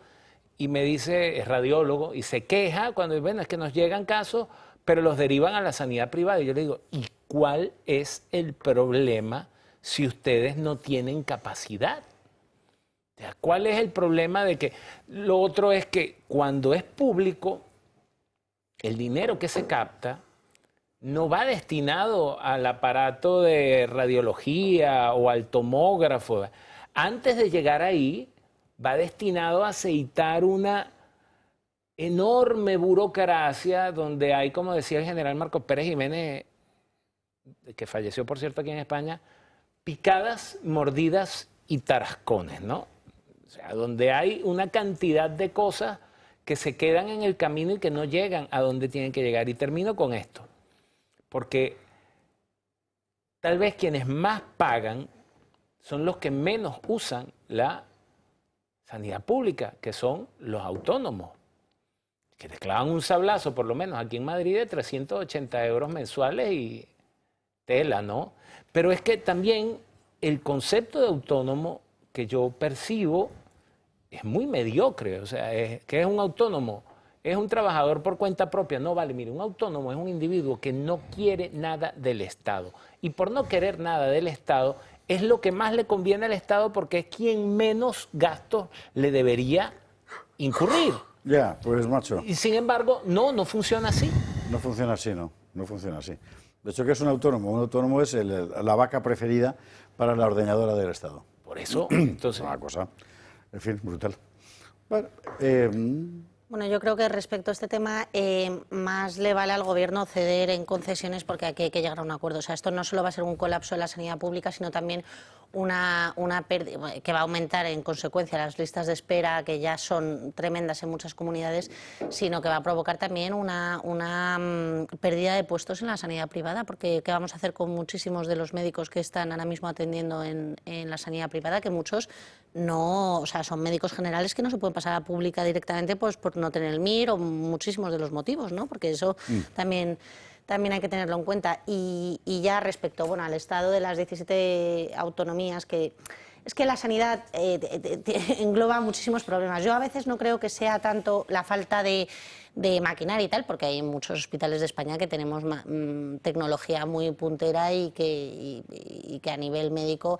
y me dice, es radiólogo, y se queja cuando bueno, es que nos llegan casos, pero los derivan a la sanidad privada. Y yo le digo, ¿y cuál es el problema si ustedes no tienen capacidad? O sea, ¿cuál es el problema de que lo otro es que cuando es público, el dinero que se capta no va destinado al aparato de radiología o al tomógrafo. Antes de llegar ahí, va destinado a aceitar una enorme burocracia donde hay, como decía el general Marcos Pérez Jiménez, que falleció, por cierto, aquí en España, picadas, mordidas y tarascones, ¿no? O sea, donde hay una cantidad de cosas que se quedan en el camino y que no llegan a donde tienen que llegar. Y termino con esto, porque tal vez quienes más pagan son los que menos usan la sanidad pública, que son los autónomos, que te clavan un sablazo, por lo menos aquí en Madrid, de 380 euros mensuales y tela, ¿no? Pero es que también el concepto de autónomo que yo percibo es muy mediocre. O sea, ¿qué es un autónomo? Es un trabajador por cuenta propia. No vale, mire, un autónomo es un individuo que no quiere nada del Estado. Y por no querer nada del Estado, es lo que más le conviene al Estado porque es quien menos gastos le debería incurrir. Ya, pues macho. Y sin embargo, no funciona así. No funciona así, no funciona así. De hecho, ¿qué es un autónomo? Un autónomo es la vaca preferida para la ordeñadora del Estado. Por eso, entonces... Una cosa, en fin, brutal. Bueno, Bueno, yo creo que respecto a este tema más le vale al Gobierno ceder en concesiones porque aquí hay que llegar a un acuerdo. O sea, esto no solo va a ser un colapso de la sanidad pública, sino también una pérdida que va a aumentar en consecuencia las listas de espera, que ya son tremendas en muchas comunidades, sino que va a provocar también una pérdida de puestos en la sanidad privada, porque ¿qué vamos a hacer con muchísimos de los médicos que están ahora mismo atendiendo en la sanidad privada? Que muchos no, o sea, son médicos generales que no se pueden pasar a pública directamente pues por no tener el MIR o muchísimos de los motivos, ¿no? Porque eso también hay que tenerlo en cuenta. Y ya respecto al estado de las 17 autonomías, que es que la sanidad engloba muchísimos problemas. Yo a veces no creo que sea tanto la falta de maquinaria y tal, porque hay muchos hospitales de España que tenemos tecnología muy puntera y que a nivel médico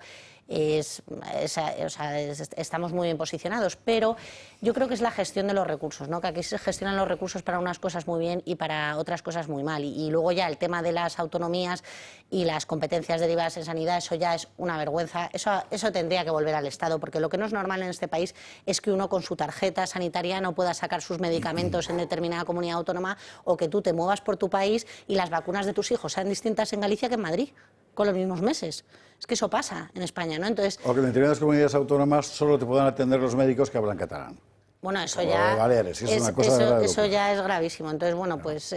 estamos muy bien posicionados, pero yo creo que es la gestión de los recursos, ¿no? Que aquí se gestionan los recursos para unas cosas muy bien y para otras cosas muy mal, y luego ya el tema de las autonomías y las competencias derivadas en sanidad, eso ya es una vergüenza, eso tendría que volver al Estado, porque lo que no es normal en este país es que uno con su tarjeta sanitaria no pueda sacar sus medicamentos en determinada comunidad autónoma, o que tú te muevas por tu país y las vacunas de tus hijos sean distintas en Galicia que en Madrid, con los mismos meses. Es que eso pasa en España, ¿no? Entonces, o que en determinadas comunidades autónomas solo te puedan atender los médicos que hablan catalán. Bueno, eso ya, Baleares, es una cosa eso ya es gravísimo. Entonces, bueno, pues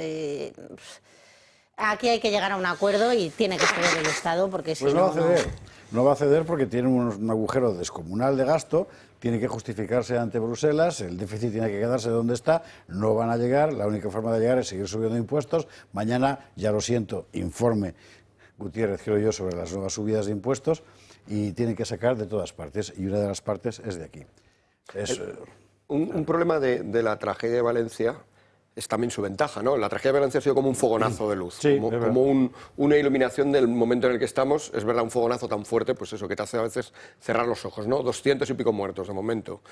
aquí hay que llegar a un acuerdo y tiene que ceder el Estado, porque si pues no va a ceder. No va a ceder porque tiene un agujero descomunal de gasto, tiene que justificarse ante Bruselas, el déficit tiene que quedarse donde está, no van a llegar, la única forma de llegar es seguir subiendo impuestos. Mañana, ya lo siento, informe Gutiérrez, creo yo, sobre las nuevas subidas de impuestos, y tienen que sacar de todas partes, y una de las partes es de aquí. Un problema de la tragedia de Valencia es también su ventaja, ¿no? La tragedia de Valencia ha sido como un fogonazo de luz, sí, como una iluminación del momento en el que estamos. Es verdad, un fogonazo tan fuerte, pues eso, que te hace a veces cerrar los ojos, ¿no? 200 y pico muertos de momento,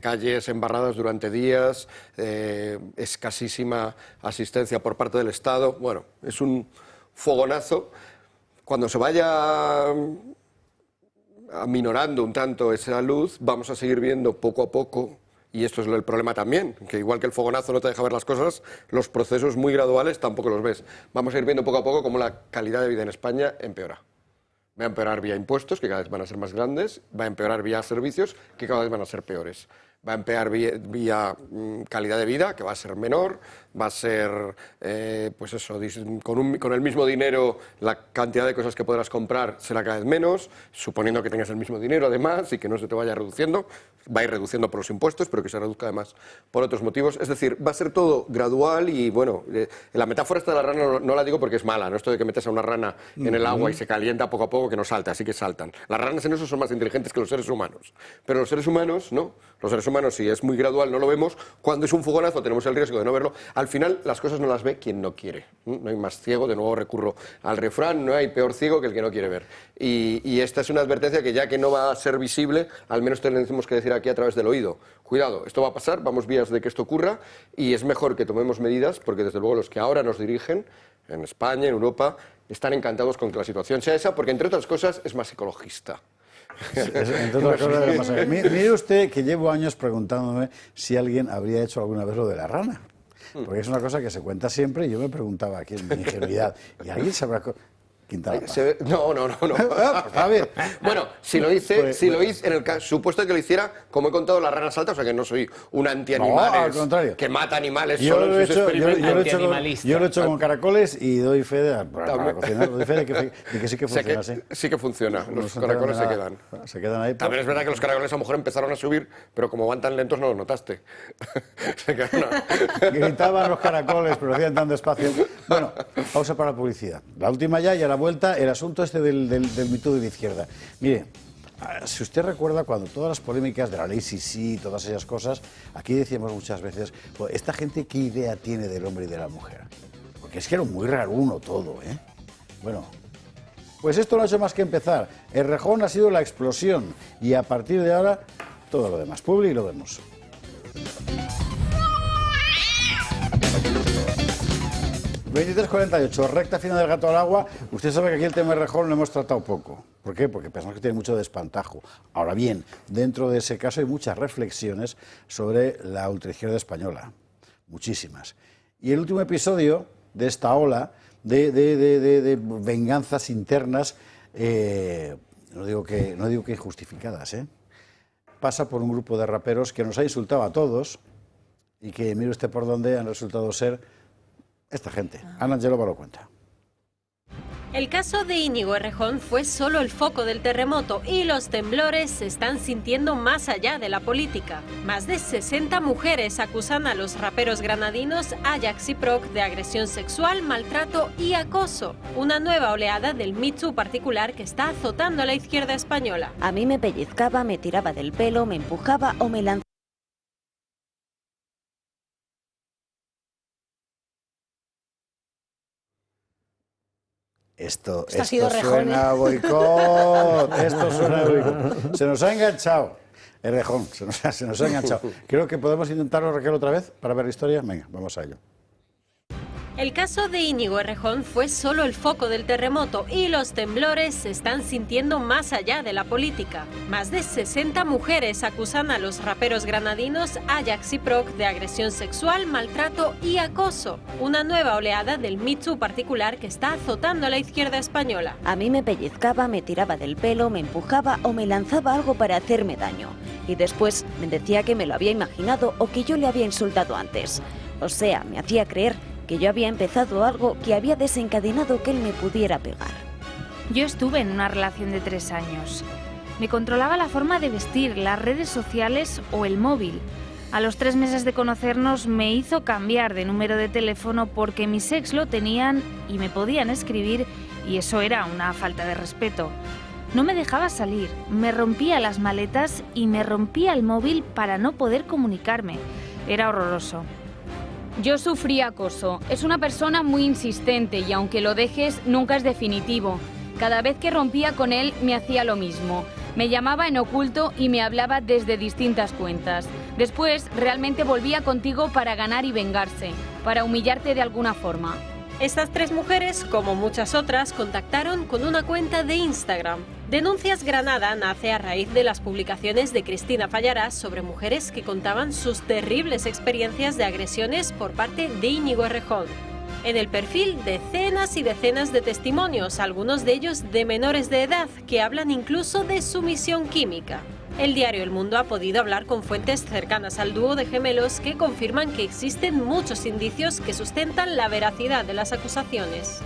calles embarradas durante días, escasísima asistencia por parte del Estado. Bueno, es un fogonazo. Cuando se vaya aminorando un tanto esa luz, vamos a seguir viendo poco a poco, y esto es el problema también, que igual que el fogonazo no te deja ver las cosas, los procesos muy graduales tampoco los ves. Vamos a ir viendo poco a poco cómo la calidad de vida en España empeora. Va a empeorar vía impuestos, que cada vez van a ser más grandes, va a empeorar vía servicios, que cada vez van a ser peores. Va a empeorar vía calidad de vida, que va a ser menor, va a ser, pues eso, con el mismo dinero la cantidad de cosas que podrás comprar será cada vez menos, suponiendo que tengas el mismo dinero además y que no se te vaya reduciendo, va a ir reduciendo por los impuestos, pero que se reduzca además por otros motivos. Es decir, va a ser todo gradual y, bueno, la metáfora esta de la rana no la digo porque es mala, no esto de que metes a una rana en el agua y se calienta poco a poco, que no salta, así que saltan. Las ranas en eso son más inteligentes que los seres humanos, pero los seres humanos no. Los seres humanos, si es muy gradual, no lo vemos. Cuando es un fogonazo, tenemos el riesgo de no verlo. Al final, las cosas no las ve quien no quiere. No hay más ciego, de nuevo recurro al refrán, no hay peor ciego que el que no quiere ver. Y esta es una advertencia que, ya que no va a ser visible, al menos tenemos que decir aquí a través del oído. Cuidado, esto va a pasar, vamos vías de que esto ocurra, y es mejor que tomemos medidas, porque desde luego los que ahora nos dirigen, en España, en Europa, están encantados con que la situación sea esa, porque entre otras cosas es más ecologista. Mire usted que llevo años preguntándome si alguien habría hecho alguna vez lo de la rana, porque es una cosa que se cuenta siempre, y yo me preguntaba aquí en mi ingenuidad, ¿y alguien sabrá? No. Bueno, si lo hice, en el caso, supuesto que lo hiciera, como he contado, la rana salta, o sea que no soy un antianimales, no, al contrario, que mata animales yo solo en sus experimentos. Yo lo he hecho con caracoles y doy fe de, para cocinar, doy fe de que sí que funciona. Sí que funciona, los caracoles se quedan. Se quedan ahí. También es verdad que los caracoles a lo mejor empezaron a subir, pero como van tan lentos no los notaste. Gritaban los caracoles, pero hacían tan despacio. Bueno, pausa para la publicidad. La última ya, y a la vuelta, el asunto este del Me Too de la izquierda. Mire, si usted recuerda cuando todas las polémicas de la ley sí, todas esas cosas, aquí decíamos muchas veces, pues, ¿esta gente qué idea tiene del hombre y de la mujer? Porque es que era muy raro uno todo, ¿eh? Bueno, Pues esto no ha hecho más que empezar. Errejón ha sido la explosión y a partir de ahora todo lo demás. Publi, lo vemos. ...23:48, recta final del Gato al Agua. Usted sabe que aquí el tema de Errejón lo hemos tratado poco. ¿Por qué? Porque pensamos que tiene mucho despantajo. Ahora bien, dentro de ese caso hay muchas reflexiones sobre la ultraizquierda española. Muchísimas. Y el último episodio de esta ola de venganzas internas, no digo que injustificadas, pasa por un grupo de raperos que nos ha insultado a todos y que, mire usted por dónde, han resultado ser esta gente. Ana Angelova lo cuenta. El caso de Íñigo Errejón fue solo el foco del terremoto y los temblores se están sintiendo más allá de la política. Más de 60 mujeres acusan a los raperos granadinos Ajax y Proc de agresión sexual, maltrato y acoso. Una nueva oleada del Me Too particular que está azotando a la izquierda española. A mí me pellizcaba, me tiraba del pelo, me empujaba o me lanzaba. Esto suena a boicot. Esto suena a boicot. Se nos ha enganchado. Errejón, se nos ha enganchado. Creo que podemos intentarlo, Raquel, otra vez para ver la historia. Venga, vamos a ello. El caso de Íñigo Errejón fue solo el foco del terremoto y los temblores se están sintiendo más allá de la política. Más de 60 mujeres acusan a los raperos granadinos Ajax y Proc de agresión sexual, maltrato y acoso. Una nueva oleada del Me Too particular que está azotando a la izquierda española. A mí me pellizcaba, me tiraba del pelo, me empujaba o me lanzaba algo para hacerme daño. Y después me decía que me lo había imaginado o que yo le había insultado antes. O sea, me hacía creer que yo había empezado algo que había desencadenado que él me pudiera pegar. Yo estuve en una relación de 3 años. Me controlaba la forma de vestir, las redes sociales o el móvil. A los 3 meses de conocernos me hizo cambiar de número de teléfono porque mis ex lo tenían y me podían escribir y eso era una falta de respeto. No me dejaba salir, me rompía las maletas y me rompía el móvil para no poder comunicarme. Era horroroso. Yo sufrí acoso. Es una persona muy insistente y aunque lo dejes, nunca es definitivo. Cada vez que rompía con él, me hacía lo mismo. Me llamaba en oculto y me hablaba desde distintas cuentas. Después, realmente volvía contigo para ganar y vengarse, para humillarte de alguna forma. Estas 3 mujeres, como muchas otras, contactaron con una cuenta de Instagram. Denuncias Granada nace a raíz de las publicaciones de Cristina Fallarás sobre mujeres que contaban sus terribles experiencias de agresiones por parte de Íñigo Errejón. En el perfil, decenas y decenas de testimonios, algunos de ellos de menores de edad, que hablan incluso de sumisión química. El diario El Mundo ha podido hablar con fuentes cercanas al dúo de gemelos que confirman que existen muchos indicios que sustentan la veracidad de las acusaciones.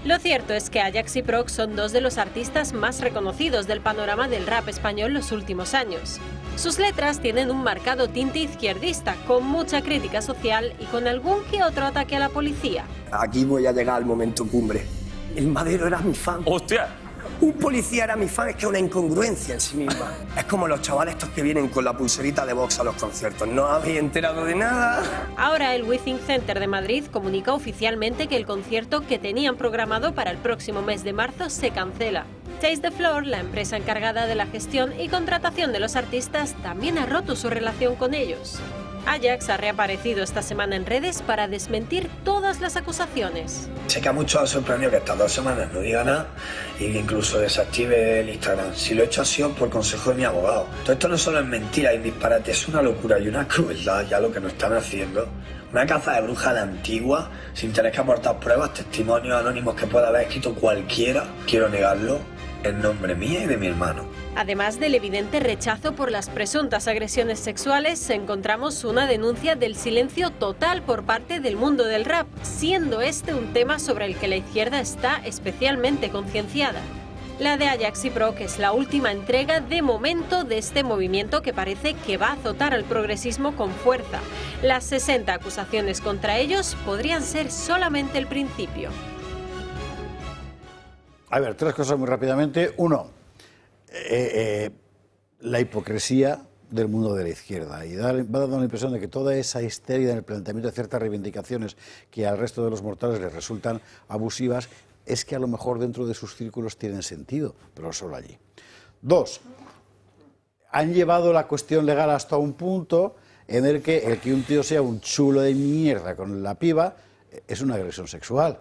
Lo cierto es que Ajax y Proc son 2 de los artistas más reconocidos del panorama del rap español los últimos años. Sus letras tienen un marcado tinte izquierdista, con mucha crítica social y con algún que otro ataque a la policía. Aquí voy a llegar al momento cumbre. El Madero era mi fan. ¡Hostia! Un policía era mi fan, es que es una incongruencia en sí misma. Es como los chavales estos que vienen con la pulserita de box a los conciertos. ¿No habéis enterado de nada? Ahora el Withing Center de Madrid comunica oficialmente que el concierto que tenían programado para el próximo mes de marzo se cancela. Taste the Floor, la empresa encargada de la gestión y contratación de los artistas, también ha roto su relación con ellos. Ajax ha reaparecido esta semana en redes para desmentir todas las acusaciones. Sé que a muchos ha sorprendido que estas 2 semanas no diga nada y que incluso desactive el Instagram. Si lo he hecho ha sido por consejo de mi abogado. Todo esto no solo es mentira y disparate, es una locura y una crueldad ya lo que nos están haciendo. Una caza de bruja de antigua, sin tener que aportar pruebas, testimonios anónimos que pueda haber escrito cualquiera. Quiero negarlo en nombre mío y de mi hermano. Además del evidente rechazo por las presuntas agresiones sexuales, encontramos una denuncia del silencio total por parte del mundo del rap, siendo este un tema sobre el que la izquierda está especialmente concienciada. La de Ajax y Proc es la última entrega de momento de este movimiento que parece que va a azotar al progresismo con fuerza. Las 60 acusaciones contra ellos podrían ser solamente el principio. A ver, 3 cosas muy rápidamente. 1. La hipocresía del mundo de la izquierda y va dando la impresión de que toda esa histeria en el planteamiento de ciertas reivindicaciones que al resto de los mortales les resultan abusivas es que a lo mejor dentro de sus círculos tienen sentido, pero solo allí. 2, han llevado la cuestión legal hasta un punto en el que un tío sea un chulo de mierda con la piba es una agresión sexual.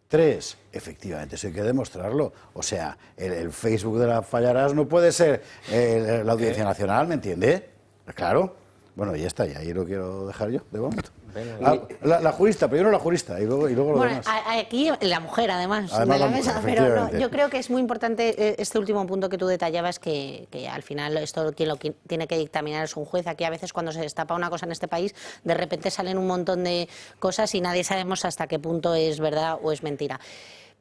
3, efectivamente, eso hay que demostrarlo. O sea, el Facebook de la Fallarás no puede ser la Audiencia Nacional, ¿me entiende? Claro. Bueno, ya está, y ahí lo quiero dejar yo, de momento. La jurista, primero la jurista y luego lo bueno, demás. Aquí la mujer, además de la mesa, pero no, yo creo que es muy importante este último punto que tú detallabas, que al final esto quien lo tiene que dictaminar es un juez. Aquí a veces cuando se destapa una cosa en este país, de repente salen un montón de cosas y nadie sabemos hasta qué punto es verdad o es mentira.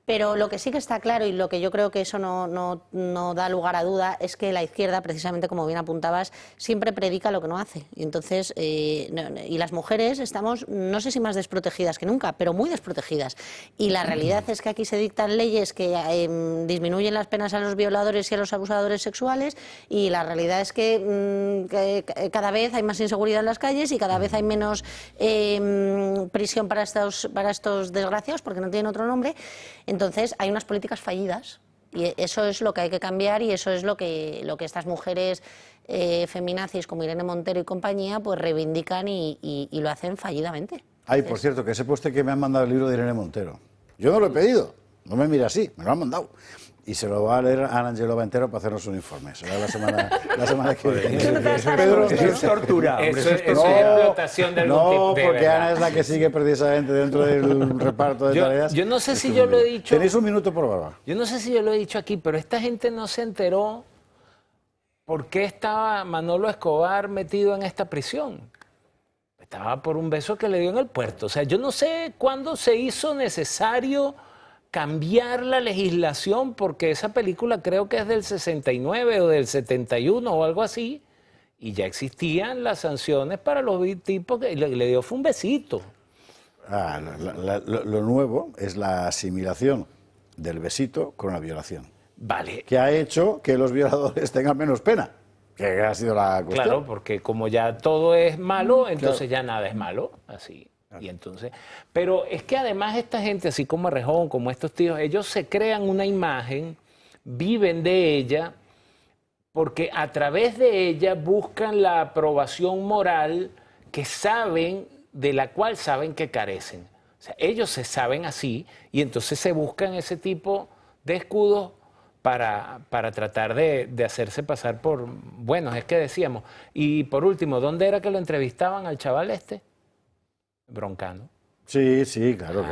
Pero lo que sí que está claro, y lo que yo creo que eso no da lugar a duda, es que la izquierda, precisamente como bien apuntabas, siempre predica lo que no hace. Y entonces, y las mujeres estamos, no sé si más desprotegidas que nunca, pero muy desprotegidas. Y la realidad es que aquí se dictan leyes que disminuyen las penas a los violadores y a los abusadores sexuales, y la realidad es que cada vez hay más inseguridad en las calles y cada vez hay menos prisión para estos desgraciados, porque no tienen otro nombre. Entonces hay unas políticas fallidas y eso es lo que hay que cambiar, y eso es lo que estas mujeres feminazis como Irene Montero y compañía pues reivindican y lo hacen fallidamente. Ay, por cierto, que sepa usted que me han mandado el libro de Irene Montero. Yo no lo he pedido, no me mira así, me lo han mandado. Y se lo va a leer a Ana Angelova entero para hacernos un informe. Será la semana que viene. Eso es tortura. Eso es explotación de algún tipo. No, porque Ana es la que sigue precisamente dentro del reparto de tareas. Yo no sé si yo lo he dicho. Tenéis un minuto por barba. Yo no sé si yo lo he dicho aquí, pero esta gente no se enteró por qué estaba Manolo Escobar metido en esta prisión. Estaba por un beso que le dio en el puerto. O sea, yo no sé cuándo se hizo necesario cambiar la legislación, porque esa película creo que es del 69 o del 71 o algo así, y ya existían las sanciones para los tipos que le dio fue un besito. Lo nuevo es la asimilación del besito con la violación. Vale. Que ha hecho que los violadores tengan menos pena, que ha sido la cuestión. Claro, porque como ya todo es malo, entonces ya nada es malo, así. Y entonces, pero es que además esta gente, así como Rejón, como estos tíos, ellos se crean una imagen, viven de ella, porque a través de ella buscan la aprobación moral que saben, de la cual saben que carecen. O sea, ellos se saben así y entonces se buscan ese tipo de escudos para tratar de hacerse pasar por buenos, es que decíamos. Y por último, ¿dónde era que lo entrevistaban al chaval este? Broncano. Sí, claro.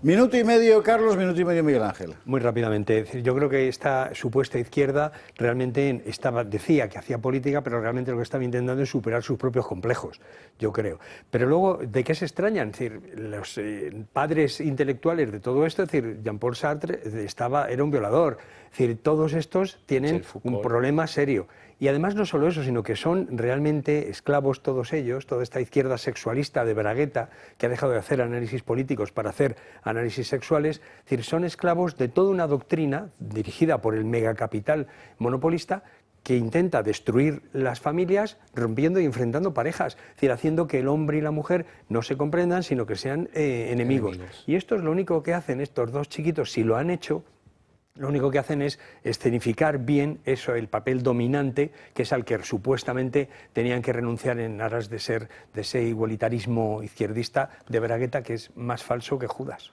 Minuto y medio, Carlos, minuto y medio, Miguel Ángel. Muy rápidamente, es decir, yo creo que esta supuesta izquierda realmente decía que hacía política, pero realmente lo que estaba intentando es superar sus propios complejos, yo creo. Pero luego, ¿de qué se extrañan? Es decir, los padres intelectuales de todo esto, es decir, Jean-Paul Sartre era un violador, es decir, todos estos tienen un problema serio. Y además no solo eso, sino que son realmente esclavos todos ellos, toda esta izquierda sexualista de bragueta que ha dejado de hacer análisis políticos para hacer análisis sexuales, es decir, son esclavos de toda una doctrina dirigida por el megacapital monopolista que intenta destruir las familias rompiendo y enfrentando parejas, es decir, haciendo que el hombre y la mujer no se comprendan, sino que sean enemigos. Y esto es lo único que hacen estos dos chiquitos, si lo han hecho. Lo único que hacen es escenificar bien eso, el papel dominante, que es al que supuestamente tenían que renunciar en aras de ese igualitarismo izquierdista de bragueta, que es más falso que Judas.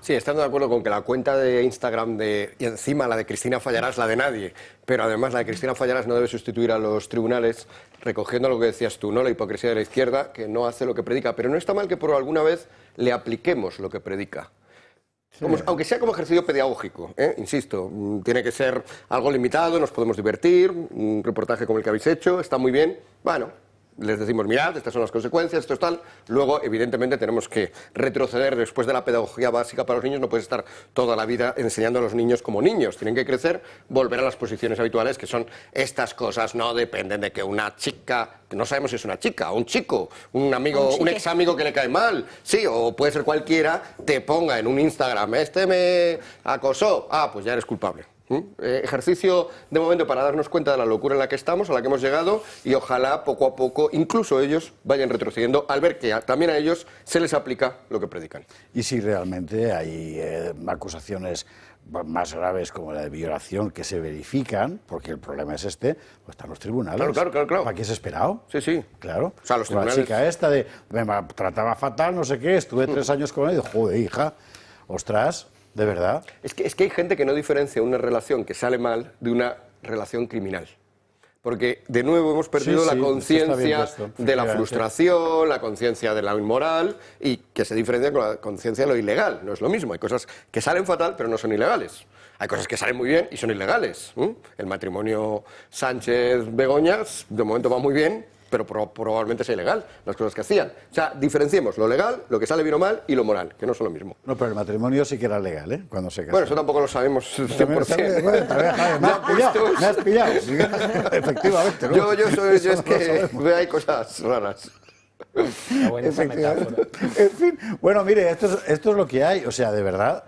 Sí, estando de acuerdo con que la cuenta de Instagram y encima la de Cristina Fallarás, la de nadie, pero además la de Cristina Fallarás no debe sustituir a los tribunales, recogiendo lo que decías tú, ¿no? La hipocresía de la izquierda, que no hace lo que predica, pero no está mal que por alguna vez le apliquemos lo que predica. Aunque sea como ejercicio pedagógico, insisto, tiene que ser algo limitado, nos podemos divertir, un reportaje como el que habéis hecho, está muy bien, bueno, les decimos, mirad, estas son las consecuencias, esto es tal, luego evidentemente tenemos que retroceder después de la pedagogía básica para los niños, no puedes estar toda la vida enseñando a los niños como niños, tienen que crecer, volver a las posiciones habituales, que son estas cosas, no dependen de que una chica, no sabemos si es una chica, o un chico, un amigo, un ex amigo que le cae mal, sí, o puede ser cualquiera, te ponga en un Instagram, este me acosó, pues ya eres culpable. Ejercicio de momento para darnos cuenta de la locura en la que estamos, a la que hemos llegado, y ojalá poco a poco, incluso ellos, vayan retrocediendo al ver que también a ellos se les aplica lo que predican. Y si realmente hay acusaciones más graves como la de violación que se verifican, porque el problema es pues están los tribunales. Claro. ¿Para qué se ha esperado? Sí. Claro. O sea, los tribunales... La chica esta me trataba fatal, no sé qué, estuve 3 años con él y joder, hija, ostras, ¿de verdad? Es que hay gente que no diferencia una relación que sale mal de una relación criminal. Porque, de nuevo, hemos perdido la conciencia de la frustración, la conciencia de la inmoral, y que se diferencia con la conciencia de lo ilegal. No es lo mismo. Hay cosas que salen fatal, pero no son ilegales. Hay cosas que salen muy bien y son ilegales. El matrimonio Sánchez-Begoña, de momento va muy bien, pero probablemente sea ilegal, las cosas que hacían. O sea, diferenciemos lo legal, lo que sale bien o mal, y lo moral, que no son lo mismo. No, pero el matrimonio sí que era legal, ¿eh? Cuando se casaron. Bueno, eso tampoco lo sabemos 100%. Me has pillado. Efectivamente, ¿no? Yo es que hay cosas raras. Efectivamente. En fin, bueno, mire, esto es lo que hay. O sea, de verdad,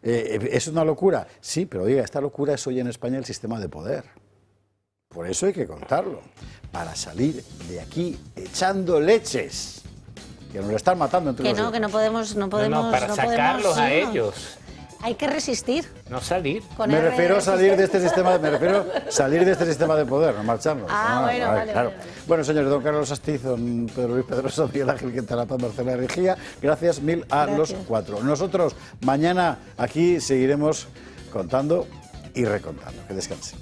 ¿es una locura? Sí, pero diga, esta locura es hoy en España el sistema de poder. Por eso hay que contarlo, para salir de aquí echando leches, que nos están matando entre nosotros. Que no podemos... para sacarlos a ellos. Hay que resistir. No salir. Me refiero a salir de este sistema de poder, no marcharnos. Vale. Bueno, señores, don Carlos Astiz, don Pedro Luis Pedroso, Miguel Ángel Quintanapán, Marcela Rigía, gracias mil a los 4. Nosotros mañana aquí seguiremos contando y recontando. Que descansen.